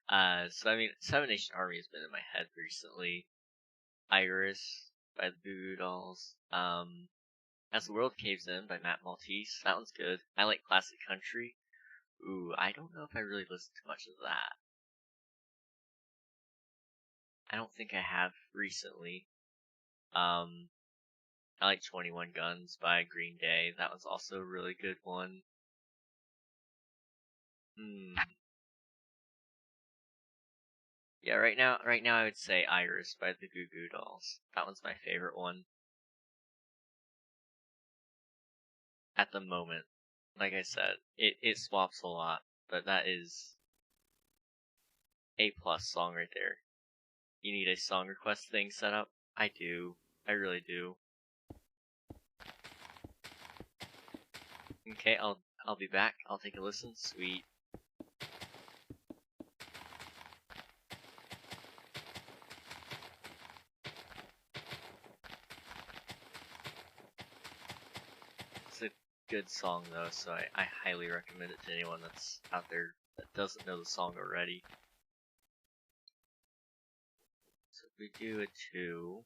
S1: I mean, Seven Nation Army has been in my head recently. Iris by the Goo Goo Dolls. As the World Caves In by Matt Maltese. That one's good. I like classic country. Ooh, I don't know if I really listened to much of that. I don't think I have recently. I like 21 Guns by Green Day. That was also a really good one. Yeah, right now I would say Iris by the Goo Goo Dolls. That one's my favorite one. At the moment. Like I said, it swaps a lot, but that is A+ song right there. You need a song request thing set up? I do. I really do. Okay, I'll be back. I'll take a listen. Sweet. It's a good song though, so I highly recommend it to anyone that's out there that doesn't know the song already. So if we do a 2,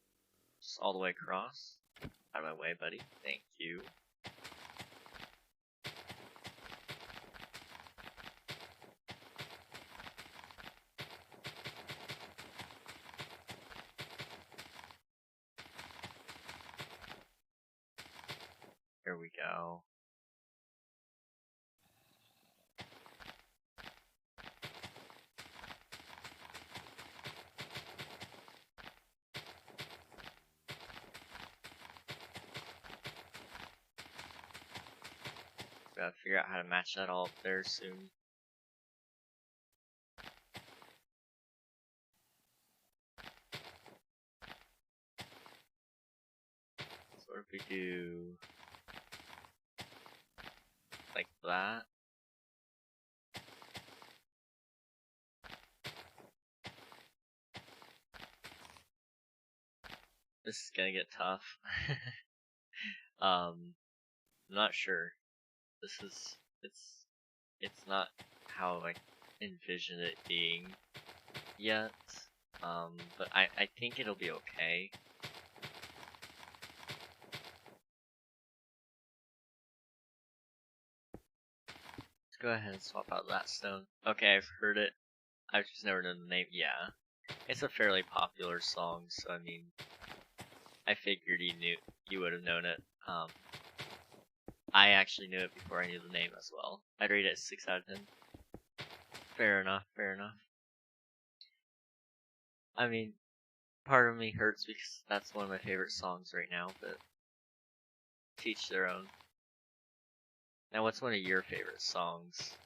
S1: just all the way across. Out of my way, buddy. Thank you. Here we go. Gotta figure out how to match that all up there soon. So what if we do like that? This is gonna get tough. I'm not sure. It's not how I envision it being yet. But I think it'll be okay. Let's go ahead and swap out that stone. Okay, I've heard it. I've just never known the name. Yeah. It's a fairly popular song, so I mean, I figured you would have known it. I actually knew it before I knew the name as well. I'd rate it 6 out of 10. Fair enough, fair enough. I mean, part of me hurts because that's one of my favorite songs right now, but teach their own. Now, what's one of your favorite songs?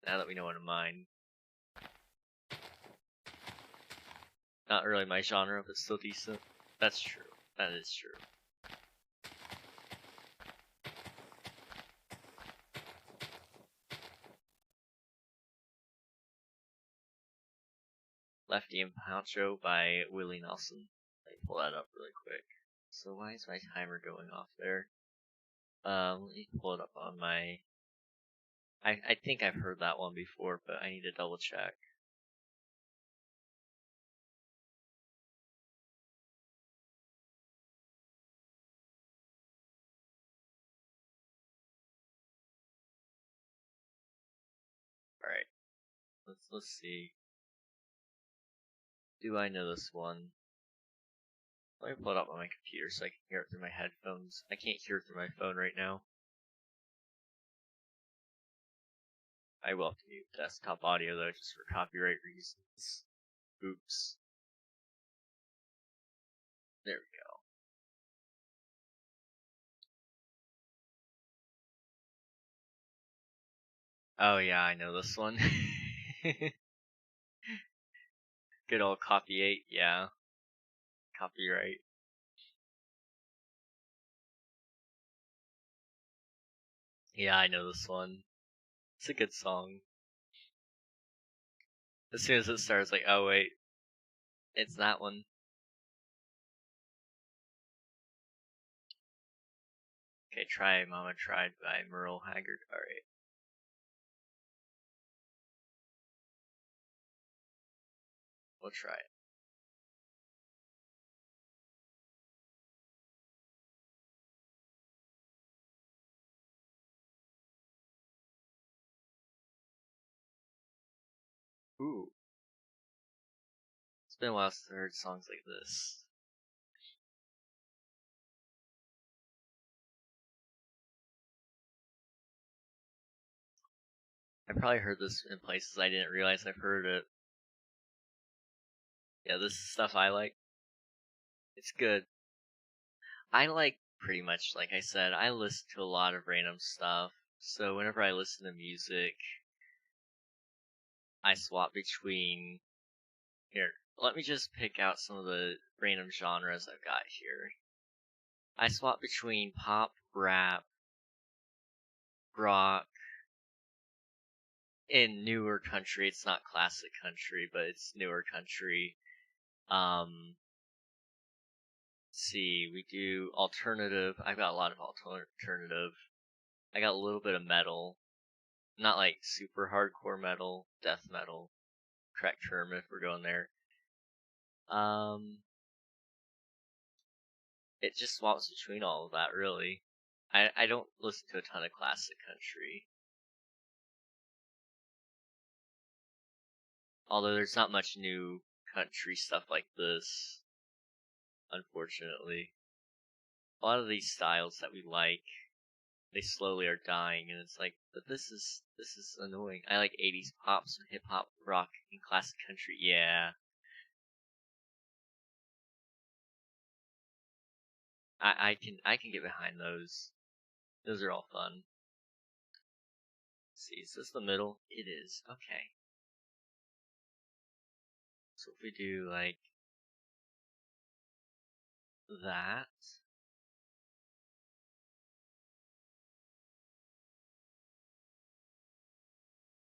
S1: Now that we know one of mine. Not really my genre, but still decent. That's true. That is true. Lefty and Pancho by Willie Nelson. Let me pull that up really quick. So why is my timer going off there? Let me pull it up on my... I think I've heard that one before, but I need to double check. Alright. Let's see. Do I know this one? Let me pull it up on my computer so I can hear it through my headphones. I can't hear it through my phone right now. I will have to mute desktop audio though, just for copyright reasons. Oops. There we go. Oh yeah, I know this one. Good old copy 8, yeah. Copyright. Yeah, I know this one. It's a good song. As soon as it starts, like, oh wait, it's that one. Okay, Try Mama Tried by Merle Haggard. Alright. We'll try it. Ooh. It's been a while since I heard songs like this. I probably heard this in places I didn't realize I've heard it. Yeah, this is stuff I like. It's good. I like pretty much, like I said, I listen to a lot of random stuff. So whenever I listen to music, I swap between... Here, let me just pick out some of the random genres I've got here. I swap between pop, rap, rock, in newer country. It's not classic country, but it's newer country. Let's see, we do alternative. I've got a lot of alternative. I got a little bit of metal. Not like super hardcore metal, death metal. Correct term if we're going there. It just swaps between all of that, really. I don't listen to a ton of classic country. Although there's not much new country stuff like this, unfortunately. A lot of these styles that we like, they slowly are dying, and it's like, but this is annoying. I like 80s pop, some hip hop, rock, and classic country. Yeah, I can get behind those. Those are all fun. Let's see, is this the middle? It is. Okay. So if we do like that.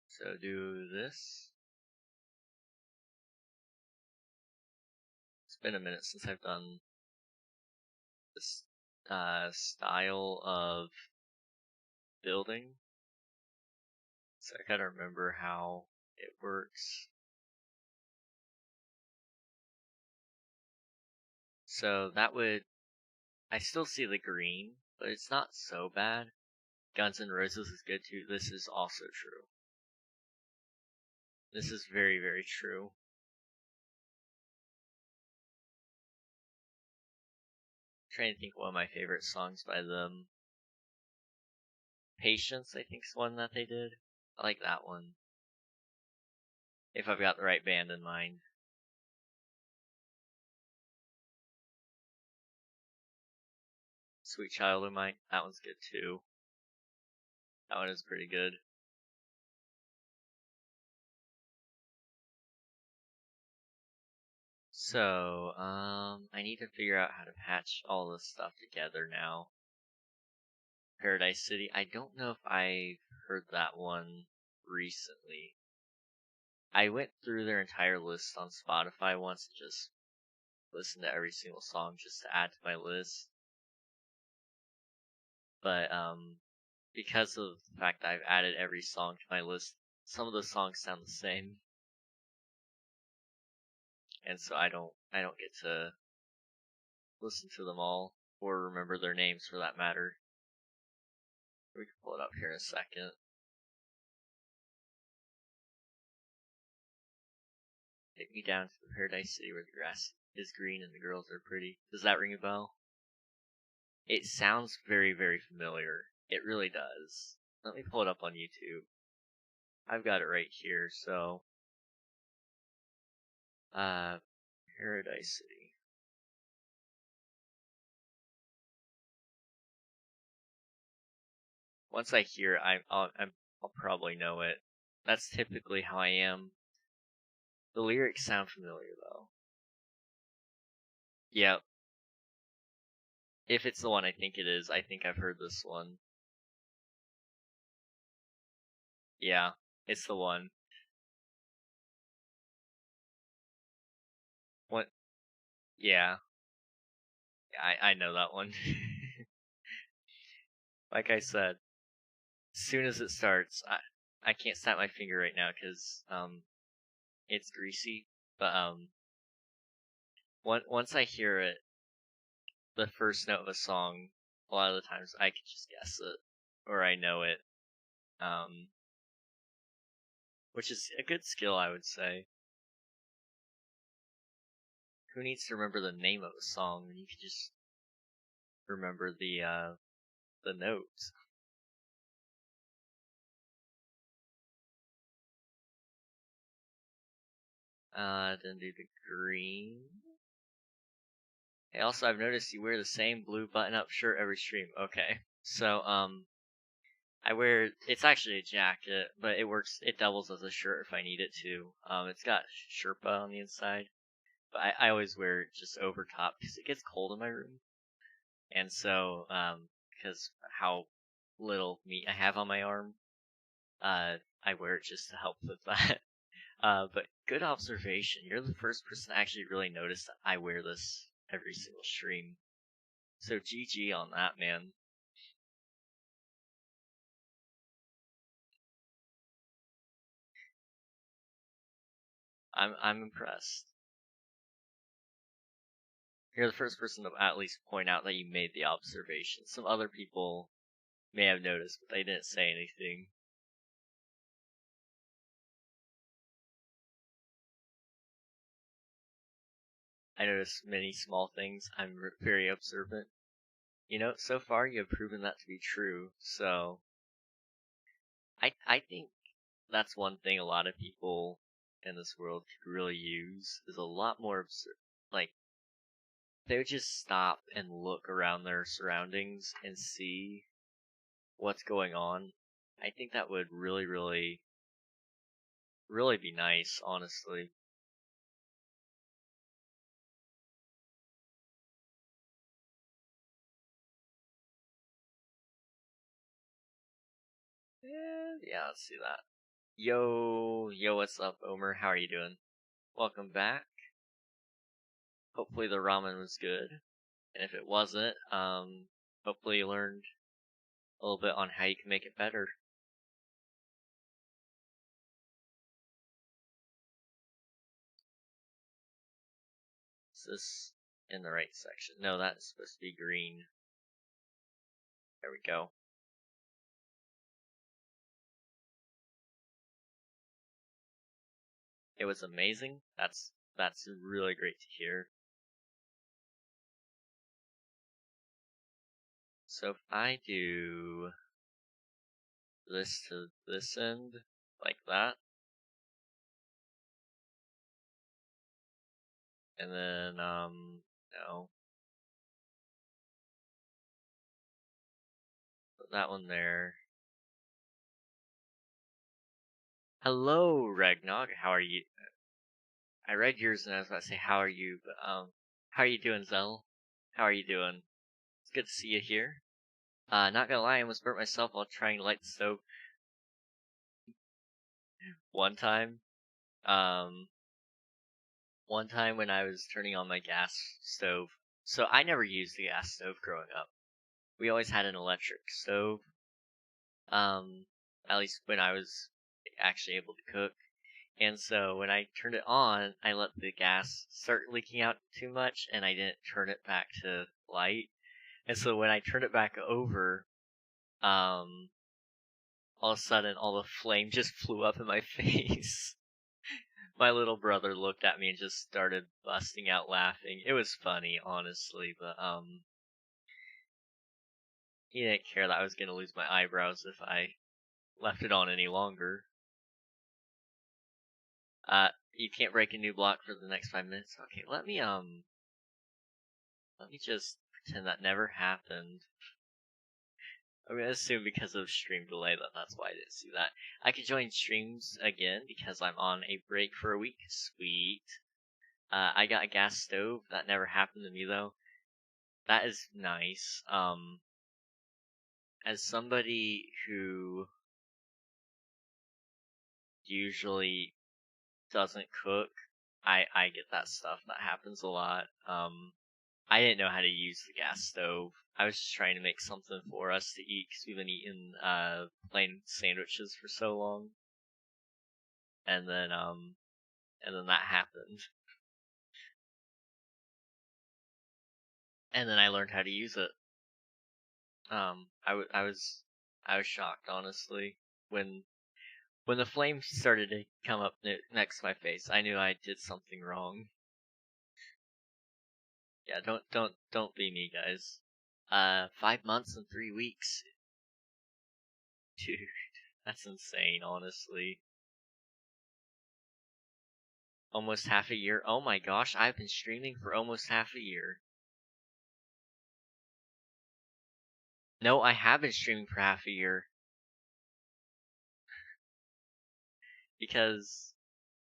S1: So do this. It's been a minute since I've done this style of building, so I gotta remember how it works. So that would, I still see the green, but it's not so bad. Guns N' Roses is good too. This is also true. This is very, very true. I'm trying to think one of my favorite songs by them. Patience, I think, is one that they did. I like that one. If I've got the right band in mind. Sweet Child of Mine, that one's good too. That one is pretty good. So, I need to figure out how to patch all this stuff together now. Paradise City, I don't know if I've heard that one recently. I went through their entire list on Spotify once and just listened to every single song just to add to my list. But, because of the fact that I've added every song to my list, some of the songs sound the same. And so I don't get to listen to them all, or remember their names for that matter. We can pull it up here in a second. Take me down to the Paradise City where the grass is green and the girls are pretty. Does that ring a bell? It sounds very, very familiar. It really does. Let me pull it up on YouTube. I've got it right here, so... Paradise City. Once I hear it, I'll probably know it. That's typically how I am. The lyrics sound familiar, though. Yep. If it's the one I think it is, I think I've heard this one. Yeah, it's the one. What? Yeah. I know that one. like I said, as soon as it starts, I can't snap my finger right now because it's greasy. But once I hear it, the first note of a song, a lot of the times I can just guess it or I know it. Which is a good skill, I would say. Who needs to remember the name of a song when you can just remember the notes? Then do the green. Hey, also, I've noticed you wear the same blue button-up shirt every stream. Okay. So, I wear, it's actually a jacket, but it doubles as a shirt if I need it to. It's got Sherpa on the inside, but I always wear it just over top because it gets cold in my room. And so, because how little meat I have on my arm, I wear it just to help with that. But good observation. You're the first person to actually really notice that I wear this every single stream. So GG on that, man. I'm impressed. You're the first person to at least point out that you made the observation. Some other people may have noticed, but they didn't say anything. I notice many small things. I'm very observant. You know, so far you have proven that to be true, so I think that's one thing a lot of people in this world could really use is a lot more like they would just stop and look around their surroundings and see what's going on. I think that would really, really, really be nice, honestly. Yeah, let's see that. Yo, what's up, Omer? How are you doing? Welcome back. Hopefully the ramen was good. And if it wasn't, hopefully you learned a little bit on how you can make it better. Is this in the right section? No, that's supposed to be green. There we go. It was amazing. That's really great to hear. So if I do this to this end, like that, and then, no. Put that one there. Hello, Ragnog. How are you? I read yours and I was about to say, how are you? But, how are you doing, Zell? How are you doing? It's good to see you here. Not gonna lie, I almost burnt myself while trying to light the stove. One time, when I was turning on my gas stove. So I never used the gas stove growing up. We always had an electric stove. At least when I was actually able to cook. And so when I turned it on, I let the gas start leaking out too much and I didn't turn it back to light. And so when I turned it back over, all of a sudden all the flame just flew up in my face. My little brother looked at me and just started busting out laughing. It was funny, honestly, but he didn't care that I was gonna lose my eyebrows if I left it on any longer. You can't break a new block for the next 5 minutes. Okay, let me just pretend that never happened. I'm gonna assume because of stream delay that's why I didn't see that. I can join streams again because I'm on a break for a week. Sweet. I got a gas stove. That never happened to me though. That is nice. As somebody who usually doesn't cook, I get that stuff. That happens a lot. I didn't know how to use the gas stove. I was just trying to make something for us to eat because we've been eating plain sandwiches for so long. And then that happened. And then I learned how to use it. I was shocked, honestly, when the flames started to come up next to my face. I knew I did something wrong. Yeah, don't be me, guys. 5 months and 3 weeks. Dude, that's insane, honestly. Almost half a year. Oh my gosh, I've been streaming for almost half a year. No, I have been streaming for half a year. Because,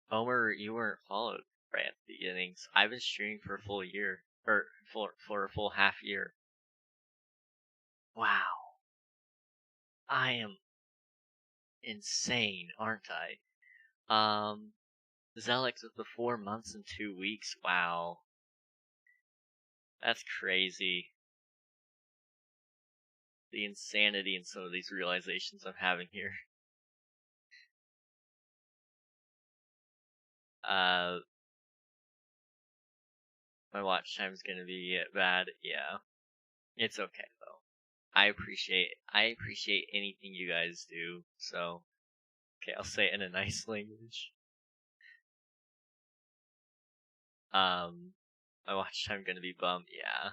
S1: Homer, you weren't followed right at the beginnings. I've been streaming for a full year. Or, for a full half year. Wow. I am insane, aren't I? Zelix with the 4 months and 2 weeks. Wow. That's crazy. The insanity in some of these realizations I'm having here. My watch time's gonna be bad. Yeah. It's okay though. I appreciate anything you guys do. So, okay, I'll say it in a nice language. My watch time gonna be bummed. Yeah.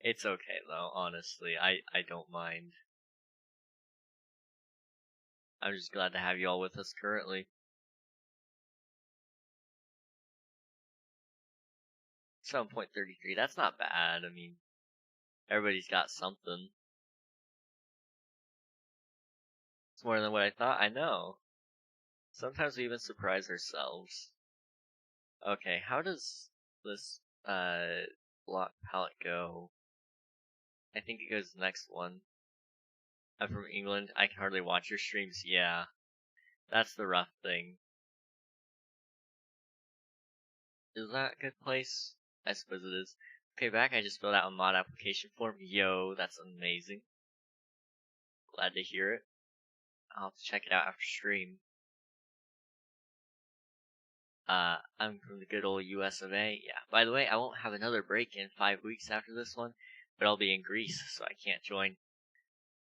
S1: It's okay though, honestly. I don't mind. I'm just glad to have you all with us currently. 7.33, that's not bad. I mean, everybody's got something. It's more than what I thought. I know. Sometimes we even surprise ourselves. Okay, how does this block palette go? I think it goes the next one. I'm from England. I can hardly watch your streams. Yeah, that's the rough thing. Is that a good place? I suppose it is. Okay, back. I just filled out a mod application form. Yo, that's amazing. Glad to hear it. I'll have to check it out after stream. I'm from the good old US of A. Yeah. By the way, I won't have another break in 5 weeks after this one, but I'll be in Greece, so I can't join.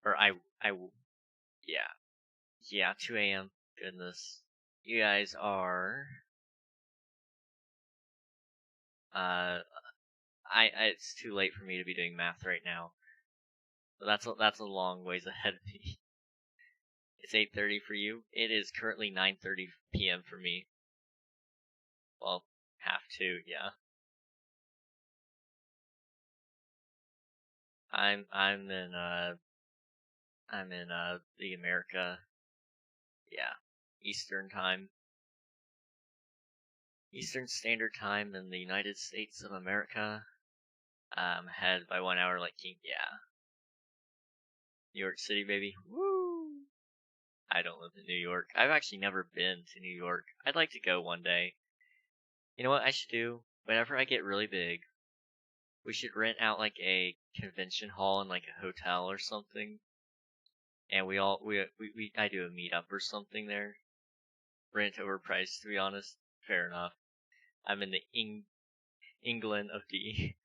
S1: Or I will. Yeah. Yeah, 2 a.m. Goodness. You guys are. It's too late for me to be doing math right now. But that's a long ways ahead of me. It's 8:30 for you. It is currently 9:30 p.m. for me. Well, half 2, yeah. I'm in the America. Yeah. Eastern time. Eastern Standard Time in the United States of America. Ahead by 1 hour like King. Yeah. New York City, baby. Woo! I don't live in New York. I've actually never been to New York. I'd like to go one day. You know what I should do? Whenever I get really big, we should rent out like a convention hall in like a hotel or something. And I do a meetup or something there. Rent overpriced, to be honest. Fair enough. I'm in the England of D.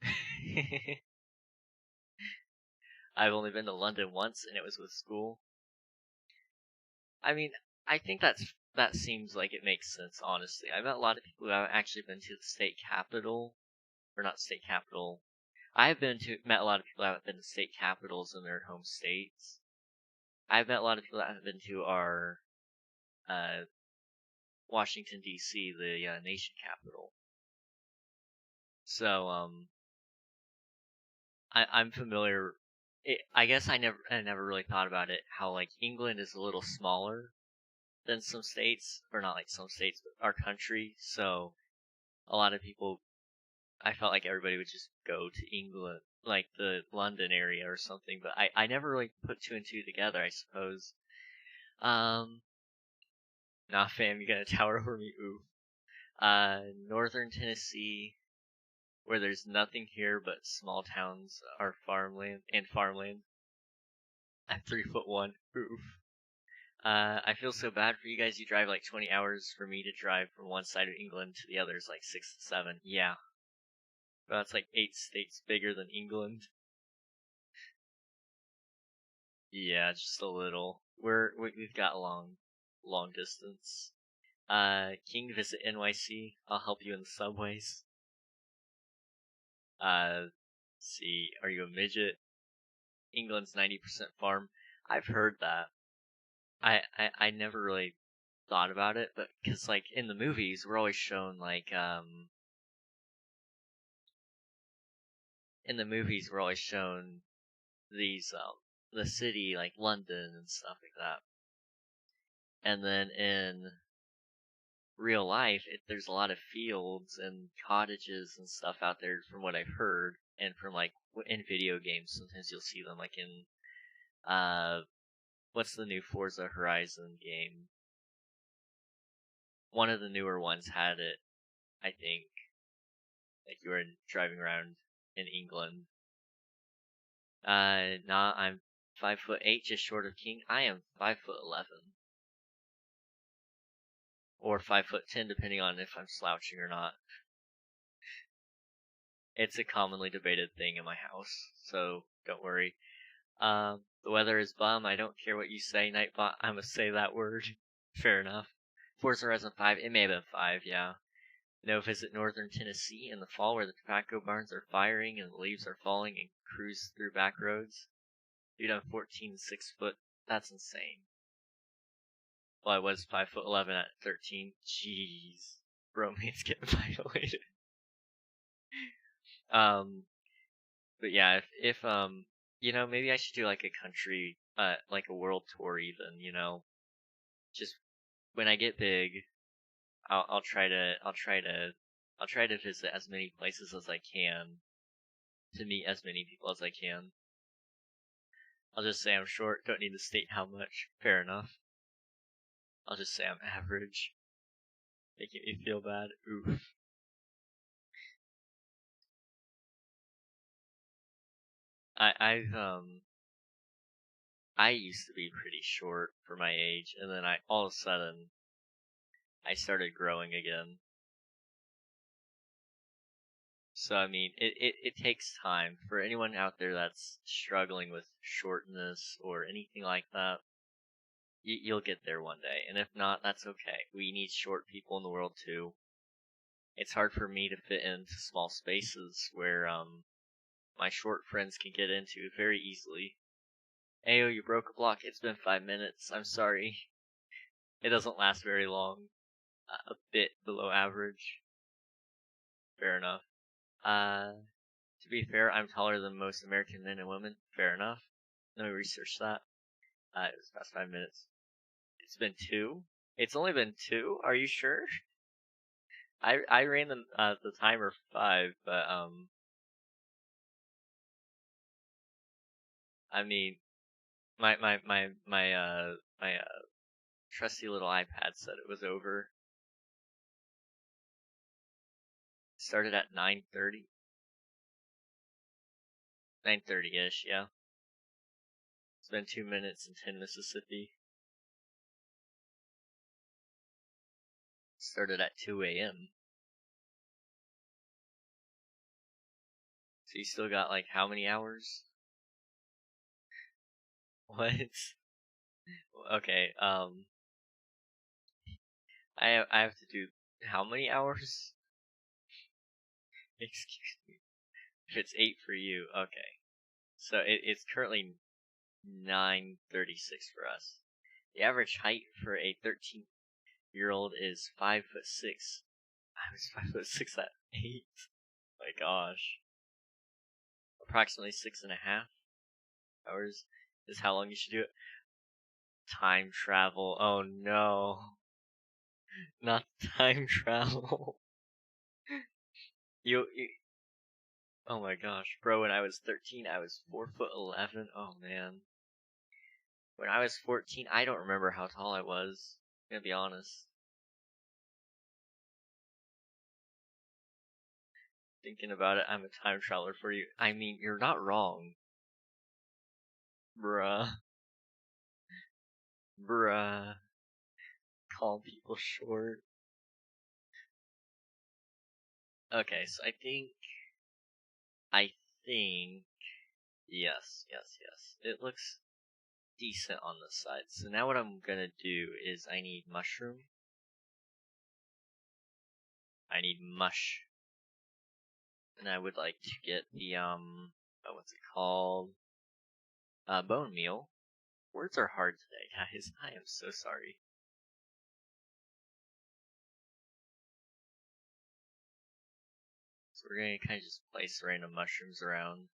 S1: I've only been to London once, and it was with school. I mean, I think that seems like it makes sense, honestly. I met a lot of people who have actually been to the state capital, or not state capital. I've met a lot of people who haven't been to state capitals in their home states. I've met a lot of people that have been to our Washington D.C., the nation capital. So I'm familiar. I guess I never really thought about it. How like England is a little smaller than some states, or not like some states, but our country. So a lot of people, I felt like everybody would just go to England, like the London area or something. But I never really put two and two together, I suppose. Nah, fam, you got a tower over me. Ooh. Northern Tennessee. where there's nothing here but small towns or farmland and farmland. I'm 3'1". Oof. I feel so bad for you guys. You drive like 20 hours for me to drive from one side of England to the other is like 6 to 7. Yeah. Well, that's like 8 states bigger than England. Yeah, just a little. We've got long distance. King, visit NYC. I'll help you in the subways. Let's see, are you a midget? England's 90% farm. I've heard that. I never really thought about it, but because like in the movies, we're always shown like in the movies we're always shown these the city like London and stuff like that, and then in real life there's a lot of fields and cottages and stuff out there from what I've heard, and from like in video games sometimes you'll see them like in what's the new Forza Horizon game? One of the newer ones had it, I think. Like you were driving around in England. Nah, I'm 5'8", just short of King. I am 5'11", or 5'10", depending on if I'm slouching or not. It's a commonly debated thing in my house, so don't worry. The weather is bum. I don't care what you say, Nightbot. I'm gonna say that word. Fair enough. Forza Horizon 5. It may have been 5, yeah. No, visit northern Tennessee in the fall where the tobacco barns are firing and the leaves are falling, and cruise through back roads. Dude, I'm 14, 6 foot. That's insane. Well, I was 5'11" at 13. Jeez. Romance getting violated. But yeah, if you know, maybe I should do like a country, like a world tour even, you know. Just when I get big, I'll try to visit as many places as I can to meet as many people as I can. I'll just say I'm short, don't need to state how much. Fair enough. I'll just say I'm average. Making me feel bad. Oof. I used to be pretty short for my age, and then all of a sudden I started growing again. So I mean, it takes time. For anyone out there that's struggling with shortness or anything like that, you'll get there one day. And if not, that's okay. We need short people in the world too. It's hard for me to fit into small spaces where my short friends can get into very easily. Ayo, you broke a block. It's been 5 minutes. I'm sorry. It doesn't last very long. A bit below average. Fair enough. To be fair, I'm taller than most American men and women. Fair enough. Let me research that. It was past 5 minutes. It's been 2? It's only been 2? Are you sure? I ran the timer for 5, but I mean, my trusty little iPad said it was over. Started at 9:30. 9:30-ish, yeah. It's been 2 minutes and 10 Mississippi. Started at 2 a.m. So you still got like how many hours? What? Okay, I have to do how many hours? Excuse me. If it's 8 for you, okay. So it's currently 9:36 for us. The average height for a 13-year-old is 5'6". I was 5'6" at 8. My gosh. Approximately 6.5 hours is how long you should do it. Time travel. Oh no. Not time travel. you Oh my gosh. Bro, when I was 13, I was 4'11". Oh man. When I was 14, I don't remember how tall I was. I'm gonna be honest. Thinking about it, I'm a time traveler for you. I mean, you're not wrong. Bruh. Bruh. Calling people short. Okay, so I think, yes. It looks decent on this side. So now what I'm gonna do is I need mushroom. I need mush. And I would like to get the, what's it called? Bone meal. Words are hard today, guys. I am so sorry. So we're gonna kind of just place random mushrooms around.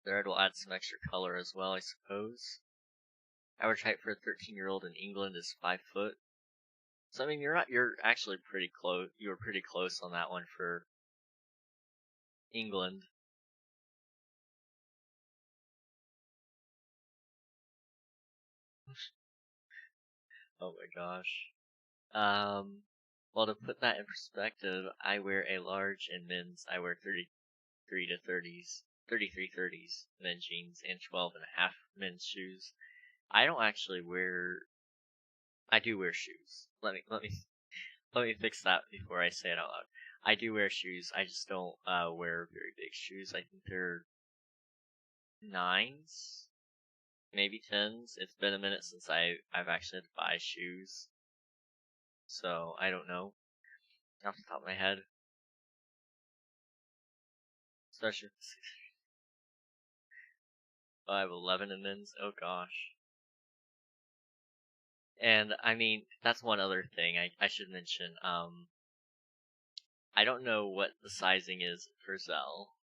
S1: There, it'll add some extra color as well, I suppose. Average height for a 13-year-old in England is 5 foot. So I mean, you're actually pretty close. You were pretty close on that one for England. Oh my gosh. Well, to put that in perspective, I wear a large in men's. I wear 33 to 30s, 33 30s men's jeans and 12 and a half men's shoes. I don't actually wear. I do wear shoes. Let me fix that before I say it out loud. I do wear shoes. I just don't wear very big shoes. I think they're 9s, maybe 10s. It's been a minute since I've actually had to buy shoes, so I don't know off the top of my head. Especially I have 11 in men's. Oh gosh. And I mean, that's one other thing I should mention. I don't know what the sizing is for Zell.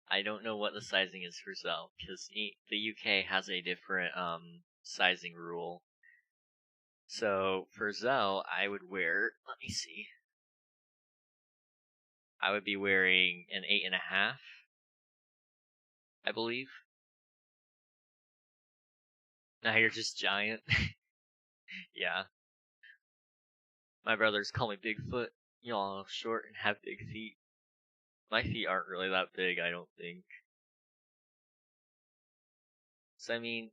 S1: I don't know what the sizing is for Zell, because the UK has a different sizing rule. So for Zell, I would wear, let me see. I would be wearing an 8.5, I believe. Now you're just giant. Yeah. My brothers call me Bigfoot. Y'all short and have big feet. My feet aren't really that big, I don't think. So I mean,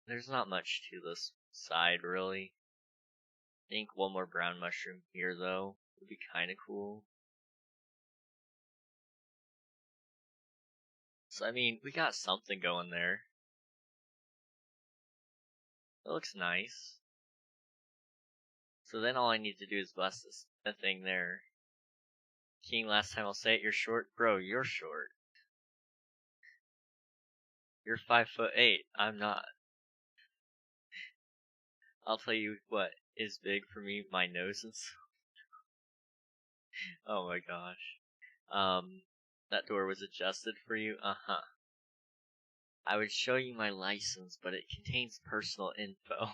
S1: there's not much to this side, really. I think one more brown mushroom here, though, would be kinda cool. So I mean, we got something going there. It looks nice. So then all I need to do is bust a thing there. King, last time I'll say it, you're short. Bro, you're short. You're 5'8". I'm not. I'll tell you what is big for me, my nose and stuff. Oh my gosh. That door was adjusted for you? Uh-huh. I would show you my license, but it contains personal info.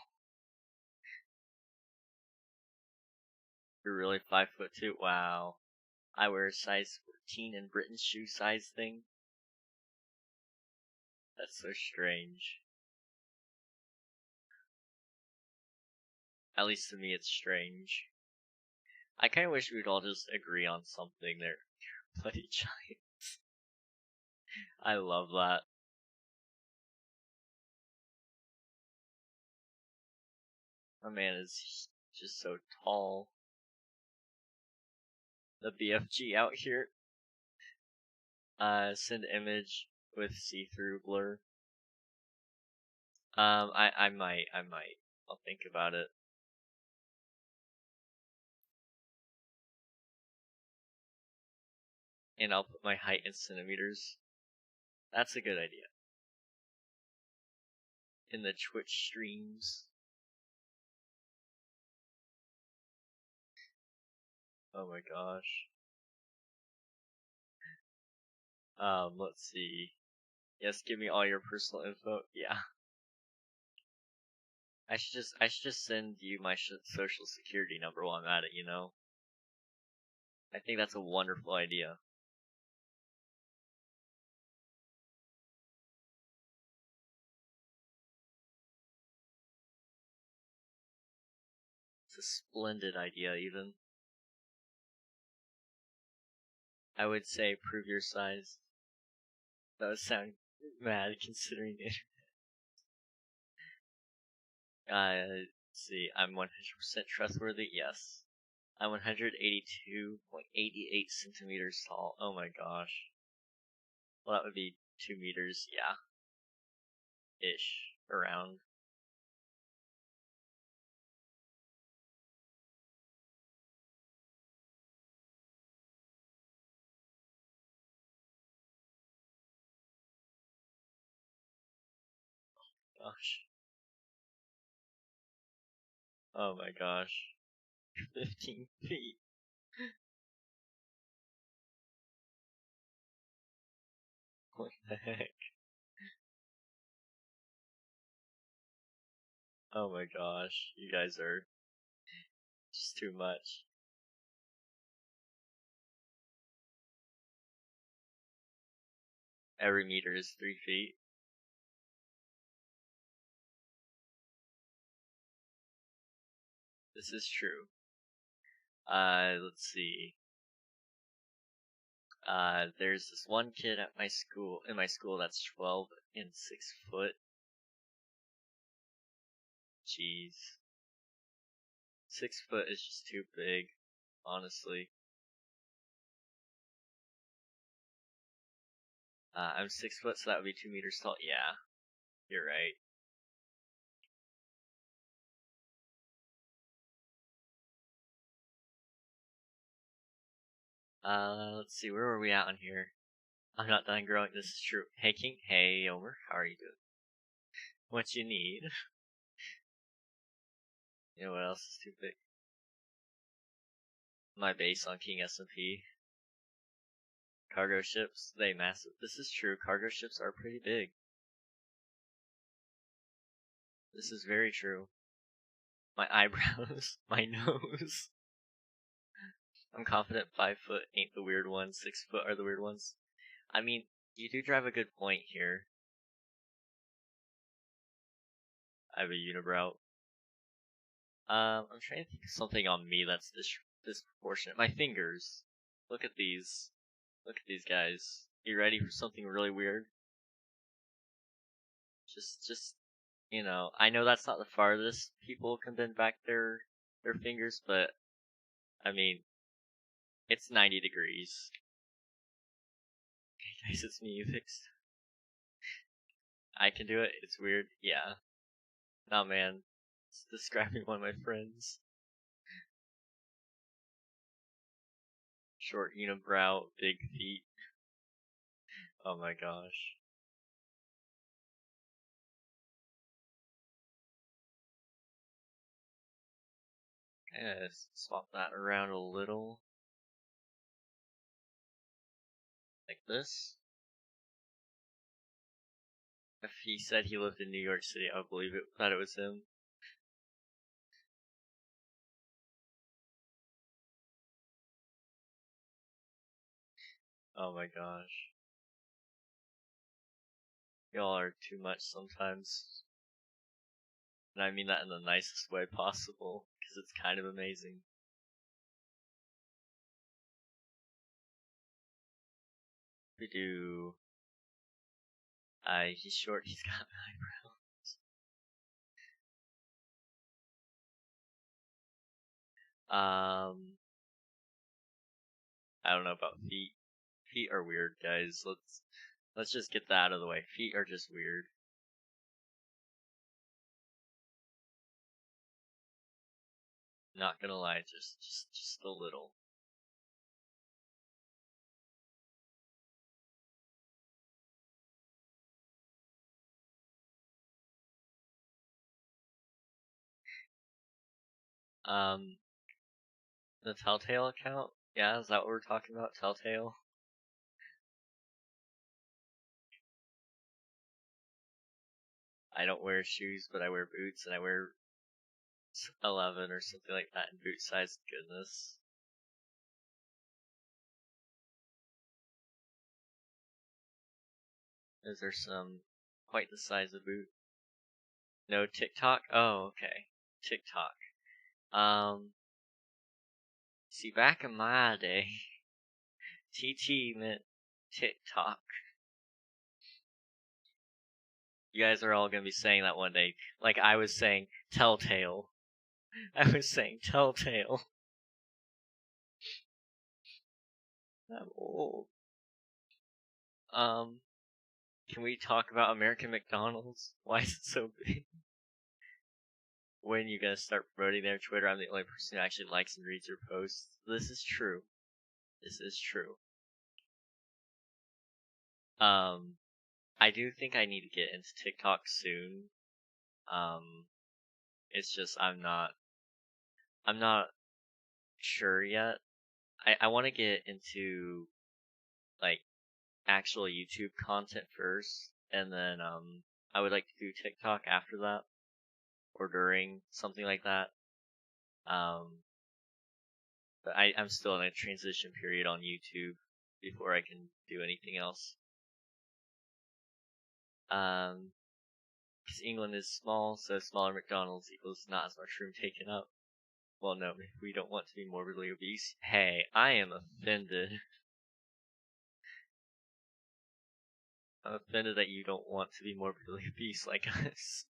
S1: You're really 5'2"? Wow. I wear a size 14 in Britain's shoe size thing. That's so strange. At least to me it's strange. I kinda wish we'd all just agree on something there. Bloody giants. I love that. My man is just so tall. The BFG out here. Send image with see-through blur. I might. I'll think about it. And I'll put my height in centimeters. That's a good idea. In the Twitch streams. Oh my gosh. Let's see. Yes, give me all your personal info. Yeah. I should just send you my social security number while I'm at it, you know? I think that's a wonderful idea. It's a splendid idea, even. I would say prove your size. That would sound mad considering it. Let's see. I'm 100% trustworthy. Yes. I'm 182.88 centimeters tall. Oh my gosh. Well, that would be 2 meters. Yeah. Ish. Around. Gosh. Oh my gosh. 15 feet. What the heck? Oh my gosh. You guys are just too much. Every meter is 3 feet. This is true. Let's see. There's this one kid at my school, that's 12 and 6 foot. Jeez. 6 foot is just too big, honestly. I'm 6 foot, so that would be 2 meters tall. Yeah, you're right. Let's see, where were we at on here? I'm not done growing, this is true. Hey King, hey Omer, how are you doing? What you need? You know what else is too big? My base on King SMP. Cargo ships, they massive. This is true, cargo ships are pretty big. This is very true. My eyebrows, my nose. I'm confident 5 foot ain't the weird ones, 6 foot are the weird ones. I mean, you do drive a good point here. I have a unibrow. I'm trying to think of something on me that's disproportionate. My fingers. Look at these. Look at these guys. You ready for something really weird? Just, you know, I know that's not the farthest people can bend back their fingers, but, I mean, it's 90 degrees. Hey guys, it's me, you fixed. I can do it, it's weird, yeah. Nah man, it's describing one of my friends. Short unibrow, big feet. Oh my gosh. Yeah, swap that around a little. Like this. If he said he lived in New York City, I would believe it, that it was him. Oh my gosh. Y'all are too much sometimes. And I mean that in the nicest way possible, because it's kind of amazing. We do... he's short, he's got eyebrows. I don't know about feet. Feet are weird, guys. Let's just get that out of the way. Feet are just weird. Not gonna lie, just a little. The Telltale account? Yeah, is that what we're talking about? Telltale? I don't wear shoes, but I wear boots, and I wear 11 or something like that in boot size. Goodness. Those are some quite the size of boot. No TikTok? Oh, okay. TikTok. See, back in my day, TT meant TikTok. You guys are all gonna be saying that one day. Like I was saying Telltale. I was saying Telltale. I'm old. Can we talk about American McDonald's? Why is it so big? When you gonna start promoting their Twitter? I'm the only person who actually likes and reads your posts. This is true. This is true. I do think I need to get into TikTok soon. It's just I'm not sure yet. I want to get into like actual YouTube content first, and then I would like to do TikTok after that, or during something like that. But I'm still in a transition period on YouTube before I can do anything else. Because England is small, so smaller McDonald's equals not as much room taken up. Well, no, we don't want to be morbidly obese. Hey, I am offended. I'm offended that you don't want to be morbidly obese like us.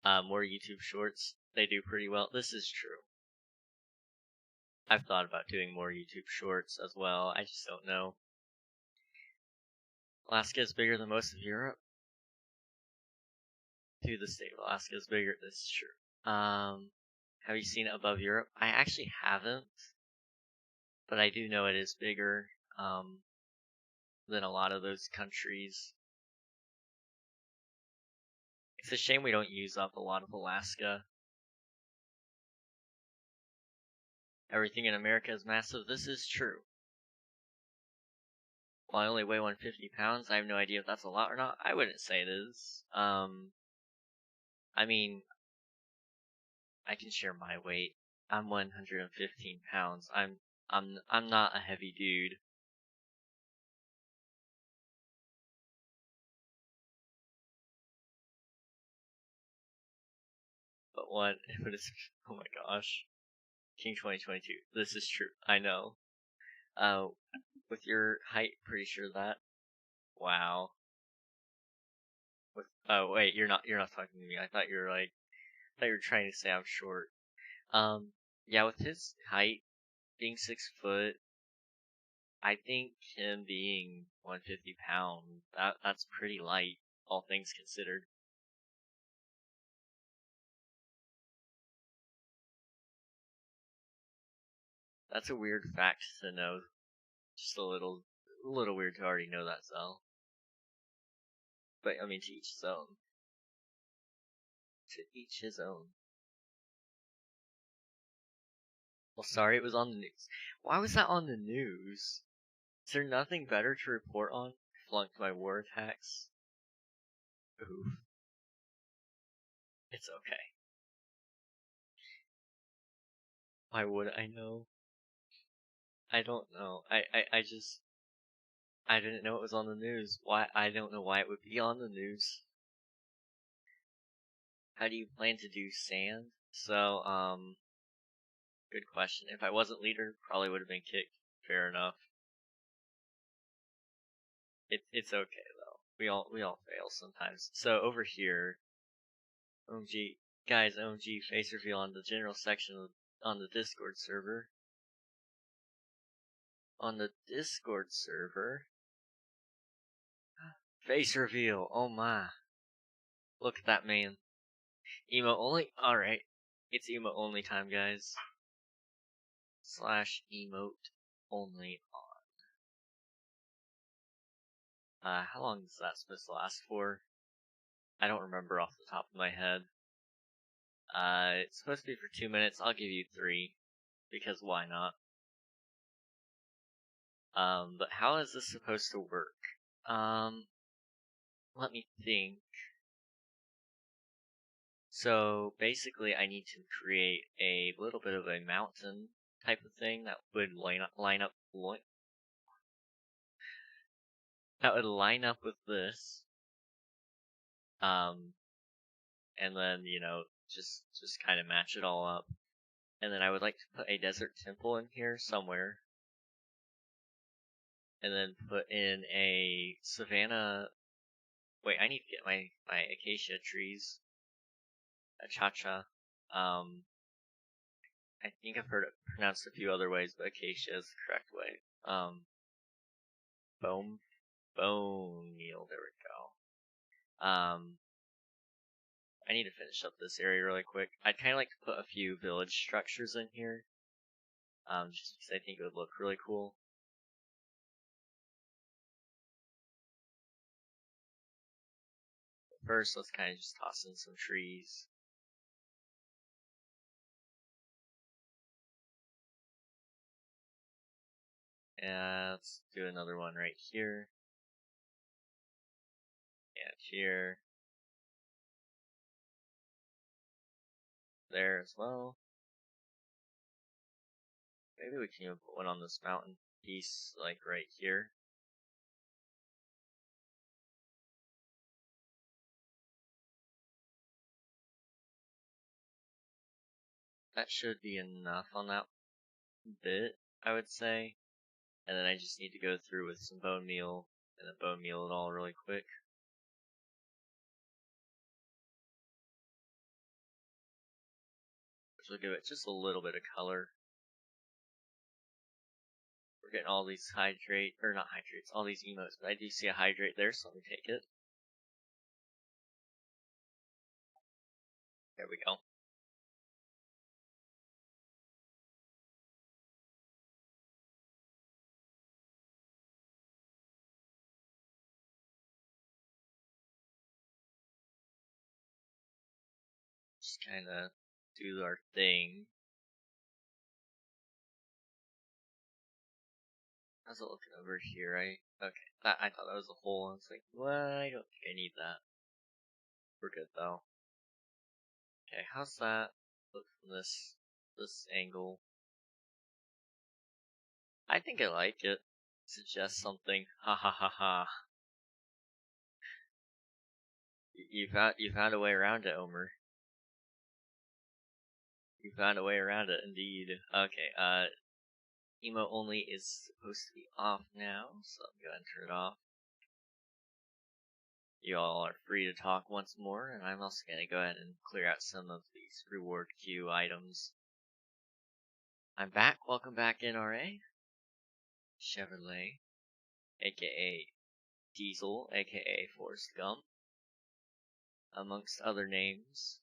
S1: More YouTube shorts. They do pretty well. This is true. I've thought about doing more YouTube shorts as well. I just don't know. Alaska is bigger than most of Europe. Dude, the state of Alaska is bigger. This is true. Have you seen it above Europe? I actually haven't. But I do know it is bigger, than a lot of those countries. It's a shame we don't use up a lot of Alaska. Everything in America is massive. This is true. Well, I only weigh 150 pounds. I have no idea if that's a lot or not. I wouldn't say it is. I mean, I can share my weight. I'm 115 pounds. I'm not a heavy dude. But it's, oh my gosh. King 2022. This is true. I know. With your height, pretty sure that. Wow. Oh wait, you're not talking to me. I thought you were trying to say I'm short. Yeah, with his height being 6 foot, I think him being 150 pounds, that's pretty light, all things considered. That's a weird fact to know. Just a little weird to already know that, so. But I mean, to each his own. To each his own. Well, sorry, it was on the news. Why was that on the news? Is there nothing better to report on? Flunked my war attacks. Oof. It's okay. Why would I know? I don't know. I just... I didn't know it was on the news. Why? I don't know why it would be on the news. How do you plan to do sand? So, good question. If I wasn't leader, probably would have been kicked. Fair enough. It's okay though. We all fail sometimes. So over here, OMG guys, OMG face reveal on the general section on the Discord server. On the Discord server, face reveal. Oh my! Look at that man. Emo only. All right, it's emo only time, guys. / emote only on. How long is that supposed to last for? I don't remember off the top of my head. It's supposed to be for 2 minutes. I'll give you 3. Because why not? But how is this supposed to work? Let me think. So, basically I need to create a little bit of a mountain type of thing that would line up with this. and then, you know, just kind of match it all up. And then I would like to put a desert temple in here somewhere. And then put in a savanna. Wait, I need to get my acacia trees. Achacha. I think I've heard it pronounced a few other ways, but acacia is the correct way. Bone meal, there we go. I need to finish up this area really quick. I'd kind of like to put a few village structures in here. Just because I think it would look really cool. First, let's kind of just toss in some trees. And let's do another one right here. And here. There as well. Maybe we can even put one on this mountain piece, like right here. That should be enough on that bit, I would say. And then I just need to go through with some bone meal, and then bone meal it all really quick. Which will give it just a little bit of color. We're getting all these hydrate, or not hydrates, all these emotes, but I do see a hydrate there, so let me take it. There we go. Just kinda do our thing. How's it looking over here? Okay, I thought that was a hole. I was like, what? I don't think I need that. We're good though. Okay, how's that look from this angle? I think I like it. Suggest something. Ha ha ha ha. You found a way around it, Omer. You found a way around it, indeed. Okay, emo only is supposed to be off now, so I'm gonna turn it off. You all are free to talk once more, and I'm also gonna go ahead and clear out some of these reward queue items. I'm back. Welcome back, NRA. Chevrolet, aka Diesel, aka Forrest Gump, amongst other names.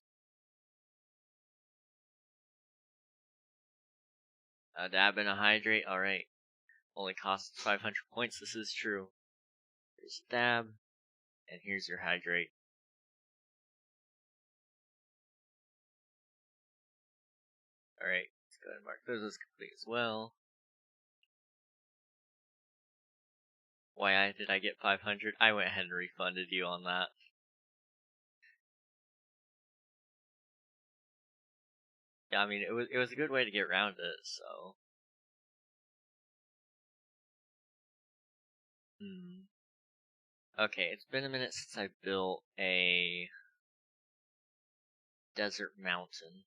S1: A dab and a hydrate, alright. Only costs 500 points, this is true. Here's a dab, and here's your hydrate. Alright, let's go ahead and mark those as complete as well. Why did I get 500? I went ahead and refunded you on that. Yeah, I mean, it was a good way to get around it, so. Okay, it's been a minute since I built a desert mountain.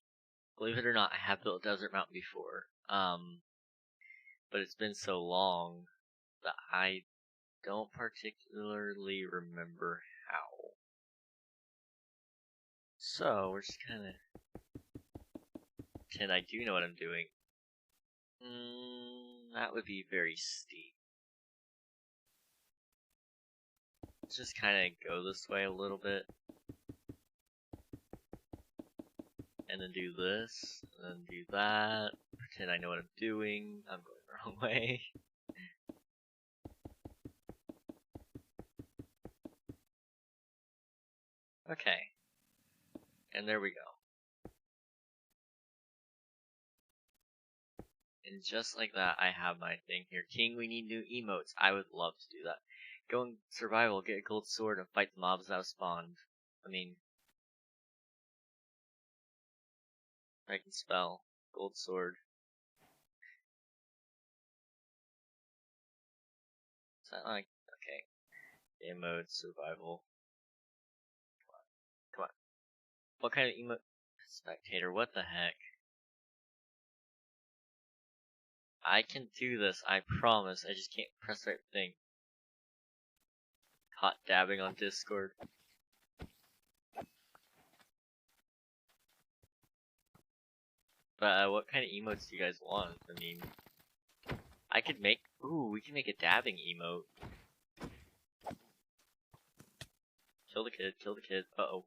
S1: Believe it or not, I have built a desert mountain before. But it's been so long that I don't particularly remember how. So, we're just kinda pretend I do know what I'm doing. That would be very steep. Let's just kinda go this way a little bit. And then do this, and then do that. Pretend I know what I'm doing. I'm going the wrong way. Okay. And there we go. And just like that, I have my thing here. King, we need new emotes. I would love to do that. Go in survival, get a gold sword, and fight the mobs that have spawned. I mean, I can spell. Gold sword. Is that like, okay. Game mode, survival. Come on. What kind of emote? Spectator, what the heck? I can do this, I promise. I just can't press the right thing. Hot dabbing on Discord. But what kind of emotes do you guys want? I mean, I could make. Ooh, we can make a dabbing emote. Kill the kid, kill the kid. Uh oh.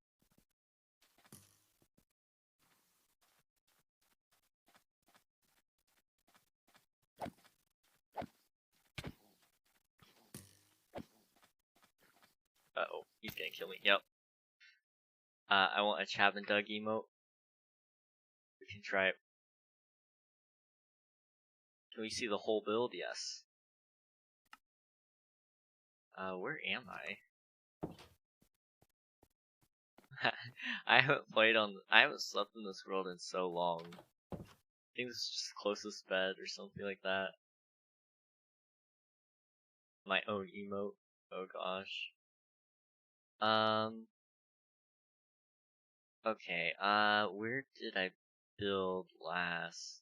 S1: Uh oh, he's gonna kill me. Yep. I want a Chab and Doug emote. We can try it. Can we see the whole build? Yes. Where am I? I haven't slept in this world in so long. I think this is just closest bed or something like that. My own emote. Oh gosh. Okay, where did I build last?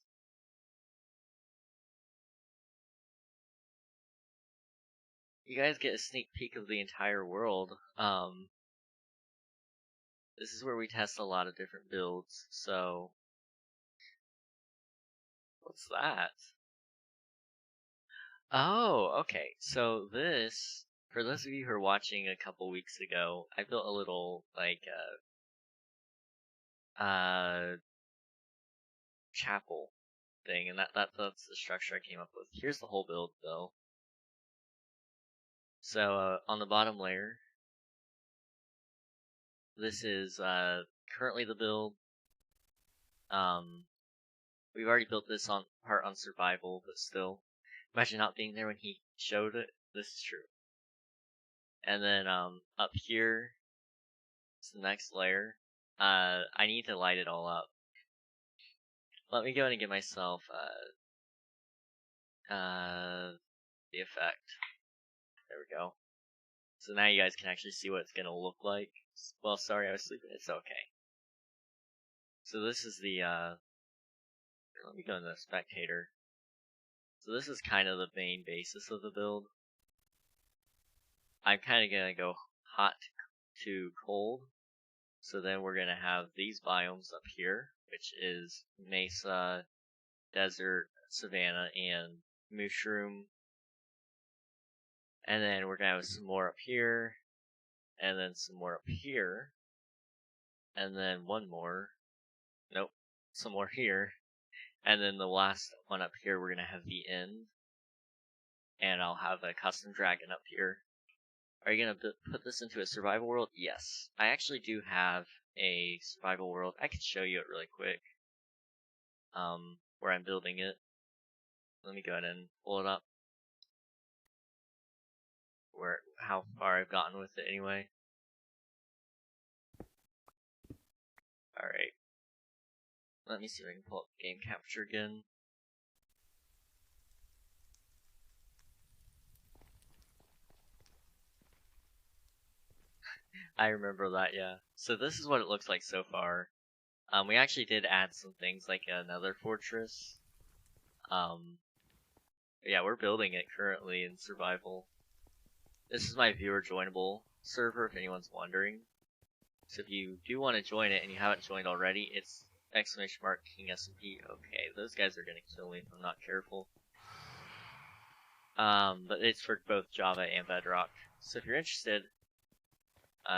S1: You guys get a sneak peek of the entire world. This is where we test a lot of different builds, so... What's that? Oh, okay, so this, for those of you who are watching a couple weeks ago, I built a little, like, chapel thing, and that's the structure I came up with. Here's the whole build, though. So, on the bottom layer, this is, currently the build. We've already built this part on survival, but still. Imagine not being there when he showed it. This is true. And then, up here, is the next layer. I need to light it all up. Let me go ahead and get myself, the effect. There we go. So now you guys can actually see what it's gonna look like. Well, sorry, I was sleeping. It's okay. So this is the, let me go into the spectator. So this is kind of the main basis of the build. I'm kind of gonna go hot to cold. So then we're gonna have these biomes up here, which is mesa, desert, savanna, and mushroom. And then we're gonna have some more up here, and then some more up here, and then one more. Nope, some more here. And then the last one up here, we're gonna have the end. And I'll have a custom dragon up here. Are you gonna put this into a survival world? Yes. I actually do have a survival world. I can show you it really quick. Where I'm building it. Let me go ahead and pull it up. How far I've gotten with it anyway. Alright. Let me see if I can pull up game capture again. I remember that, yeah. So this is what it looks like so far. We actually did add some things like another fortress. Yeah, we're building it currently in survival. This is my viewer joinable server if anyone's wondering. So if you do want to join it and you haven't joined already, it's !King SMP. Okay, those guys are gonna kill me if I'm not careful. But it's for both Java and Bedrock. So if you're interested,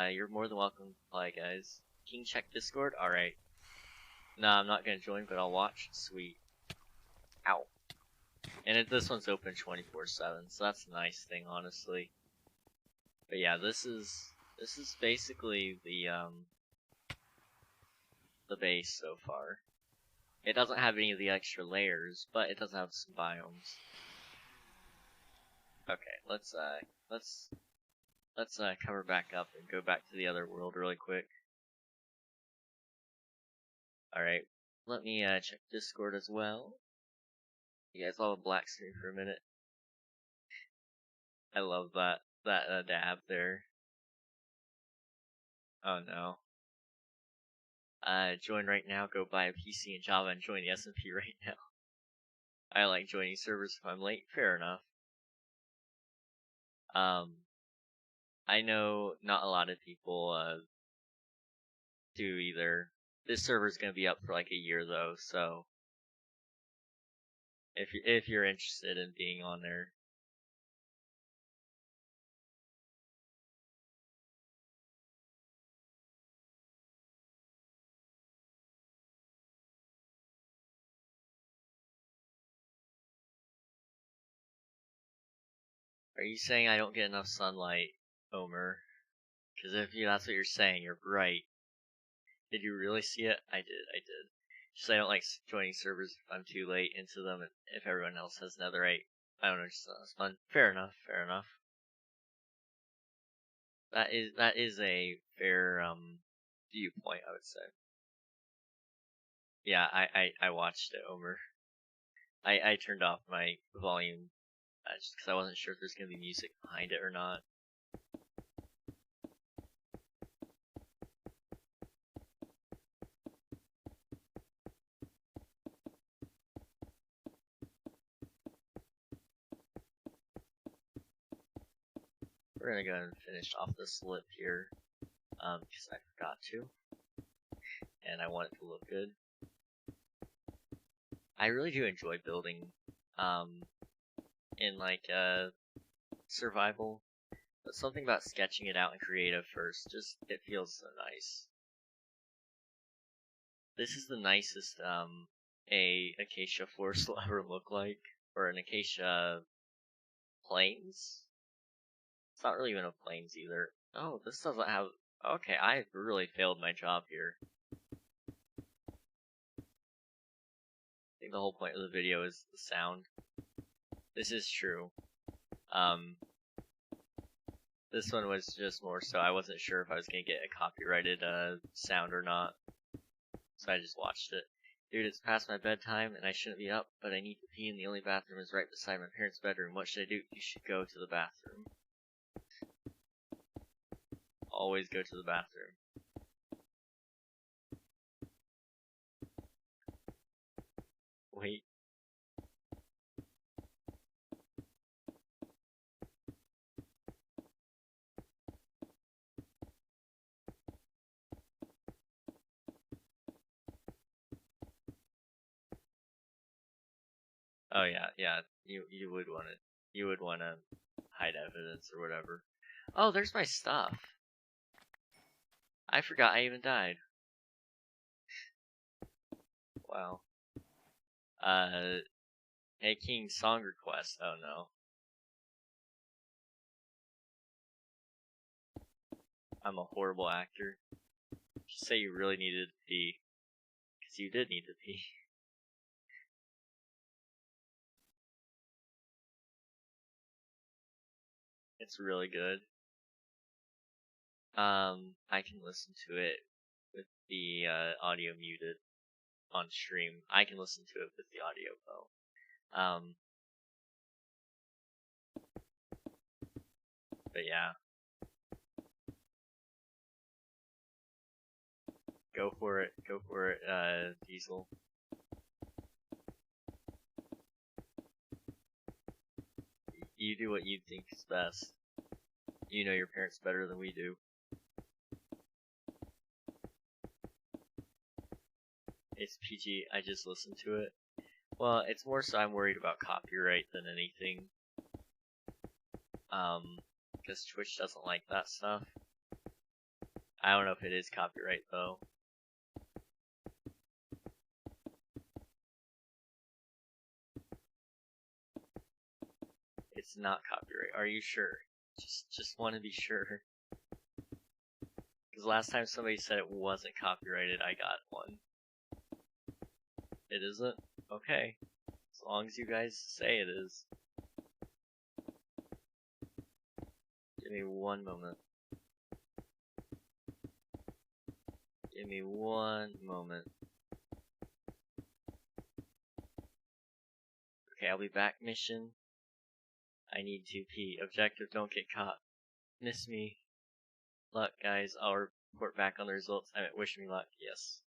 S1: you're more than welcome to apply, guys. King check Discord? Alright. Nah, I'm not gonna join, but I'll watch. Sweet. Ow. And this one's open 24/7, so that's a nice thing, honestly. But yeah, this is basically the base so far. It doesn't have any of the extra layers, but it does have some biomes. Okay, let's cover back up and go back to the other world really quick. Alright, let me check Discord as well. You guys all have a black screen for a minute. I love that dab there. Oh no. Join right now, go buy a PC in Java and join the SMP right now. I like joining servers if I'm late, fair enough. I know not a lot of people do either. This server's gonna be up for like a year though, so if you're interested in being on there. Are you saying I don't get enough sunlight, Omer? Because if that's what you're saying, you're right. Did you really see it? I did. Just I don't like joining servers if I'm too late into them, and if everyone else has netherite. I don't know, just that's fun. Fair enough, fair enough. That is a fair viewpoint, I would say. Yeah, I watched it, Omer. I turned off my volume just because I wasn't sure if there's gonna be music behind it or not. We're gonna go ahead and finish off this lip here, because I forgot to, and I want it to look good. I really do enjoy building, in like survival, but something about sketching it out in creative first, just it feels so nice. This is the nicest a acacia forest will ever look like, or an acacia plains. It's not really even a plains either. Oh, this doesn't have. Okay, I really failed my job here. I think the whole point of the video is the sound. This is true. This one was just more so I wasn't sure if I was gonna get a copyrighted sound or not, so I just watched it. Dude, it's past my bedtime and I shouldn't be up, but I need to pee and the only bathroom is right beside my parents' bedroom. What should I do? You should go to the bathroom. Always go to the bathroom. Wait. Oh yeah. You would wanna hide evidence or whatever. Oh, there's my stuff. I forgot I even died. Wow. Hey King, song request. Oh no. I'm a horrible actor. Just say you really needed to pee. Because you did need to pee. It's really good. I can listen to it with the audio muted on stream. I can listen to it with the audio though. But yeah. Go for it, Diesel. You do what you think is best. You know your parents better than we do. It's PG, I just listened to it. Well, it's more so I'm worried about copyright than anything. Because Twitch doesn't like that stuff. I don't know if it is copyright though. It's not copyright. Are you sure? Just want to be sure. Because last time somebody said it wasn't copyrighted, I got one. It isn't? Okay. As long as you guys say it is. Give me one moment. Give me one moment. Okay, I'll be back. Mission. I need to pee. Objective, don't get caught. Miss me. Luck, guys. I'll report back on the results. Wish me luck. Yes.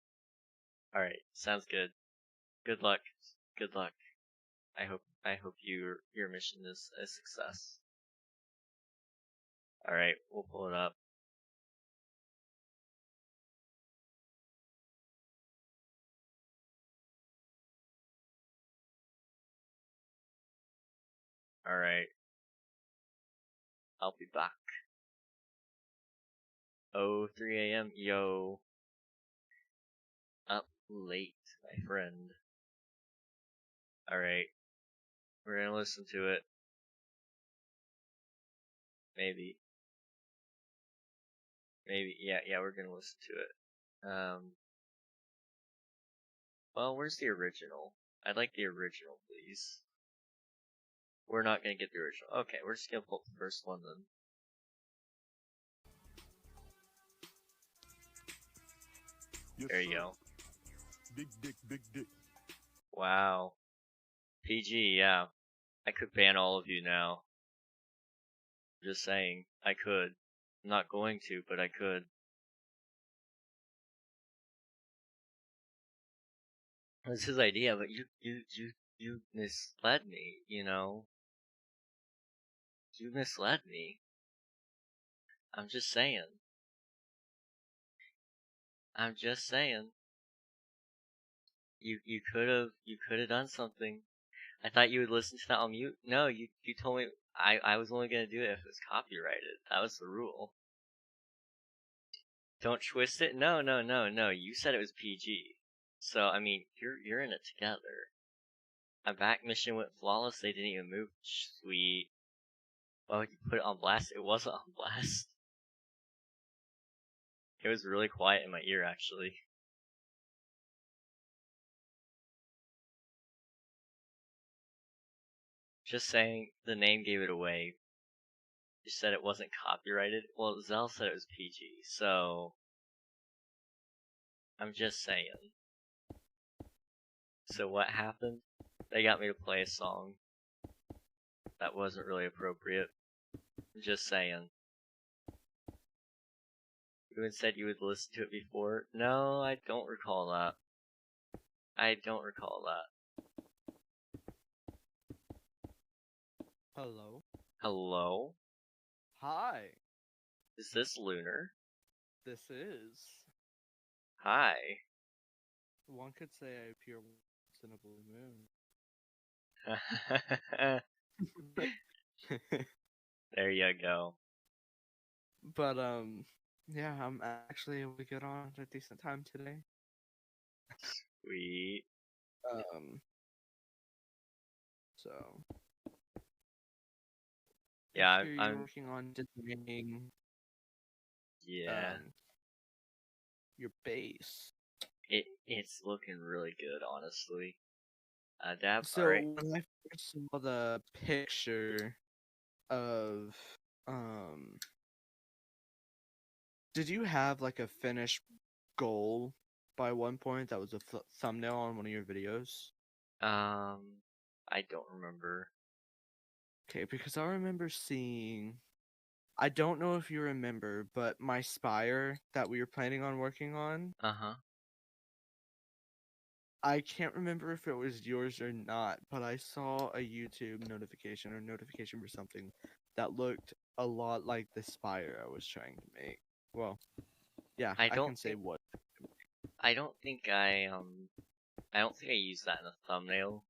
S1: Alright, sounds good. Good luck. Good luck. I hope your mission is a success. Alright, we'll pull it up. Alright. I'll be back. Oh, 3 a.m. Yo. Up late, my friend. Alright. We're gonna listen to it. Maybe. Maybe. Yeah, we're gonna listen to it. Well, where's the original? I'd like the original, please. We're not gonna get the original. Okay, we're just gonna pull up the first one then.
S2: Yes,
S1: There you
S2: sir.
S1: go.
S2: Big dick, big dick.
S1: Wow. PG, yeah. I could ban all of you now. Just saying. I could. I'm not going to, but I could. That's his idea, but you misled me, you know? You misled me. I'm just saying. I'm just saying. You could have done something. I thought you would listen to that on mute. No, you told me I was only gonna do it if it was copyrighted. That was the rule. Don't twist it. No. You said it was PG. So I mean, you're in it together. My back mission went flawless. They didn't even move. Sweet. Why would you put it on blast? It wasn't on blast. It was really quiet in my ear, actually. Just saying, the name gave it away. You said it wasn't copyrighted. Well, Zell said it was PG, so I'm just saying. So what happened? They got me to play a song that wasn't really appropriate. I'm just saying. You had said you would listen to it before. No, I don't recall that. I don't recall that.
S3: Hello.
S1: Hello?
S3: Hi.
S1: Is this Lunar?
S3: This is.
S1: Hi.
S3: One could say I appear once in a blue moon.
S1: There you go.
S3: But yeah, I'm actually able to get on at a decent time today.
S1: Sweet.
S3: So.
S1: Yeah,
S3: You're
S1: I'm
S3: working on designing.
S1: yeah.
S3: Your base.
S1: It's looking really good, honestly. Dab.
S3: So
S1: Alright.
S3: when I first saw the picture of did you have like a finished goal by one point that was a thumbnail on one of your videos?
S1: I don't remember.
S3: Okay, because I remember seeing. I don't know if you remember, but my spire that we were planning on working on.
S1: Uh-huh.
S3: I can't remember if it was yours or not, but I saw a YouTube notification or notification for something that looked a lot like the spire I was trying to make. Well, yeah, I can say what.
S1: I don't think I used that in a thumbnail.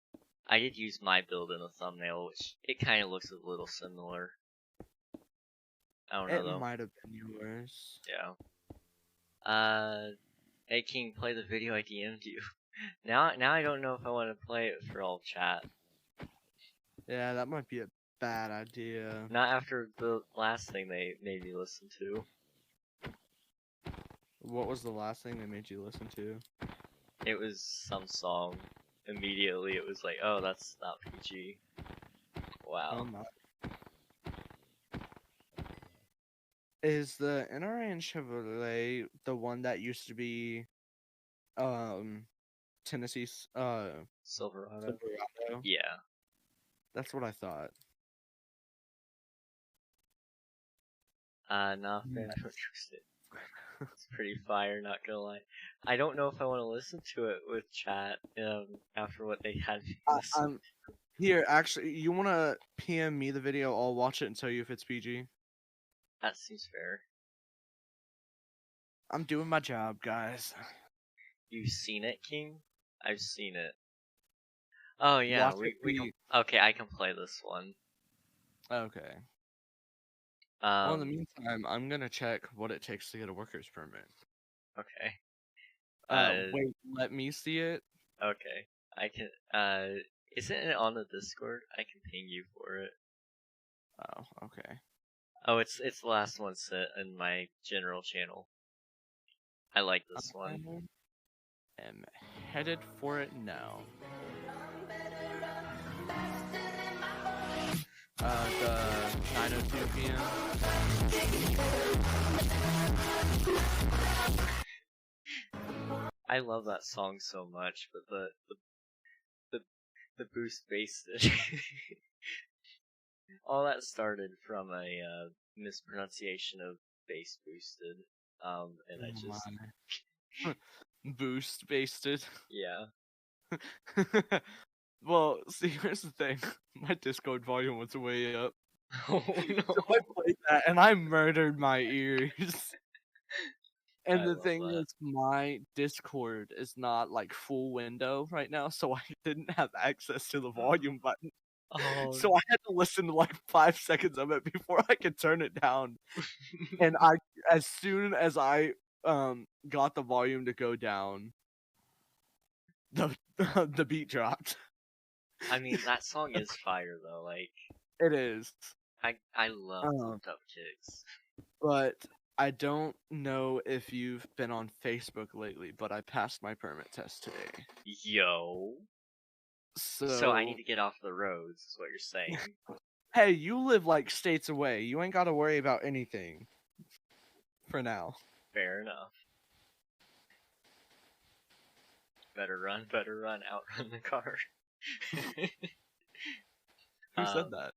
S1: I did use my build in a thumbnail, which it kind of looks a little similar. I don't know though.
S3: It might have been yours.
S1: Yeah. Hey King, play the video I DM'd you. Now I don't know if I want to play it for all chat.
S3: Yeah, that might be a bad idea.
S1: Not after the last thing they made me listen to.
S3: What was the last thing they made you listen to?
S1: It was some song. Immediately it was like, oh, that's not PG. Wow.
S3: Oh my. Is the NRA and Chevrolet the one that used to be Tennessee's
S1: Silverado?
S3: Silverado?
S1: Yeah.
S3: That's what I thought.
S1: Not fan of interested. It's pretty fire, not gonna lie. I don't know if I want to listen to it with chat after what they had me listen.
S3: Here, actually, you wanna PM me the video? I'll watch it and tell you if it's PG.
S1: That seems fair.
S3: I'm doing my job, guys.
S1: You've seen it, King? I've seen it. Oh yeah,
S3: Watch it
S1: we can.
S3: be-
S1: Okay, I can play this one.
S3: Okay. Well, in the
S1: Um.
S3: meantime, I'm gonna check what it takes to get a worker's permit.
S1: Okay.
S3: Wait, let me see it.
S1: Okay. I can. Isn't it on the Discord? I can ping you for it.
S3: Oh, okay.
S1: Oh, it's the last one set in my general channel. I like this one.
S3: I am headed for it now. The 9:02 p.m.
S1: I love that song so much, but the boost basted. All that started from a mispronunciation of bass boosted. And I just
S3: Boost basted.
S1: yeah.
S3: Well, see, here's the thing. My Discord volume was way up.
S1: Oh
S3: So
S1: no.
S3: I played that and I murdered my ears. And
S1: I
S3: the
S1: love
S3: thing
S1: that.
S3: is, my Discord is not like full window right now, so I didn't have access to the volume button.
S1: Oh.
S3: So I had to listen to like 5 seconds of it before I could turn it down. And as soon as I got the volume to go down, the beat dropped.
S1: I mean, that song is fire though. Like,
S3: It is.
S1: I love pumped up kicks.
S3: But I don't know if you've been on Facebook lately, but I passed my permit test today.
S1: Yo. So I need to get off the roads, is what you're saying.
S3: Hey, you live like states away. You ain't got to worry about anything. For now.
S1: Fair enough. Better run, outrun the car.
S3: Who said that?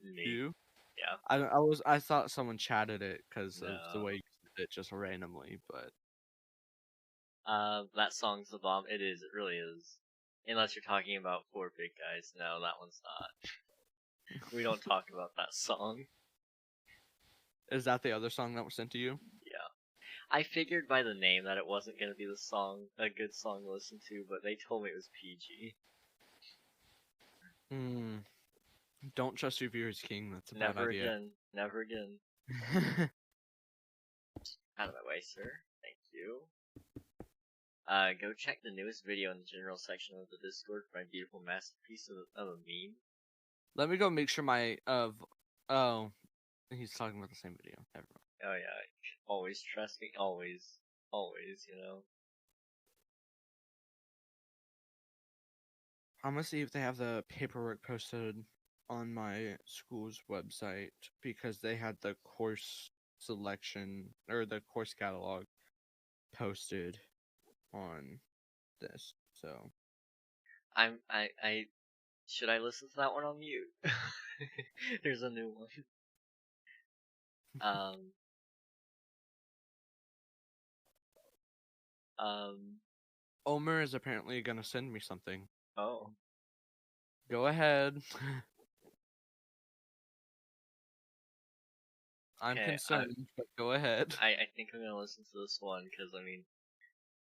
S1: Me.
S3: You?
S1: Yeah.
S3: I thought someone chatted it because of the
S1: No.
S3: way you said it just randomly, but
S1: That song's the bomb. It is. It really is. Unless you're talking about Four Big Guys. No, that one's not. We don't talk about that song.
S3: is that the other song that was sent to you?
S1: Yeah. I figured by the name that it wasn't gonna be a good song to listen to, but they told me it was PG.
S3: Don't trust your viewers, King. That's a
S1: Never
S3: bad idea.
S1: again. Never again. Out of my way, sir. Thank you. Go check the newest video in the general section of the Discord for my beautiful masterpiece of a meme.
S3: Let me go make sure my oh, he's talking about the same video. Never mind.
S1: Oh yeah, always trust me, always, you know.
S3: I'm gonna see if they have the paperwork posted on my school's website because they had the course selection or the course catalog posted on this. So
S1: I should I listen to that one on mute? There's a new one.
S3: Omer is apparently gonna send me something.
S1: Oh.
S3: Go ahead. I'm
S1: Okay,
S3: concerned, but go ahead.
S1: I think I'm gonna listen to this one because I mean,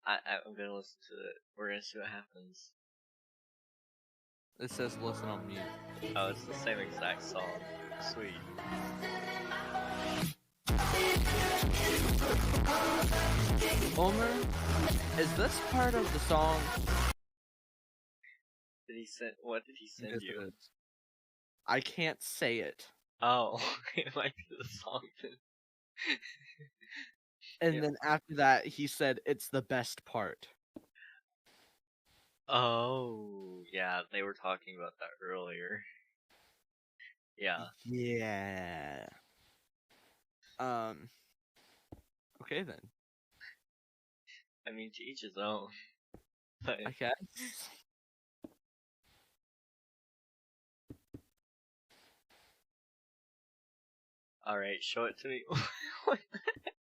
S1: I'm gonna listen to it. We're gonna see what happens.
S3: It says listen on mute.
S1: Oh, it's the same exact song. Sweet.
S3: Omer, is this part of the song?
S1: What did he send you?
S3: It is. I can't say it.
S1: Oh, it might be the song.
S3: And then after that, he said it's the best part.
S1: Oh, yeah, they were talking about that earlier. Yeah.
S3: Yeah. Okay then.
S1: I mean, to each his own. But
S3: I guess.
S1: alright, show it to me. What the heck?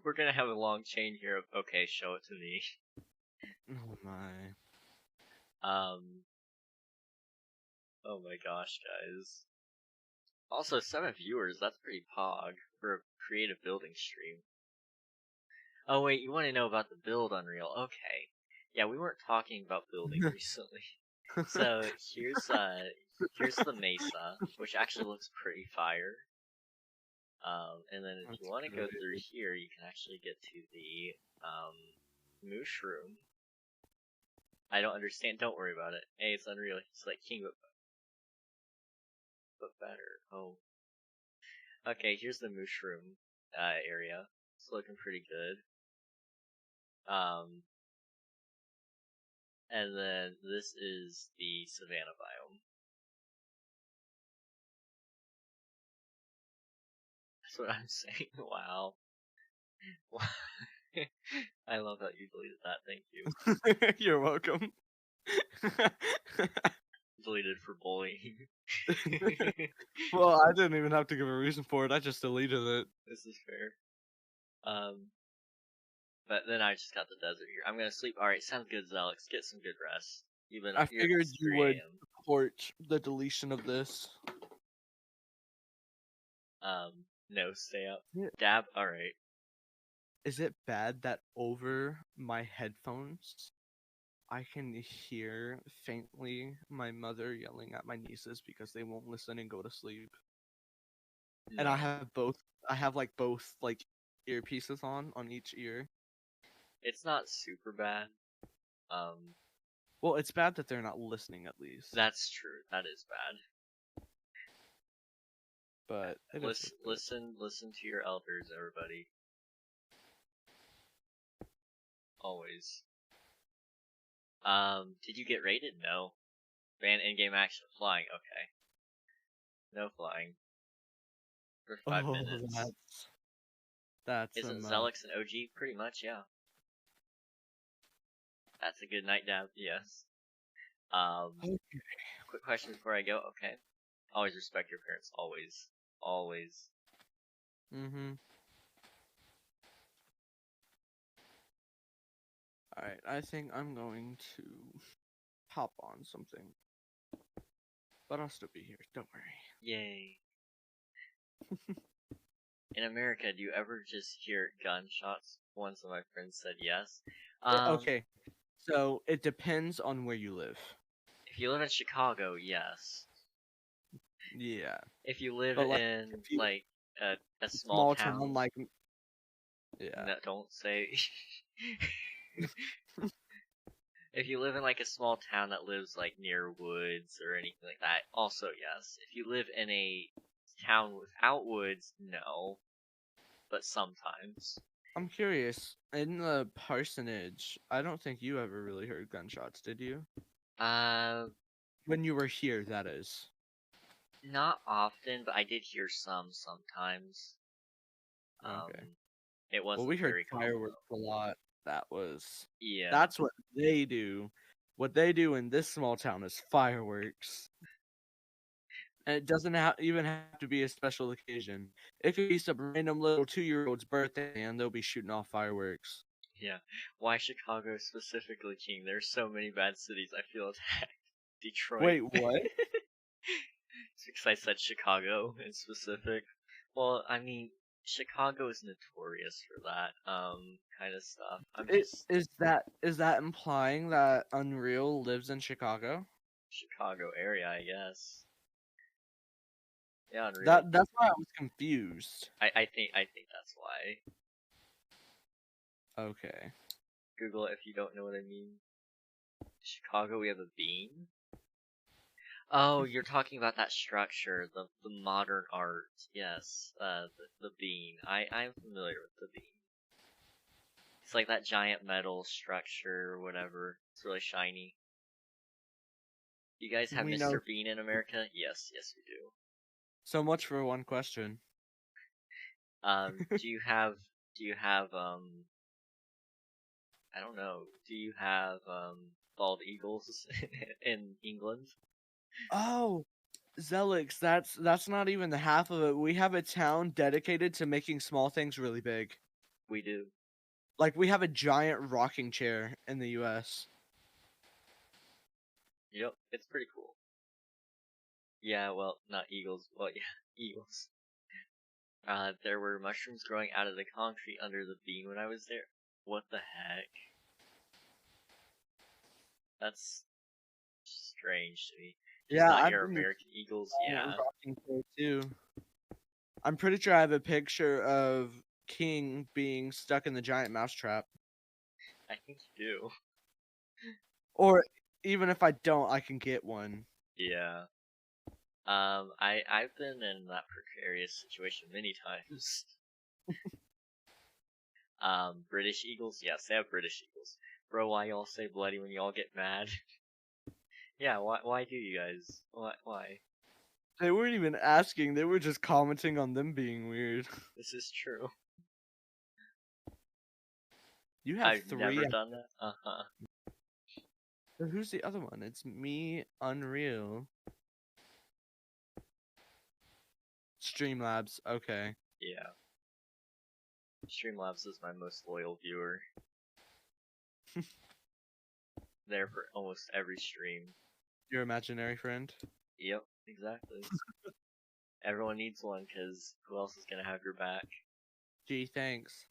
S1: We're gonna have a long chain here of okay, show it to me.
S3: Oh my.
S1: Oh my gosh, guys. Also, 7 viewers, that's pretty pog for a creative building stream. Oh wait, you want to know about the build Unreal? Okay. Yeah, we weren't talking about building recently. So here's the mesa, which actually looks pretty fire. And then if
S3: That's
S1: you want to go
S3: great.
S1: through here, you can actually get to the mushroom. I don't understand. Don't worry about it. Hey, it's Unreal. He's like king, but better. Oh. Okay, here's the mushroom area. It's looking pretty good. And then this is the savanna biome. That's what I'm saying. Wow. I love how you deleted that. Thank you.
S3: You're welcome.
S1: Deleted for bullying.
S3: Well, I didn't even have to give a reason for it. I just deleted it.
S1: This is fair. But then I just got the desert here. I'm gonna sleep. Alright, sounds good, Zelix. Get some good rest. You've been
S3: I
S1: up here
S3: figured
S1: since
S3: you
S1: 3
S3: would
S1: a.m.
S3: support the deletion of this.
S1: No, stay up.
S3: Yeah.
S1: Dab, alright.
S3: Is it bad that over my headphones, I can hear faintly my mother yelling at my nieces because they won't listen and go to sleep? And I
S1: No.
S3: have both. I have like both like earpieces on each ear.
S1: It's not super bad.
S3: Well, it's bad that they're not listening at least.
S1: That's true. That is bad.
S3: But it is
S1: Listen to your elders, everybody. Always. Did you get rated? No. Ban in-game action. Flying, okay. No flying. For 5 minutes.
S3: That's
S1: Isn't Zelix an OG? Pretty much, yeah. That's a good night dab, yes.
S3: Okay.
S1: Quick question before I go, okay. Always respect your parents, always. Always.
S3: Mm-hmm. Alright, I think I'm going to hop on something. But I'll still be here, don't worry.
S1: Yay. In America, do you ever just hear gunshots? One of my friends said yes.
S3: Okay, so it depends on where you live.
S1: If you live in Chicago, yes.
S3: Yeah.
S1: If you live
S3: But, like,
S1: in,
S3: if you-
S1: like, a small town,
S3: like... Yeah.
S1: no, don't say... If you live in, like, a small town that lives, like, near woods or anything like that, also yes. If you live in a town without woods, no. But sometimes.
S3: I'm curious, in the parsonage, I don't think you ever really heard gunshots, did you? When you were here, that is.
S1: Not often, but I did hear some sometimes.
S3: Okay.
S1: It wasn't
S3: Well, we heard
S1: very common,
S3: fireworks a lot. That was...
S1: Yeah.
S3: That's what they do. What they do in this small town is fireworks. And it doesn't even have to be a special occasion. It could be some random little 2-year-old's birthday and they'll be shooting off fireworks.
S1: Yeah. Why Chicago specifically, King? There's so many bad cities I feel attacked. Detroit.
S3: Wait, what?
S1: It's because I said Chicago in specific. Well, I mean, Chicago is notorious for that kind of stuff.
S3: Is that implying that Unreal lives in Chicago?
S1: Chicago area, I guess. Yeah, Unreal.
S3: That's why I was confused.
S1: I think that's why.
S3: Okay.
S1: Google it if you don't know what I mean. Chicago, we have a bean. Oh, you're talking about that structure, the modern art. Yes, the bean. I'm familiar with the bean. It's like that giant metal structure or whatever. It's really shiny. You guys have Mr. Bean in America? Yes, yes we do.
S3: So much for one question.
S1: Do you have I don't know, do you have bald eagles in England?
S3: Oh, Zelix, that's not even the half of it. We have a town dedicated to making small things really big.
S1: We do.
S3: Like, we have a giant rocking chair in the U.S.
S1: Yep, it's pretty cool. Yeah, well, not eagles. Well, yeah, eagles. There were mushrooms growing out of the concrete under the beam when I was there. What the heck? That's strange to me. Just
S3: Yeah,
S1: not
S3: I've
S1: your
S3: been to
S1: American eagles,
S3: giant
S1: yeah.
S3: rocking chair too. I'm pretty sure I have a picture of King being stuck in the giant mousetrap.
S1: I think you do.
S3: Or even if I don't, I can get one.
S1: Yeah. I've been in that precarious situation many times. British eagles? Yes, they have British eagles. Bro, why y'all say bloody when y'all get mad? Yeah, why do you guys? Why?
S3: They weren't even asking, they were just commenting on them being weird.
S1: This is true.
S3: You have
S1: I've
S3: 3.
S1: never done that. Uh-huh.
S3: So who's the other one? It's me, Unreal. Streamlabs, okay.
S1: Yeah. Streamlabs is my most loyal viewer. There for almost every stream.
S3: Your imaginary friend?
S1: Yep, exactly. Everyone needs one, cause who else is gonna have your back?
S3: Gee, thanks.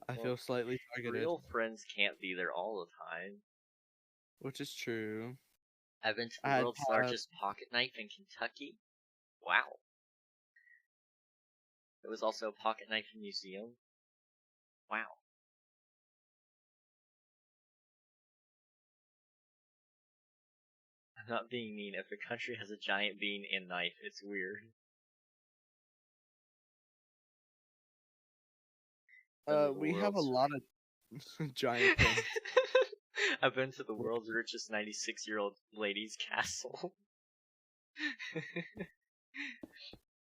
S3: I
S1: Well,
S3: feel slightly targeted.
S1: Real friends can't be there all the time.
S3: Which is true.
S1: I've been to
S3: I
S1: the
S3: had
S1: world's largest pocket knife in Kentucky. Wow. There was also a pocket knife museum. Wow. I'm not being mean. If a country has a giant bean and knife, it's weird.
S3: We have a lot of giant things.
S1: I've been to the world's richest 96-year-old lady's castle.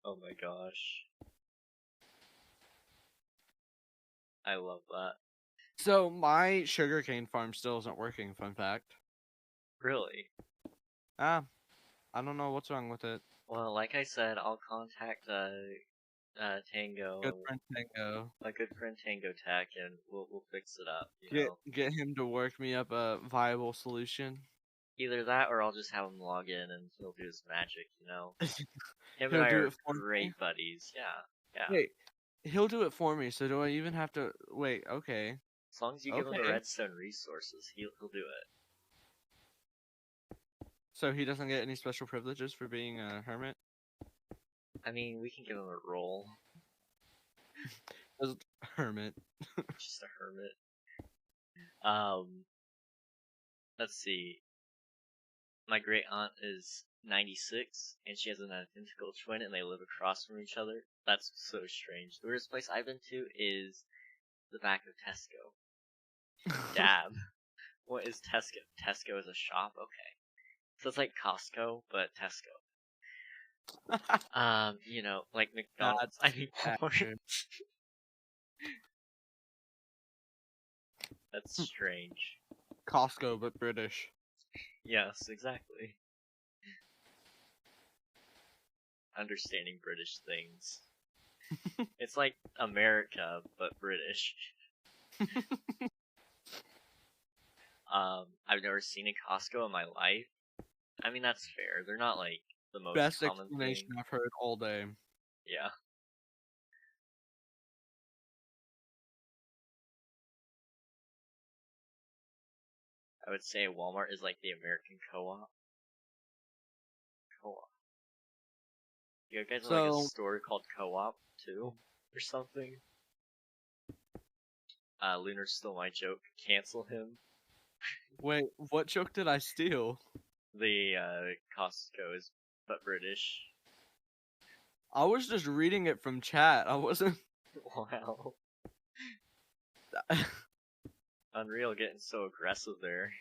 S1: Oh my gosh. I love that.
S3: So my sugarcane farm still isn't working, fun fact.
S1: Really?
S3: I don't know what's wrong with it.
S1: Well, like I said, I'll contact Tango,
S3: Good friend Tango.
S1: my good friend Tango Tech, and we'll fix it up. You know,
S3: Get him to work me up a viable solution.
S1: either that or I'll just have him log in and he'll do his magic. You know, him and
S3: He'll
S1: I
S3: do
S1: are
S3: it for me?
S1: great buddies. Yeah, yeah.
S3: Wait, he'll do it for me, so do I even have to wait, okay.
S1: As long as you give him the
S3: Okay.
S1: redstone resources, he'll do it.
S3: So he doesn't get any special privileges for being a hermit?
S1: I mean, we can give him a role.
S3: Just hermit.
S1: Just a hermit. Let's see. My great aunt is 96, and she has an identical twin, and they live across from each other. That's so strange. The weirdest place I've been to is the back of Tesco. Dab. What is Tesco? Tesco is a shop? Okay. So it's like Costco, but Tesco. You know, like McDonald's. I mean,
S3: accurate.
S1: That's strange.
S3: Costco, but British.
S1: Yes, exactly. Understanding British things. It's like America, but British. I've never seen a Costco in my life. I mean, that's fair. They're not like the most
S3: Best
S1: common
S3: explanation
S1: thing.
S3: I've heard all day.
S1: Yeah. I would say Walmart is like the American co-op. Co-op. You guys have like a store called Co-op too, or something. Lunar stole my joke. Cancel him.
S3: Wait, what joke did I steal?
S1: The Costco is but British.
S3: I was just reading it from chat. I wasn't.
S1: Wow. Unreal getting so aggressive there.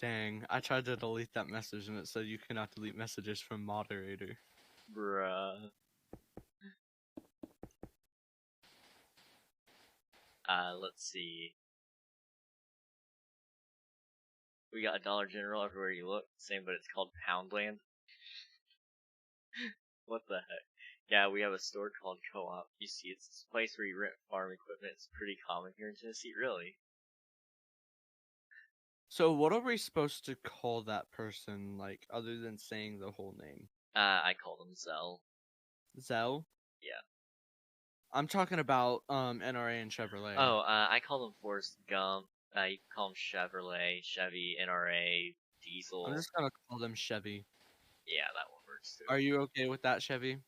S3: Dang, I tried to delete that message and it said you cannot delete messages from moderator.
S1: Bruh. Let's see. We got a Dollar General everywhere you look. Same, but it's called Poundland. What the heck? Yeah, we have a store called Co-op. You see, it's this place where you rent farm equipment. It's pretty common here in Tennessee, really.
S3: So what are we supposed to call that person, like, other than saying the whole name?
S1: I call them Zell.
S3: Zell?
S1: Yeah.
S3: I'm talking about NRA and Chevrolet.
S1: Oh, I call them Forrest Gump. You can call them Chevrolet, Chevy, NRA, Diesel.
S3: I'm just gonna call them Chevy.
S1: Yeah, that one works too.
S3: Are you okay with that, Chevy?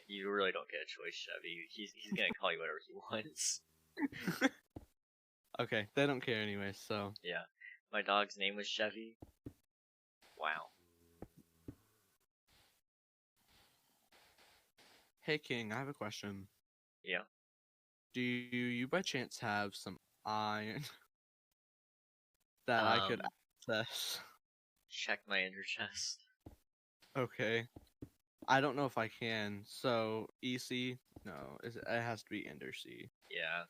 S1: You really don't get a choice, Chevy. He's gonna call you whatever he wants.
S3: Okay, they don't care anyway, so.
S1: Yeah. My dog's name was Chevy. Wow.
S3: Hey King, I have a question.
S1: Yeah.
S3: Do you by chance have some iron that I could access?
S1: Check my inner chest.
S3: Okay. I don't know if I can. So EC? No, it has to be Ender C.
S1: Yeah.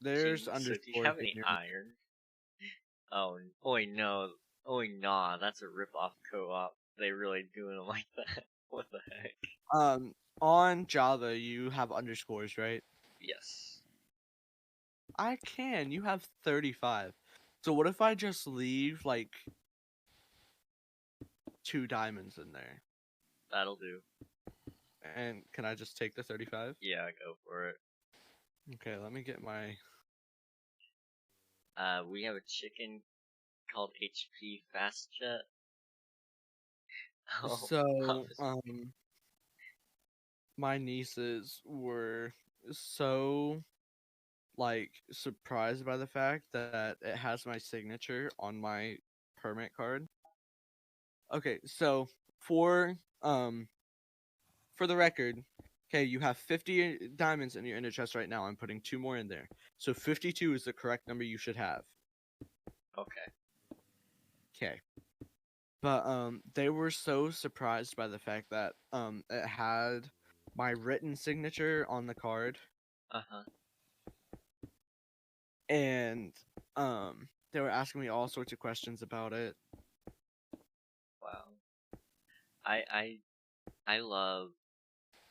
S3: There's
S1: So do
S3: underscore.
S1: you have any
S3: in your-
S1: iron? Oh, oi no, oi nah. That's a rip-off co-op. They really doing it like that? What the heck?
S3: On Java you have underscores, right?
S1: Yes.
S3: I can. You have 35. So what if I just leave like 2 diamonds in there?
S1: That'll do.
S3: And can I just take the 35?
S1: Yeah, go for it.
S3: Okay, let me get my.
S1: We have a chicken called HP Fast Jet. Oh,
S3: So my nieces were so like surprised by the fact that it has my signature on my permit card. Okay, so for the record, okay, you have 50 diamonds in your inner chest right now. I'm putting 2 more in there. So 52 is the correct number you should have.
S1: okay.
S3: Okay. But they were so surprised by the fact that it had my written signature on the card,
S1: Uh-huh.
S3: and they were asking me all sorts of questions about it.
S1: Wow. I love,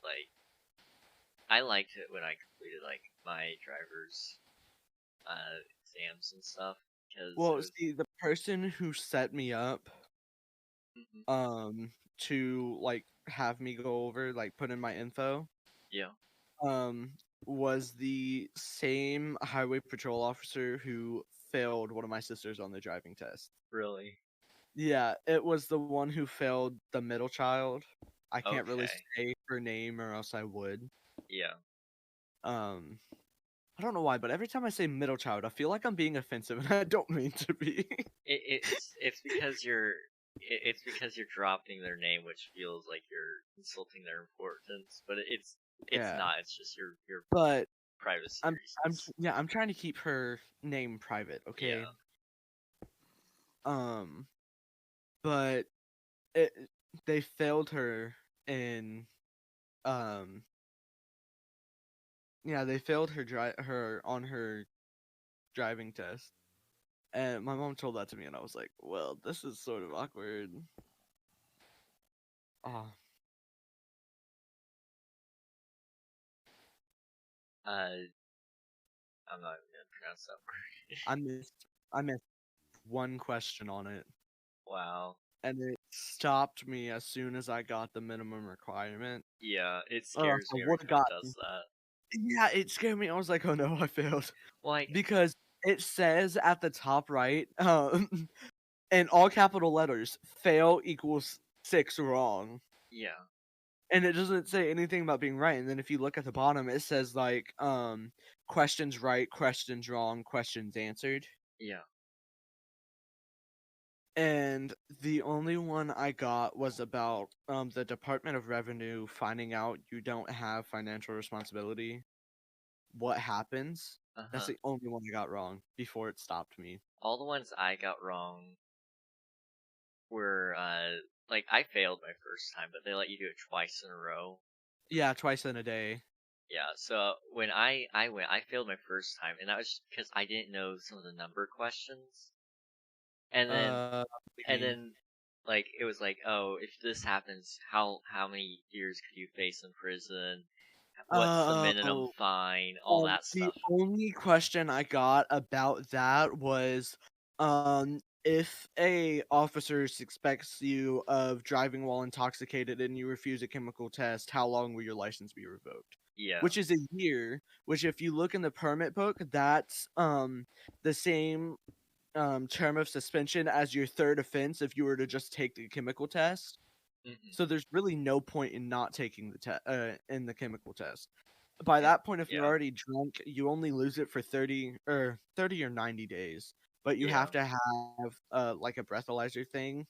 S1: like, I liked it when I completed, like, my driver's exams and stuff. Cause
S3: Well, see, the person who set me up to like have me go over, like, put in my info,
S1: yeah.
S3: was the same highway patrol officer who failed one of my sisters on the driving test.
S1: Really?
S3: Yeah, it was the one who failed the middle child. I can't really
S1: Okay.
S3: say her name or else I would.
S1: Yeah.
S3: I don't know why, but every time I say middle child, I feel like I'm being offensive, and I don't mean to be.
S1: It's because it's because you're dropping their name, which feels like you're insulting their importance, but it's
S3: Yeah.
S1: not. It's just your
S3: But
S1: privacy
S3: I'm
S1: reasons.
S3: I'm trying to keep her name private, okay?
S1: Yeah.
S3: But they failed her in yeah, they failed her on her driving test. And my mom told that to me, and I was like, well, this is sort of awkward. Oh.
S1: I'm not even gonna pronounce that word.
S3: I missed one question on it,
S1: Wow.
S3: and it stopped me as soon as I got the minimum requirement.
S1: Yeah, it
S3: Oh,
S1: scares
S3: I
S1: me every
S3: would've
S1: time it
S3: gotten.
S1: does that.
S3: Yeah, it scared me. I was like, oh no, I failed.
S1: Like,
S3: Because it says at the top right, in all capital letters, fail equals 6 wrong.
S1: yeah.
S3: And it doesn't say anything about being right. And then if you look at the bottom, it says like questions right, questions wrong, questions answered.
S1: Yeah.
S3: And the only one I got was about the Department of Revenue finding out you don't have financial responsibility. What happens? That's
S1: Uh-huh.
S3: the only one I got wrong before it stopped me.
S1: All the ones I got wrong were like I failed my first time, but they let you do it twice in a row.
S3: Yeah, twice in a day.
S1: Yeah, so when I went, I failed my first time, and that was because I didn't know some of the number questions. And then
S3: What do you
S1: and
S3: mean?
S1: then like it was like, oh, if this happens, how many years could you face in prison? What's the minimum
S3: Oh,
S1: fine? All that
S3: the
S1: stuff.
S3: only question I got about that was, if a officer suspects you of driving while intoxicated and you refuse a chemical test, how long will your license be revoked?
S1: Yeah.
S3: Which is a year. Which, if you look in the permit book, that's the same term of suspension as your third offense if you were to just take the chemical test.
S1: Hmm.
S3: So there's really no point in not taking the chemical test. By that point, if you're
S1: Yeah.
S3: already drunk, you only lose it for 30 or 90 days. But you
S1: Yeah.
S3: have to have like a breathalyzer thing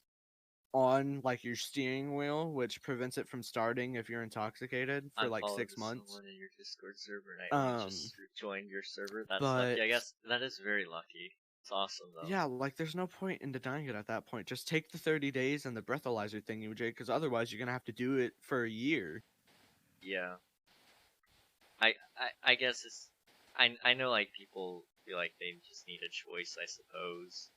S3: on like your steering wheel, which prevents it from starting if you're intoxicated for
S1: I'm
S3: like
S1: following
S3: 6 months.
S1: someone in your Discord server, and I only
S3: Um,
S1: just joined your server. That's lucky.
S3: but
S1: I guess that is very lucky. It's awesome though.
S3: yeah, like there's no point in denying it at that point. Just take the 30 days and the breathalyzer thing, UJ, because otherwise you're gonna have to do it for a year.
S1: Yeah. I guess it's I know like people feel like they just need a choice, I suppose.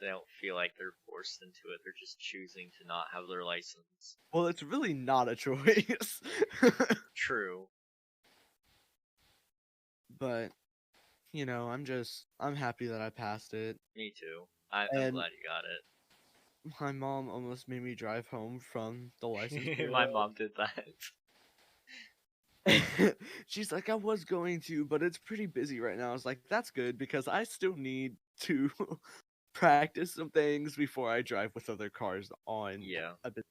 S1: They don't feel like they're forced into it. They're just choosing to not have their license.
S3: Well, it's really not a choice.
S1: True.
S3: But I'm happy that I passed it.
S1: Me too. I'm
S3: And
S1: glad you got
S3: my mom almost made me drive home from the license
S1: it.
S3: bureau.
S1: My mom did that.
S3: She's like, I was going to, but it's pretty busy right now. I was like, that's good because I still need to practice some things before I drive with other cars on
S1: Yeah.
S3: a bit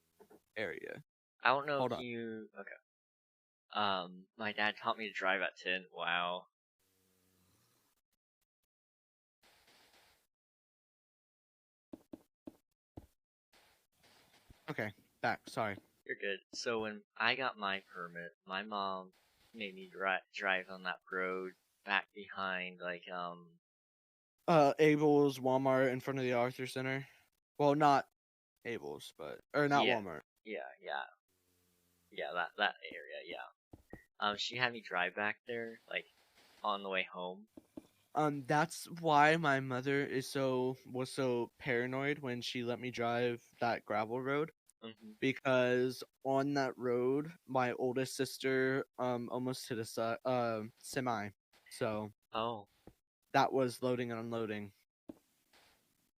S3: area.
S1: I don't know
S3: Hold
S1: if
S3: on.
S1: you okay. My dad taught me to drive at 10. Wow.
S3: Okay, back. Sorry.
S1: You're good. So when I got my permit, my mom made me drive on that road back behind
S3: Abel's Walmart in front of the Arthur Center. Well, not Abel's, but or not
S1: yeah.
S3: Walmart.
S1: Yeah, that area, yeah. She had me drive back there, like, on the way home.
S3: That's why my mother was so paranoid when she let me drive that gravel road,
S1: Hmm.
S3: because on that road, my oldest sister almost hit a semi, so
S1: Oh,
S3: that was loading and unloading.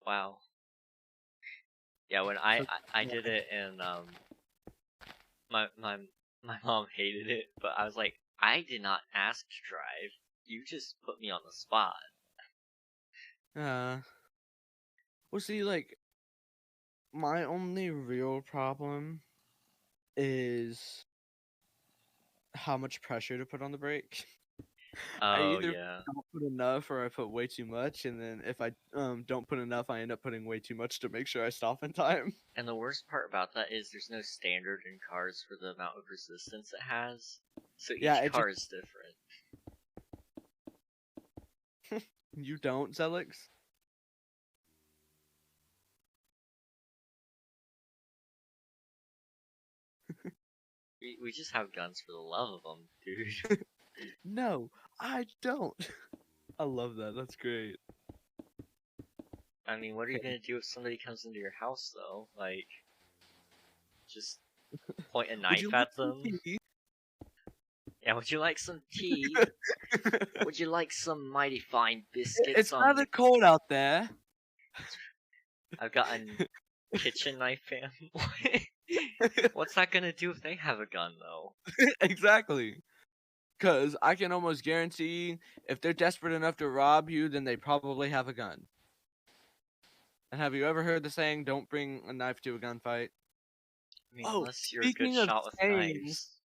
S1: wow. Yeah, when
S3: So
S1: I did it, and my my my mom hated it, but I was like, I did not ask to drive. You just put me on the spot.
S3: uh, well, see, like my only real problem is how much pressure to put on the brake. I
S1: Oh
S3: either
S1: yeah.
S3: don't put enough or I put way too much, and then if I don't put enough, I end up putting way too much to make sure I stop in time.
S1: And the worst part about that is there's no standard in cars for the amount of resistance it has. So
S3: Yeah,
S1: each
S3: it just
S1: car is different.
S3: you don't, Zelix.
S1: We just have guns for the love of them, dude.
S3: No, I don't. I love that. That's great.
S1: I mean, what are you
S3: Okay.
S1: gonna do if somebody comes into your house, though? Like, just point a
S3: Would you
S1: knife
S3: like
S1: at
S3: some
S1: them?
S3: tea?
S1: Yeah, would you like some tea? Would you like some mighty fine biscuits
S3: It's
S1: on
S3: rather
S1: the...
S3: cold out there.
S1: I've got a kitchen knife, fam. What's that gonna do if they have a gun, though?
S3: Exactly. Because I can almost guarantee if they're desperate enough to rob you, then they probably have a gun. And have you ever heard the saying, don't bring a knife to a gunfight?
S1: I mean,
S3: Oh,
S1: unless you're a good
S3: speaking of
S1: shot with
S3: sayings,
S1: knives.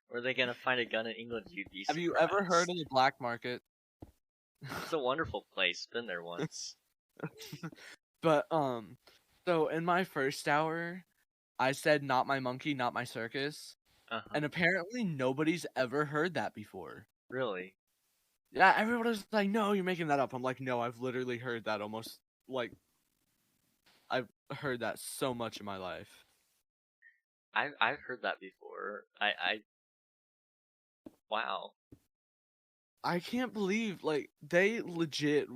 S1: Where are they gonna find a gun in England, you'd be
S3: have you
S1: surprised.
S3: ever heard of the black market?
S1: It's a wonderful place, been there once.
S3: But, so in my first hour, I said, not my monkey, not my circus.
S1: Uh-huh.
S3: And apparently nobody's ever heard that before.
S1: Really?
S3: Yeah, everybody's like, no, you're making that up. I'm like, no, I've literally heard that almost, like, I've heard that so much in my life.
S1: I've heard that before. Wow.
S3: I can't believe they legit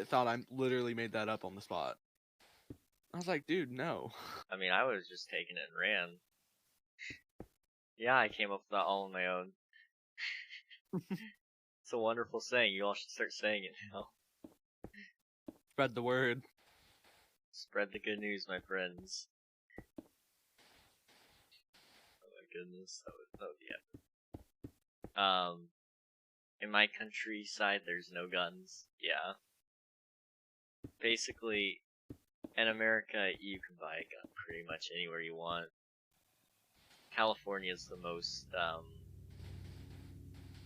S3: thought I literally made that up on the spot. I was like, dude, no.
S1: I mean, I was just taking it and ran. Yeah, I came up with that all on my own. It's a wonderful saying. You all should start saying it now.
S3: Spread the word.
S1: Spread the good news, my friends. Oh my goodness, that would be epic. In my countryside, there's no guns. Yeah. Basically, in America, you can buy a gun pretty much anywhere you want. California is the most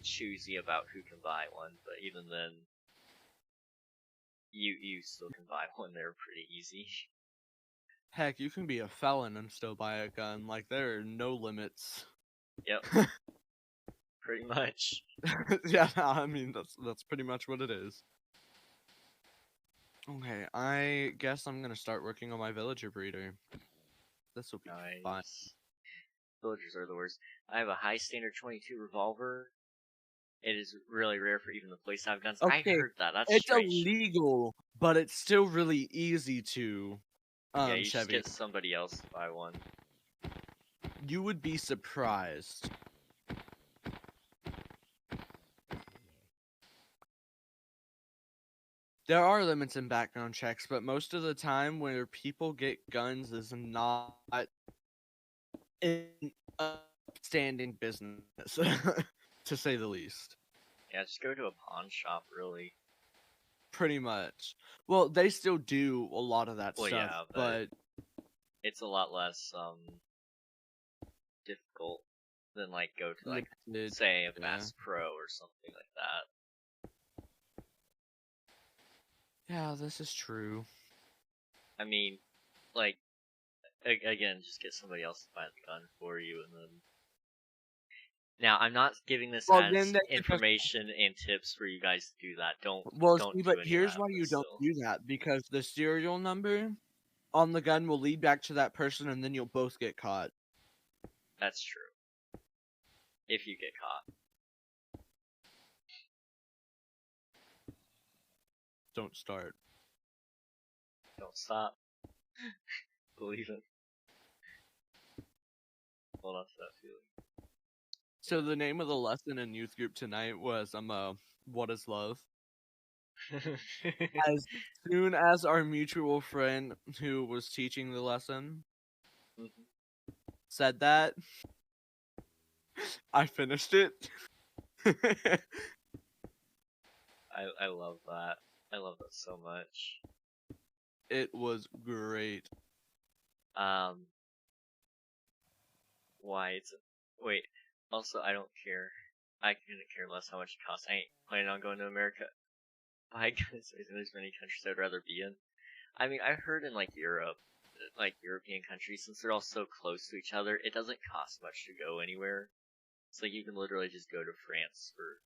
S1: choosy about who can buy one, but even then, you still can buy one. They're pretty easy.
S3: Heck, you can be a felon and still buy a gun. Like, there are no limits.
S1: Yep. Pretty much.
S3: Yeah, I mean, that's pretty much what it is. Okay, I guess I'm gonna start working on my villager breeder. This will be fun.
S1: Nice. Villagers are the worst. I have a high standard 22 revolver. It is really rare for even the place to have guns. I
S3: Okay,
S1: heard that. That's
S3: it's
S1: strange.
S3: illegal, but it's still really easy to.
S1: Yeah, you
S3: Chevy.
S1: just get somebody else to buy one.
S3: You would be surprised. There are limits in background checks, but most of the time where people get guns is not in upstanding business, to say the least.
S1: Yeah, just go to a pawn shop, really.
S3: Pretty much. Well, they still do a lot of that
S1: Well,
S3: stuff,
S1: yeah,
S3: but
S1: it's a lot less difficult than like go to like
S3: limited,
S1: say a
S3: yeah.
S1: Bass Pro or something like that.
S3: Yeah, this is true.
S1: I mean, like again, just get somebody else to buy the gun for you, and then. Now, I'm not giving this
S3: Well,
S1: as
S3: then they could just-
S1: information and tips for you guys to do that. Don't
S3: Well,
S1: don't
S3: see,
S1: do
S3: but
S1: any of
S3: here's
S1: that,
S3: why
S1: but
S3: you don't
S1: still.
S3: do that, because the serial number on the gun will lead back to that person, and then you'll both get caught.
S1: That's true. If you get caught.
S3: Don't start.
S1: Don't stop. Believe it. Hold on to that feeling.
S3: So the name of the lesson in youth group tonight was what is love? As soon as our mutual friend who was teaching the lesson said that, I finished it.
S1: I love that. I love that so much.
S3: It was great.
S1: Why it's wait. Also, I don't care. I couldn't care less how much it costs. I ain't planning on going to America. My goodness, there's many countries I'd rather be in. I mean, I heard in like Europe, like European countries, since they're all so close to each other, it doesn't cost much to go anywhere. It's like you can literally just go to France for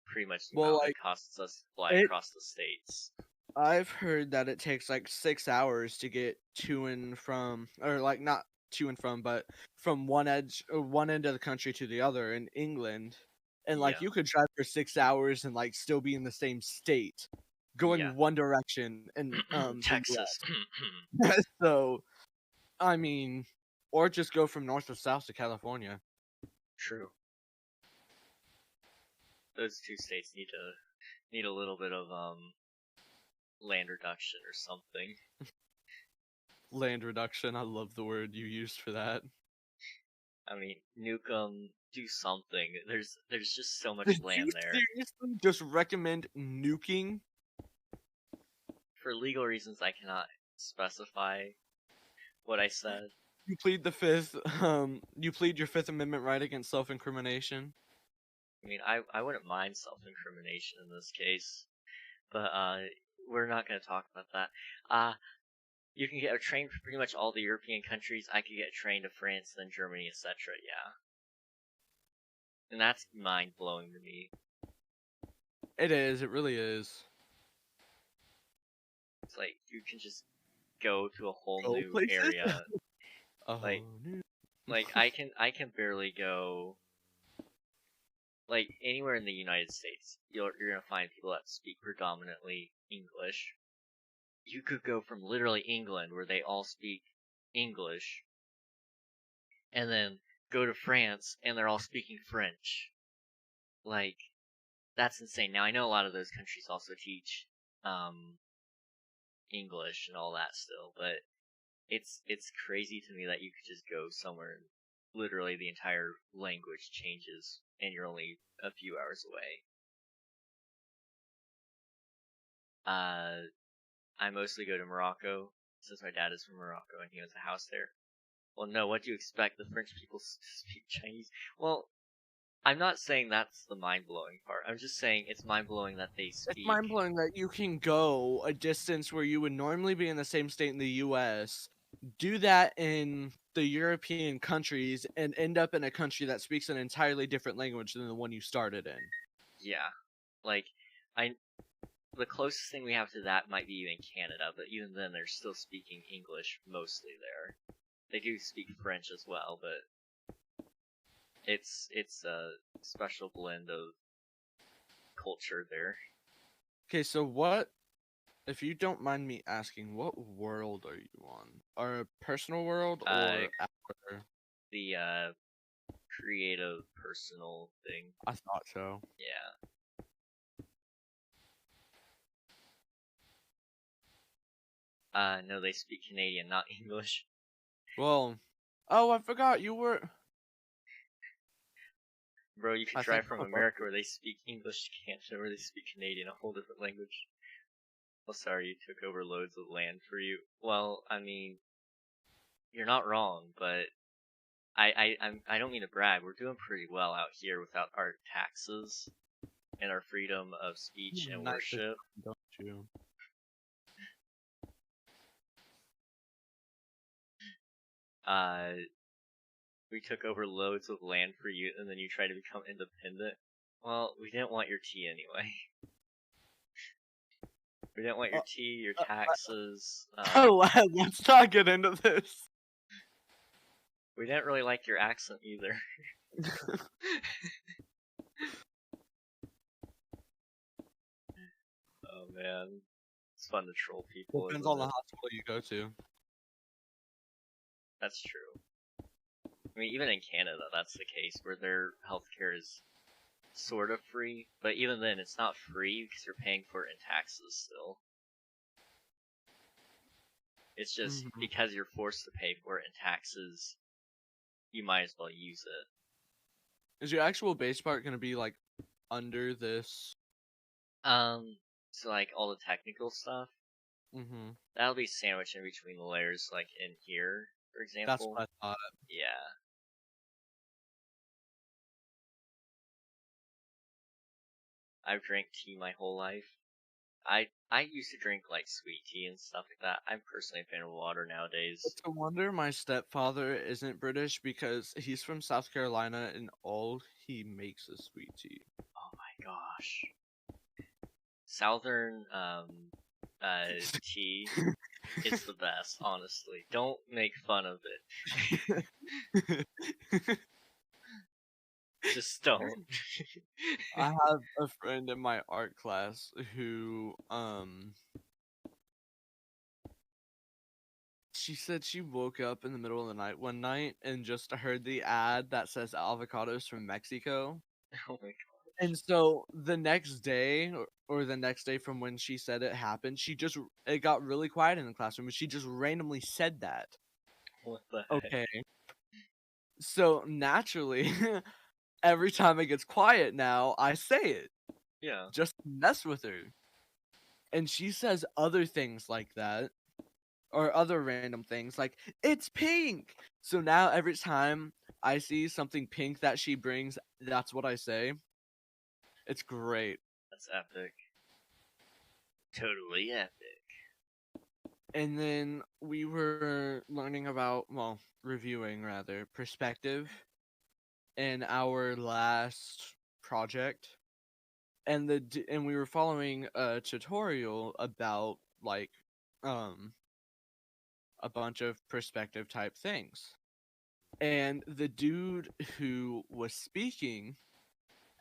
S1: pretty much the amount it costs us to fly across the states.
S3: I've heard that it takes like 6 hours to get to and from, or like not to and from, but from one end of the country to the other in England, and like you could drive for 6 hours and like still be in the same state, going one direction in
S1: Texas.
S3: So, I mean, or just go from north to south to California.
S1: True. Those two states need a little bit of land reduction or something.
S3: Land reduction, I love the word you used for that.
S1: I mean, nuke 'em, do something. There's just so much land there.
S3: Seriously, just recommend nuking?
S1: For legal reasons, I cannot specify what I said.
S3: You plead the fifth. You plead your Fifth Amendment right against self-incrimination.
S1: I mean, I wouldn't mind self-incrimination in this case, but we're not gonna talk about that. You can get a train for pretty much all the European countries. I could get a train to France, then Germany, etc. Yeah, and that's mind-blowing to me.
S3: It is. It really is.
S1: It's like you can just go to a whole new area. Like,
S3: no.
S1: I can barely go like anywhere in the United States. You're gonna find people that speak predominantly English. You could go from literally England, where they all speak English, and then go to France, and they're all speaking French. Like, that's insane. Now, I know a lot of those countries also teach English and all that still, but it's crazy to me that you could just go somewhere and literally the entire language changes, and you're only a few hours away. I mostly go to Morocco, since my dad is from Morocco and he has a house there. Well, no, what do you expect? The French people speak Chinese? Well, I'm not saying that's the mind-blowing part. I'm just saying it's mind-blowing that they speak.
S3: It's mind blowing that you can go a distance where you would normally be in the same state in the U.S., do that in the European countries, and end up in a country that speaks an entirely different language than the one you started in.
S1: Yeah, like the closest thing we have to that might be even Canada, but even then they're still speaking English mostly there. They do speak French as well, but it's a special blend of culture there.
S3: Okay, so what, if you don't mind me asking, what world are you on? Our personal world or our...
S1: The creative personal thing.
S3: I thought so.
S1: Yeah. No, they speak Canadian, not English.
S3: Well, oh, I forgot you were...
S1: Bro, you could
S3: I
S1: drive
S3: think
S1: from
S3: I'm above
S1: America where they speak English to Canada where they speak Canadian, a whole different language. Well, sorry, you took over loads of land for you. Well, I mean, you're not wrong, but I don't mean to brag. We're doing pretty well out here without our taxes and our freedom of speech and
S3: nice,
S1: worship.
S3: don't you?
S1: We took over loads of land for you, and then you tried to become independent. Well, we didn't want your tea anyway. We didn't want your tea, your taxes.
S3: Oh, let's not get into this.
S1: We didn't really like your accent either. Oh man, it's fun to troll people.
S3: Depends on the hospital you go to.
S1: That's true. I mean, even in Canada, that's the case, where their healthcare is sort of free, but even then, it's not free because you're paying for it in taxes still. It's just because you're forced to pay for it in taxes, you might as well use it.
S3: Is your actual base part gonna be like under this?
S1: So like all the technical stuff, that'll be sandwiched in between the layers, like in here, for example.
S3: That's what I thought.
S1: Yeah. I've drank tea my whole life. I used to drink like sweet tea and stuff like that. I'm personally a fan of water nowadays.
S3: It's a wonder my stepfather isn't British because he's from South Carolina and all he makes is sweet tea.
S1: Oh my gosh. Southern tea is the best, honestly. Don't make fun of it. Just don't.
S3: I have a friend in my art class who she said she woke up in the middle of the night one night and just heard the ad that says avocados from Mexico.
S1: Oh my god.
S3: And so the next day, or the next day from when she said it happened, it got really quiet in the classroom and she just randomly said that.
S1: What the heck?
S3: Okay. So naturally, every time it gets quiet now, I say it.
S1: Yeah.
S3: Just mess with her. And she says other things like that. Or other random things like, it's pink! So now every time I see something pink that she brings, that's what I say. It's great.
S1: That's epic. Totally epic.
S3: And then we were learning about, well, reviewing rather, perspective in our last project. And we were following a tutorial about like a bunch of perspective type things. And the dude who was speaking,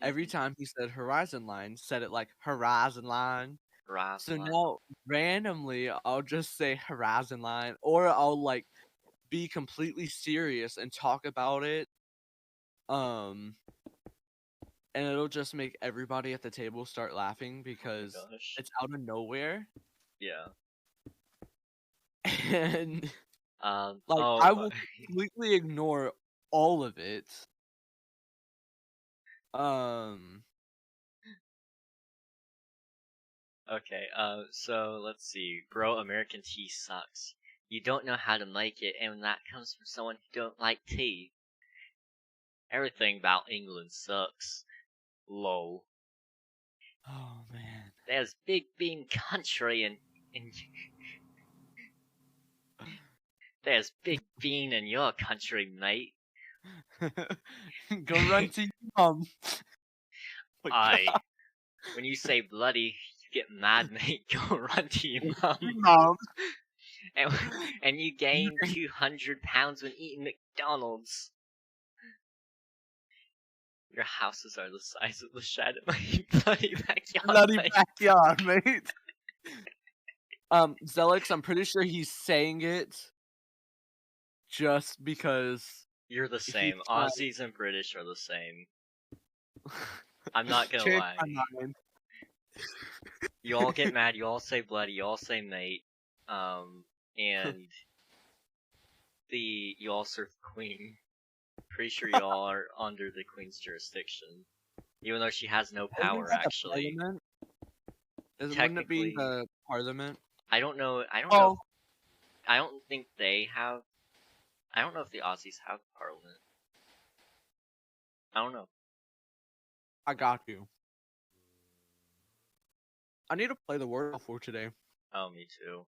S3: every time he said horizon line, said it like horizon line. So
S1: Horizon line.
S3: now randomly I'll just say horizon line, or I'll like be completely serious and talk about it. And it'll just make everybody at the table start laughing because
S1: gosh.
S3: it's out of nowhere.
S1: Yeah.
S3: And like
S1: oh
S3: I
S1: my.
S3: will completely ignore all of it.
S1: Okay, so let's see. Bro, American tea sucks. You don't know how to make it, and that comes from someone who don't like tea. Everything about England sucks. Lol.
S3: Oh man.
S1: There's Big Bean Country in There's Big Bean in your country, mate.
S3: Go run to your mom.
S1: When you say bloody, you get mad, mate. Go run to your mum.
S3: Mom.
S1: And you gain 200 pounds when eating McDonald's. Your houses are the size of the shed in my bloody backyard.
S3: Bloody
S1: mate.
S3: backyard, mate. Zelix, I'm pretty sure he's saying it just because
S1: You're the same.
S3: tried-
S1: Aussies and British are the same. I'm not gonna
S3: Change
S1: lie.
S3: my mind.
S1: You all get mad, you all say bloody, you all say mate, and you all serve the queen. Pretty sure you all are under the queen's jurisdiction. Even though she has no power,
S3: Isn't that the
S1: actually.
S3: Parliament? Wouldn't it be the parliament?
S1: I don't know, I don't
S3: Oh,
S1: know, I don't think they have, I don't know if the Aussies have parliament. I don't know.
S3: I got you. I need to play the word for today.
S1: Oh, me too.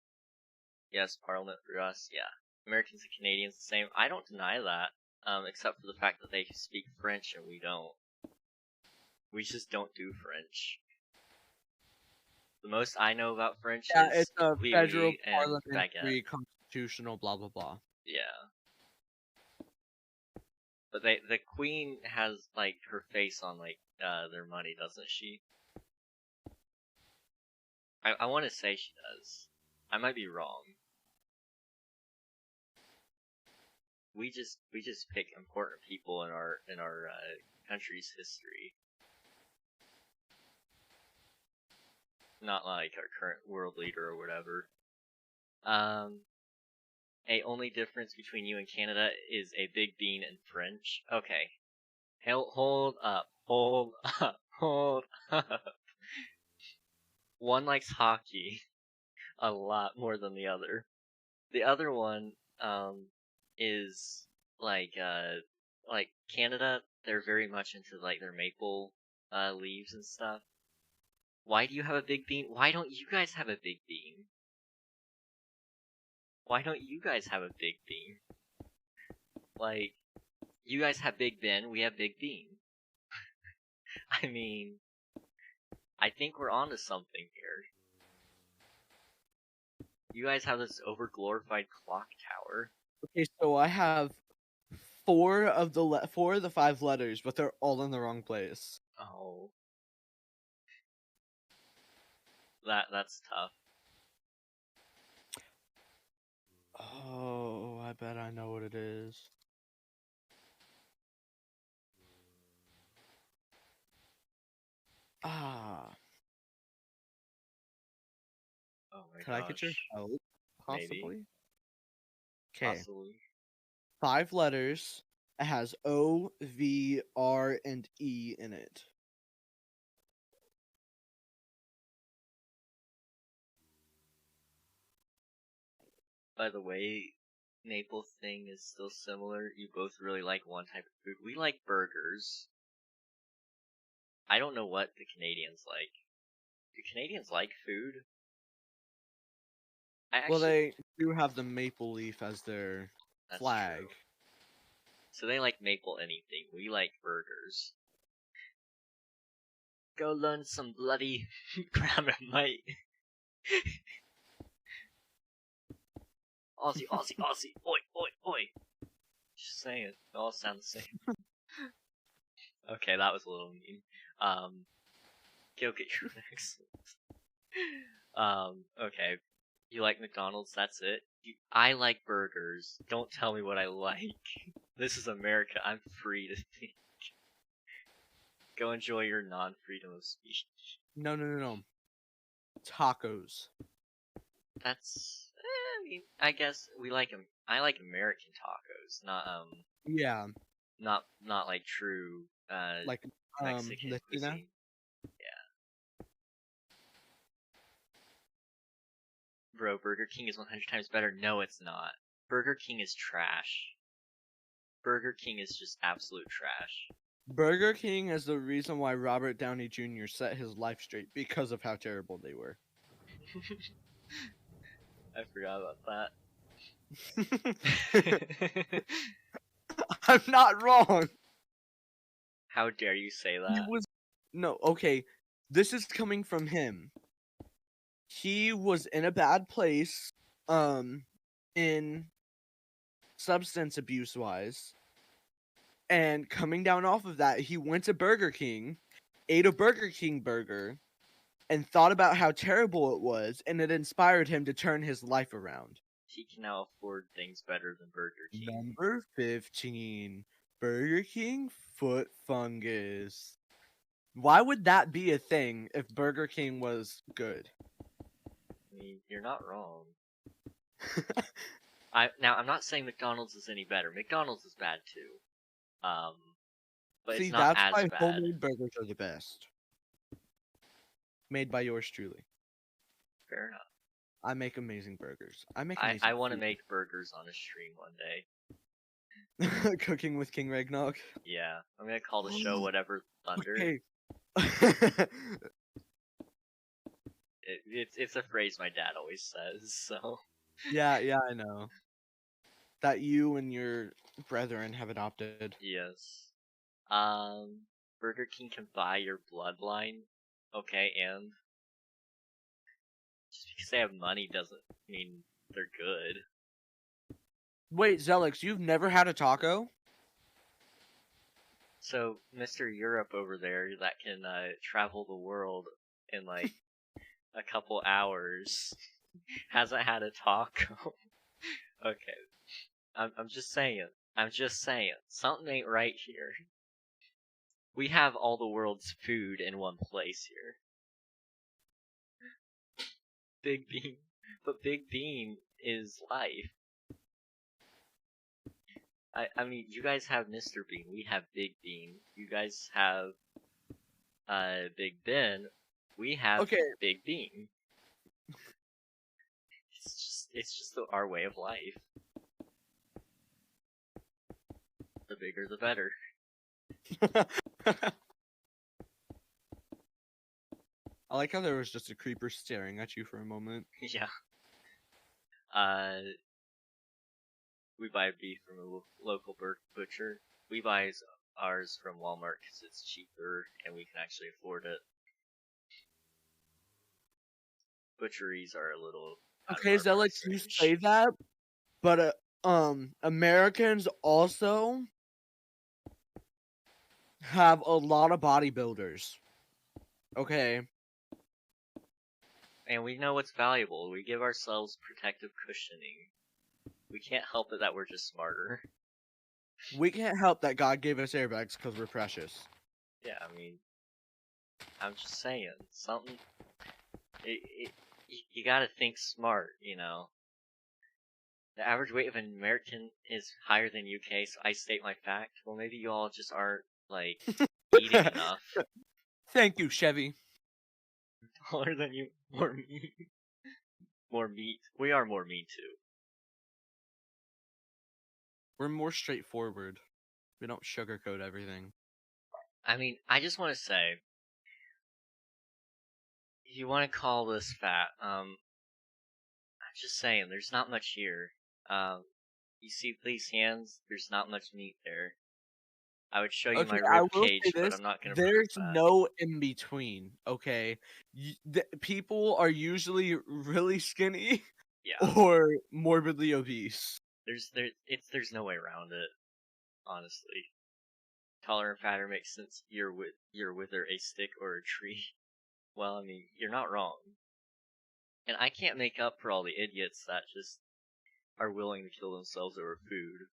S1: Yes, parliament for us, yeah. Americans and Canadians the same. I don't deny that, except for the fact that they speak French and we don't. We just don't do French. The most I know about French
S3: Yeah,
S1: is
S3: it's a
S1: oui,
S3: federal
S1: oui, and
S3: parliamentary
S1: baguette.
S3: constitutional blah blah blah.
S1: Yeah. But the queen has, like, her face on, like, their money, doesn't she? I want to say she does. I might be wrong. We just pick important people in our country's history. Not like our current world leader or whatever. A only difference between you and Canada is a big bean in French. Okay. Hold up. Hold up. Hold up. One likes hockey a lot more than the other. The other one, is like Canada, they're very much into like their maple leaves and stuff. Why do you have a big bean? Why don't you guys have a big bean? Why don't you guys have a big bean? Like, you guys have Big Ben, we have Big Bean. I mean, I think we're onto something here. You guys have this overglorified clock tower.
S3: Okay, so I have four of the 5 letters, but they're all in the wrong place.
S1: Oh. That's tough.
S3: Oh, I bet I know what it is. Ah.
S1: Oh my
S3: Can I get your
S1: gosh.
S3: help?
S1: Maybe.
S3: Possibly? Okay.
S1: Possibly.
S3: 5 letters. It has O, V, R, and E in it.
S1: By the way, Maple thing is still similar. You both really like one type of food. We like burgers. I don't know what the Canadians like. Do Canadians like food?
S3: Well, they do have the maple leaf as their
S1: That's
S3: flag.
S1: true. So they like maple anything. We like burgers. Go learn some bloody grammar, mate. Aussie, Aussie, Aussie. Oi, oi, oi. Just saying, it all sound the same. Okay, that was a little mean. Go get your excellent. Okay. You like McDonald's, that's it. I like burgers. Don't tell me what I like. This is America, I'm free to think. Go enjoy your non-freedom of speech.
S3: No. Tacos.
S1: That's, I mean, I guess we like them. I like American tacos, not
S3: Yeah,
S1: not like true
S3: like
S1: Mexican
S3: Latina.
S1: cuisine. Yeah. Bro, Burger King is 100 times better. No, it's not. Burger King is trash. Burger King is just absolute trash.
S3: Burger King is the reason why Robert Downey Jr. set his life straight because of how terrible they were.
S1: I forgot about
S3: I'm
S1: that.
S3: not wrong.
S1: How dare you say that?
S3: He was no, okay. This is coming from him. He was in a bad place, in substance abuse wise. And coming down off of that, he went to Burger King, ate a Burger King burger, and thought about how terrible it was, and it inspired him to turn his life around.
S1: He can now afford things better than Burger King.
S3: Number 15. Burger King foot fungus. Why would that be a thing if Burger King was good?
S1: I mean, you're not wrong. I'm not saying McDonald's is any better. McDonald's is bad too. But
S3: See,
S1: it's not
S3: that's
S1: as
S3: why
S1: bad.
S3: homemade burgers are the best. Made by yours truly.
S1: Fair enough.
S3: I make amazing burgers. I
S1: want to make burgers on a stream one day.
S3: Cooking with King Ragnarok.
S1: Yeah, I'm gonna call the show whatever Thunder.
S3: Okay.
S1: It's a phrase my dad always says. So.
S3: Yeah, I know. That you and your brethren have adopted.
S1: Yes. Burger King can buy your bloodline. Okay, and just because they have money doesn't mean they're good.
S3: Wait, Zelix, you've never had a taco?
S1: So, Mr. Europe over there that can travel the world in like a couple hours hasn't had a taco. Okay. I'm just saying. Something ain't right here. We have all the world's food in one place here. Big Bean. But Big Bean is life. I mean, you guys have Mr. Bean. We have Big Bean. You guys have Big Ben. We have Big Bean. It's just our way of life. The bigger, the better.
S3: I like how there was just a creeper staring at you for a moment.
S1: Yeah. We buy beef from a local butcher. We buy ours from Walmart because it's cheaper and we can actually afford it. Butcheries are a little.
S3: Okay, Zelix, you say that, but Americans also have a lot of bodybuilders. Okay.
S1: And we know what's valuable. We give ourselves protective cushioning. We can't help it that we're just smarter.
S3: We can't help that God gave us airbags because we're precious.
S1: Yeah, I mean, I'm just saying, something. You gotta think smart, you know. The average weight of an American is higher than UK, so I state my fact. Well, maybe you all just aren't, like, eating enough.
S3: Thank you, Chevy.
S1: Taller than you, more meat. More meat. We are more meat, too.
S3: We're more straightforward. We don't sugarcoat everything.
S1: I mean, I just want to say, you want to call this fat, I'm just saying, there's not much here. You see these hands? There's not much meat there. I would show you my rib cage, but I'm not gonna.
S3: There's no in between. Okay, people are usually really skinny,
S1: yeah,
S3: or morbidly obese.
S1: There's no way around it. honestly. Taller and fatter makes sense. You're whether a stick or a tree. Well, I mean, you're not wrong. And I can't make up for all the idiots that just are willing to kill themselves over food.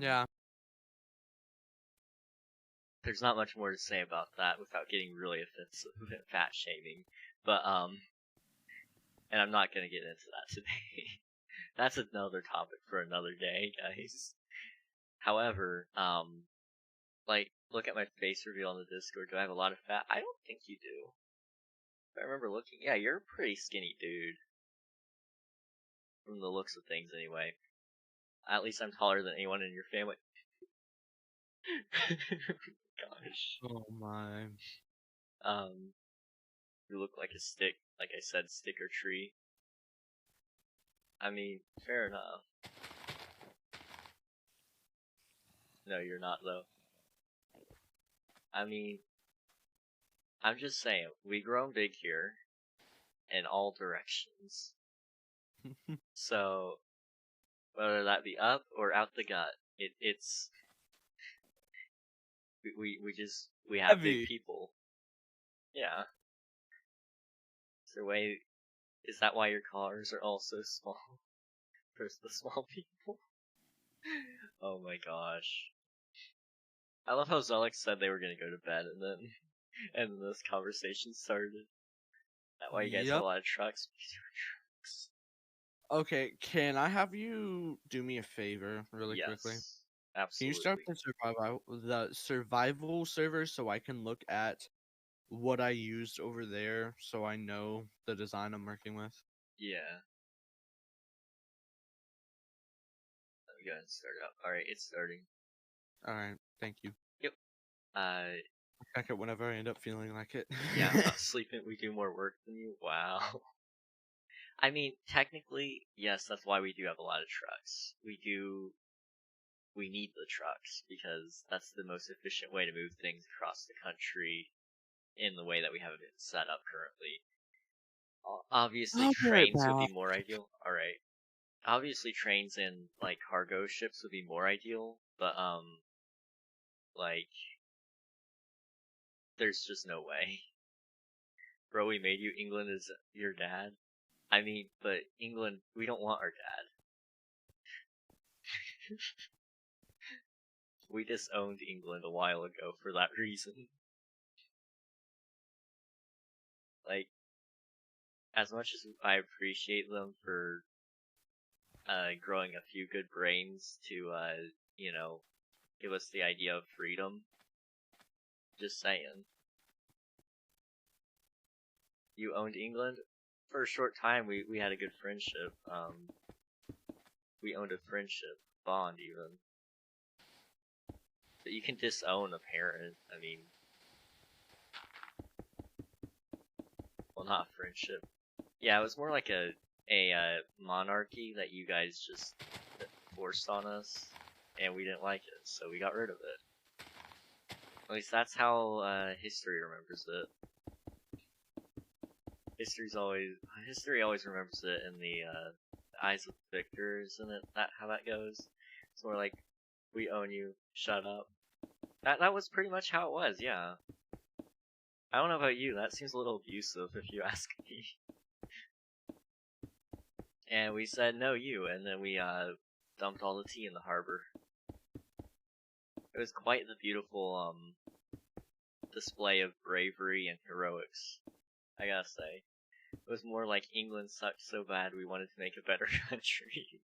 S3: Yeah.
S1: There's not much more to say about that without getting really offensive and fat shaming. But, and I'm not gonna get into that today. That's another topic for another day, guys. However, like, look at my face reveal on the Discord. Do I have a lot of fat? I don't think you do. If I remember looking, yeah, you're a pretty skinny dude. From the looks of things, anyway. At least I'm taller than anyone in your family. Gosh.
S3: Oh my.
S1: You look like a stick. Like I said, stick or tree. I mean, fair enough. No, you're not, though. I mean, I'm just saying, we grown big here. In all directions. So, whether that be up or out the gut, it's... We have
S3: Heavy.
S1: big people. Yeah. Is that why your cars are all so small? For the small people? Oh my gosh. I love how Zelix said they were gonna go to bed and then this conversation started. That why you guys have a lot of trucks? Because you're trucks.
S3: Okay, can I have you do me a favor really quickly?
S1: Absolutely.
S3: Can you start the survival server so I can look at what I used over there so I know the design I'm working with?
S1: Yeah. Let me go ahead and start it up. Alright, it's starting.
S3: Alright, thank you.
S1: Yep.
S3: Check it whenever I end up feeling like it.
S1: Yeah, I'm not sleeping. We do more work than you. Wow. I mean, technically, yes, that's why we do have a lot of trucks. We need the trucks, because that's the most efficient way to move things across the country in the way that we have it set up currently. Obviously, trains would be more ideal. Alright. Obviously, trains and, like, cargo ships would be more ideal, but, like, there's just no way. Bro, we made you. England is your dad. I mean, but England, we don't want our dad. We disowned England a while ago for that reason. Like, as much as I appreciate them for growing a few good brains to, you know, give us the idea of freedom, just saying. You owned England? For a short time, we had a good friendship. We owned a friendship bond, even. But you can disown a parent, I mean... Well, not a friendship. Yeah, it was more like a monarchy that you guys just forced on us, and we didn't like it, so we got rid of it. At least that's how history remembers it. History always remembers it in the eyes of the victor, isn't it? How that goes? It's more like, we own you, shut up. That was pretty much how it was, yeah. I don't know about you, that seems a little abusive if you ask me. And we said, no, you, and then we dumped all the tea in the harbor. It was quite the beautiful display of bravery and heroics, I gotta say. It was more like England sucked so bad we wanted to make a better country.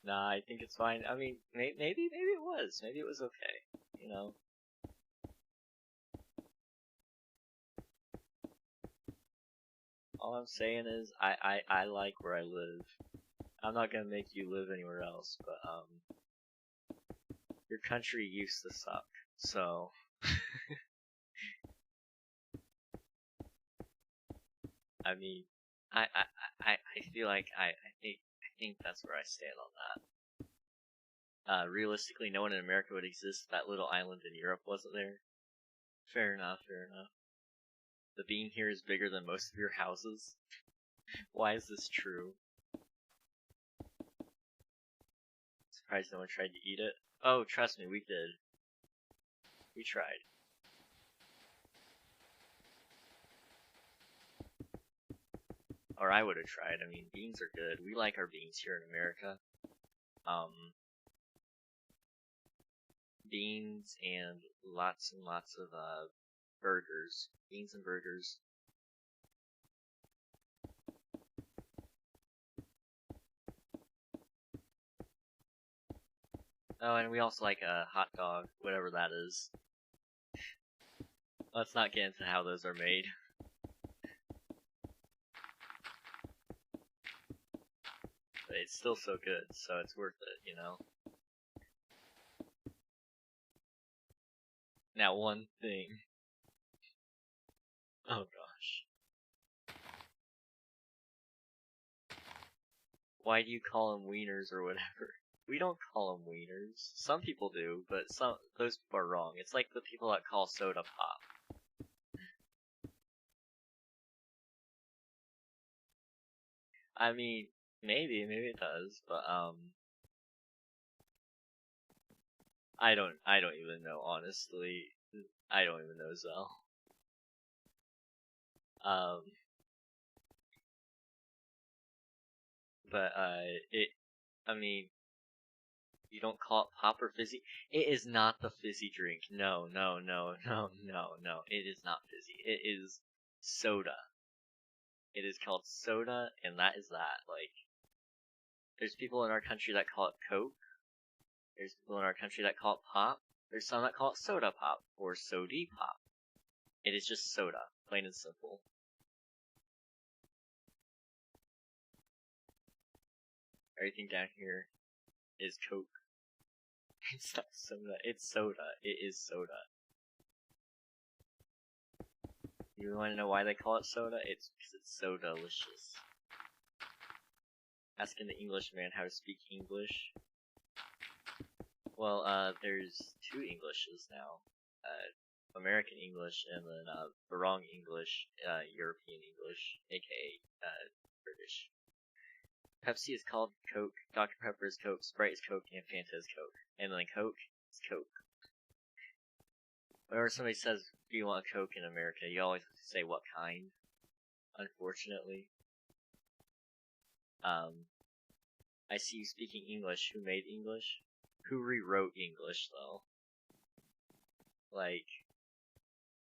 S1: Nah, I think it's fine. I mean, maybe it was. Maybe it was okay, you know? All I'm saying is, I like where I live. I'm not gonna make you live anywhere else, but, your country used to suck, so... I mean, I feel like I think that's where I stand on that. Realistically, no one in America would exist if that little island in Europe wasn't there. Fair enough, fair enough. The bean here is bigger than most of your houses. Why is this true? It's surprised no one tried to eat it. Oh, trust me, we did. We tried. Or I would have tried. I mean, beans are good. We like our beans here in America. Beans and lots of burgers. Beans and burgers. Oh, and we also like a hot dog, whatever that is. Let's not get into how those are made. But it's still so good, so it's worth it, you know? Now, one thing. Oh gosh. Why do you call them wieners or whatever? We don't call them wieners. Some people do, but those people are wrong. It's like the people that call soda pop. I mean, maybe it does, but I don't even know, honestly. I don't even know, Zell. But I mean, you don't call it pop or fizzy? It is not the fizzy drink. No. It is not fizzy. It is soda. It is called soda, and that is that. Like, there's people in our country that call it Coke. There's people in our country that call it pop. There's some that call it soda pop or sody pop. It is just soda, plain and simple. Everything down here is Coke. It's not soda, it's soda. It is soda. You wanna know why they call it soda? It's because it's so delicious. Asking the Englishman how to speak English. Well, there's two Englishes now. American English and then, Barong English, European English, aka, British. Pepsi is called Coke, Dr. Pepper is Coke, Sprite is Coke, and Fanta is Coke. And then Coke is Coke. Whenever somebody says, do you want a Coke in America, you always have to say what kind, unfortunately. I see you speaking English. Who made English? Who rewrote English, though? Like,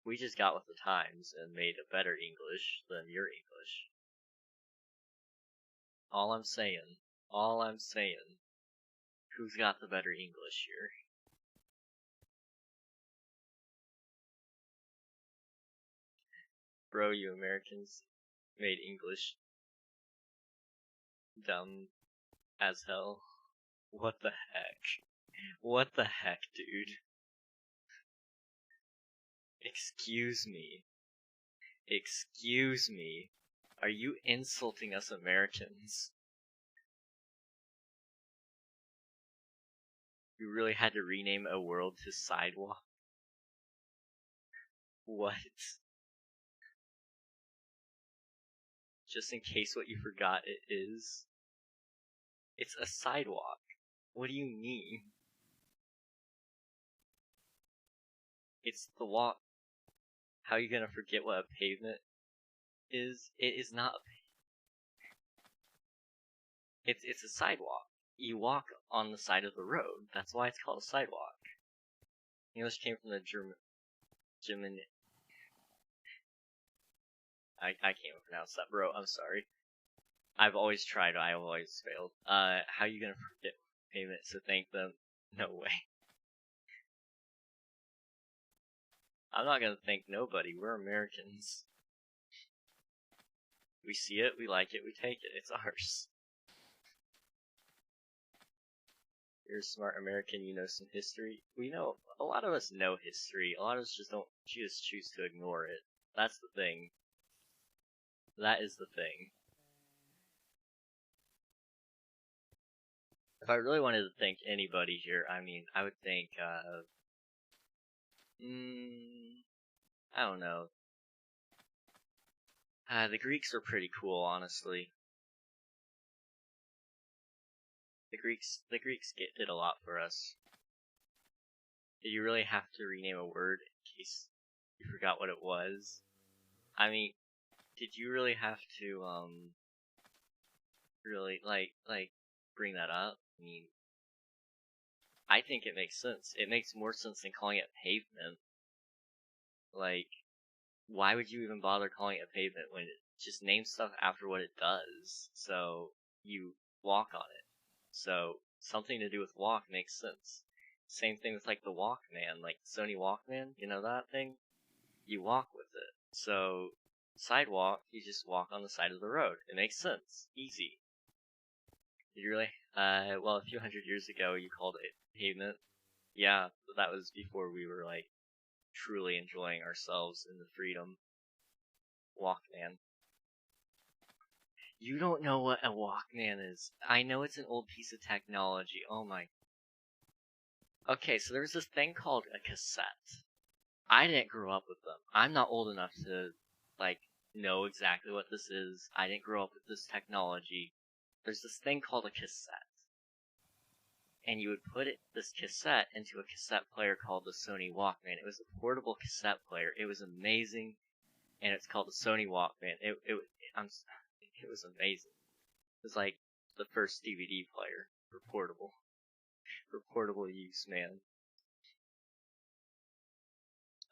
S1: we just got with the times and made a better English than your English. All I'm saying, who's got the better English here? Bro, you Americans made English dumb as hell. What the heck? What the heck, dude? Excuse me. Excuse me. Are you insulting us Americans? You really had to rename a world to sidewalk? What? Just in case what you forgot it is. It's a sidewalk. What do you mean? It's the walk. How are you gonna forget what a pavement is? It is not a pavement. It's a sidewalk. You walk on the side of the road. That's why it's called a sidewalk. English came from the German. I can't pronounce that, bro. I'm sorry. I've always tried. I've always failed. How you gonna forget pavement? So thank them. No way. I'm not gonna thank nobody. We're Americans. We see it, we like it, we take it. It's ours. You're a smart American, you know some history. We know, a lot of us know history. A lot of us just don't choose to ignore it. That's the thing. That is the thing. If I really wanted to thank anybody here, I mean, I would thank, I don't know. The Greeks are pretty cool, honestly. The Greeks did a lot for us. Did you really have to rename a word in case you forgot what it was? I mean, did you really have to, really, like, bring that up? I mean, I think it makes sense. It makes more sense than calling it pavement. Like, why would you even bother calling it pavement when it just names stuff after what it does? So, you walk on it. So, something to do with walk makes sense. Same thing with, like, the Walkman, like Sony Walkman, you know that thing? You walk with it. So, sidewalk, you just walk on the side of the road. It makes sense. Easy. Did you really? Well, a few hundred years ago, you called it pavement. Yeah, but that was before we were, like, truly enjoying ourselves in the freedom. Walkman. You don't know what a Walkman is. I know it's an old piece of technology. Oh my. Okay, so there's this thing called a cassette. I didn't grow up with them. I'm not old enough to, like, know exactly what this is. I didn't grow up with this technology. There's this thing called a cassette. And you would put this cassette into a cassette player called the Sony Walkman. It was a portable cassette player. It was amazing, and it's called the Sony Walkman. It was amazing. It was like the first DVD player for portable use, man.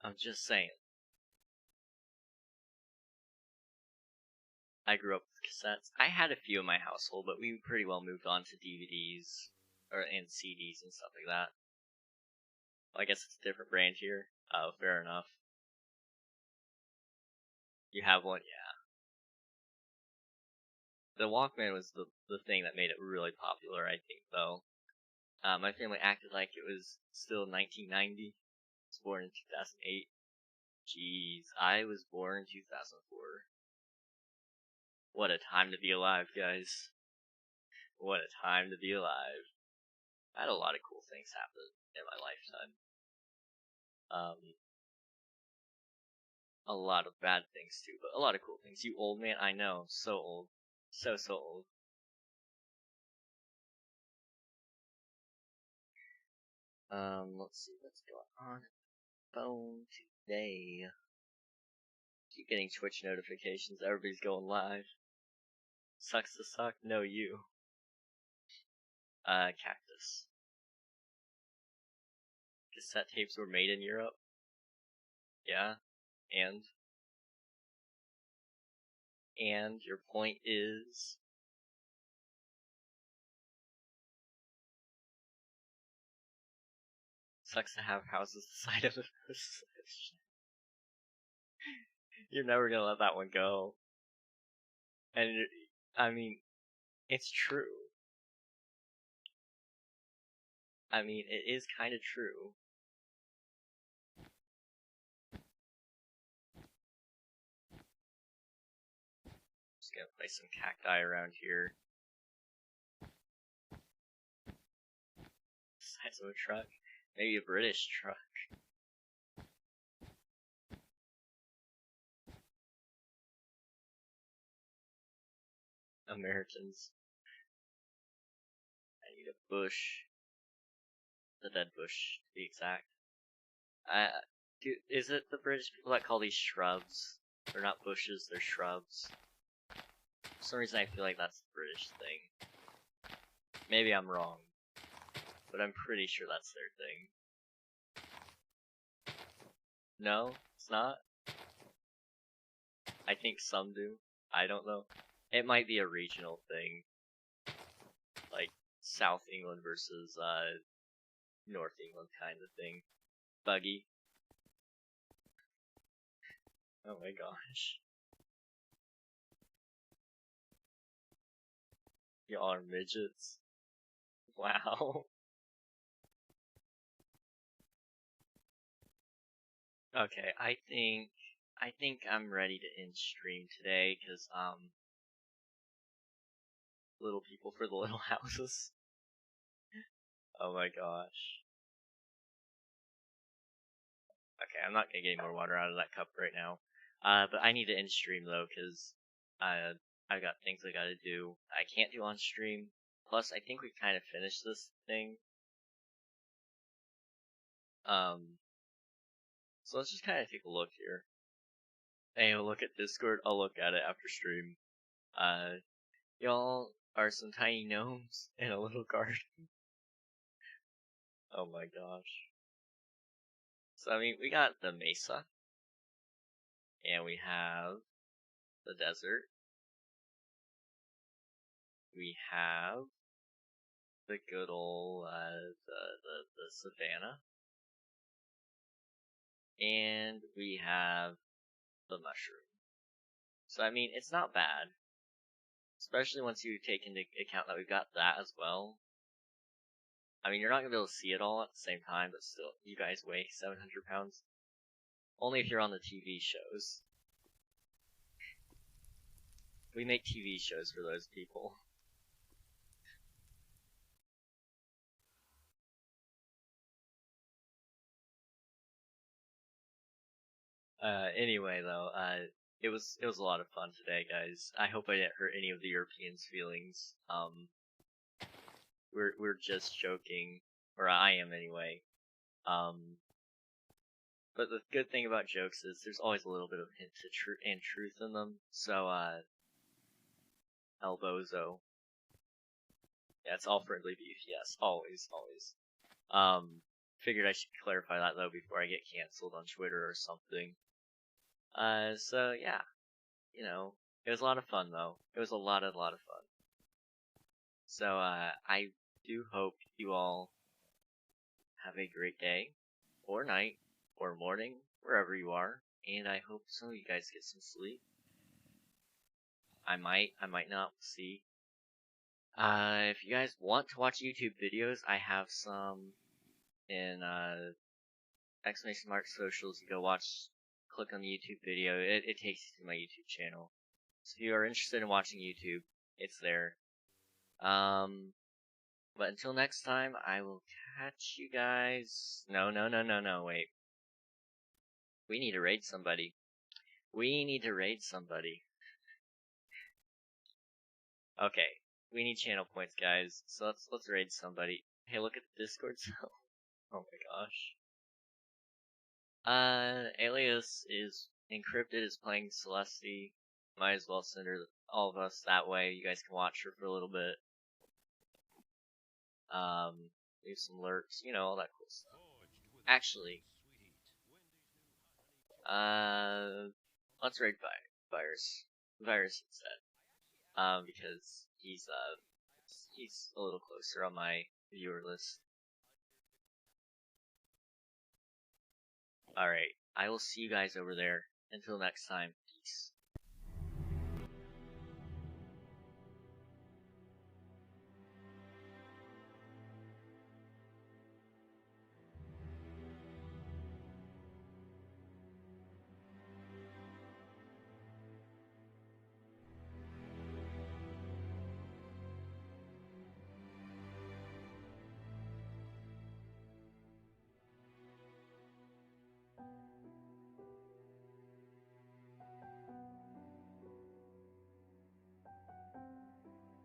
S1: I'm just saying. I grew up with cassettes. I had a few in my household, but we pretty well moved on to DVDs and CDs and stuff like that. Well, I guess it's a different brand here. Oh, fair enough. You have one? Yeah. The Walkman was the thing that made it really popular, I think, though. My family acted like it was still 1990. I was born in 2008. Jeez, I was born in 2004. What a time to be alive, guys. What a time to be alive. I had a lot of cool things happen in my lifetime. A lot of bad things too, but a lot of cool things. You old man, I know, so old. So old. Let's see what's going on phone today. Keep getting Twitch notifications, everybody's going live. Sucks to suck, no you. Cactus. Cassette tapes were made in Europe? Yeah, and your point is... Sucks to have houses the side of this. You're never gonna let that one go. And, I mean, it's true. I mean, it is kinda true. Just gonna place some cacti around here. Size of a truck. Maybe a British truck. Americans. I need a bush. The dead bush, to be exact. Dude, is it the British people that call these shrubs? They're not bushes, they're shrubs. For some reason I feel like that's the British thing. Maybe I'm wrong. But I'm pretty sure that's their thing. No? It's not? I think some do. I don't know. It might be a regional thing. Like, South England versus, North England kind of thing. Buggy. Oh my gosh. Y'all are midgets. Wow. Okay, I think I'm ready to end stream today, cause, little people for the little houses. Oh my gosh. Okay, I'm not gonna get any more water out of that cup right now. But I need to end stream though, cause, I've got things I gotta do. I can't do on stream. Plus, I think we kind of finished this thing. So let's just kind of take a look here. Hey, we'll look at Discord. I'll look at it after stream. Y'all are some tiny gnomes in a little garden. Oh my gosh. So, I mean, we got the mesa. And we have the desert. We have the good old, the savannah. And we have the mushroom. So, I mean, it's not bad. Especially once you take into account that we've got that as well. I mean, you're not going to be able to see it all at the same time, but still, you guys weigh 700 pounds. Only if you're on the TV shows. We make TV shows for those people. Anyway though, it was a lot of fun today, guys. I hope I didn't hurt any of the Europeans' feelings. We're just joking, or I am anyway. But the good thing about jokes is there's always a little bit of hint to truth in them. So, Elbozo. Yeah, it's all friendly beef. Yes, always. Figured I should clarify that though before I get canceled on Twitter or something. So yeah, you know, it was a lot of fun though. It was a lot of fun. So, I do hope you all have a great day, or night, or morning, wherever you are, and I hope some of you guys get some sleep. I might not, see. If you guys want to watch YouTube videos, I have some in, exclamation mark socials. You go watch, click on the YouTube video, it takes you to my YouTube channel. So if you are interested in watching YouTube, it's there. But until next time, I will catch you guys. No, wait. We need to raid somebody. Okay, we need channel points, guys. So let's raid somebody. Hey, look at the Discord cell. Oh my gosh. Alias is encrypted, is playing Celeste. Might as well send her all of us that way. You guys can watch her for a little bit. Leave some lurks, you know, all that cool stuff. Actually, let's raid Virus instead. Because he's a little closer on my viewer list. Alright, I will see you guys over there. Until next time, peace.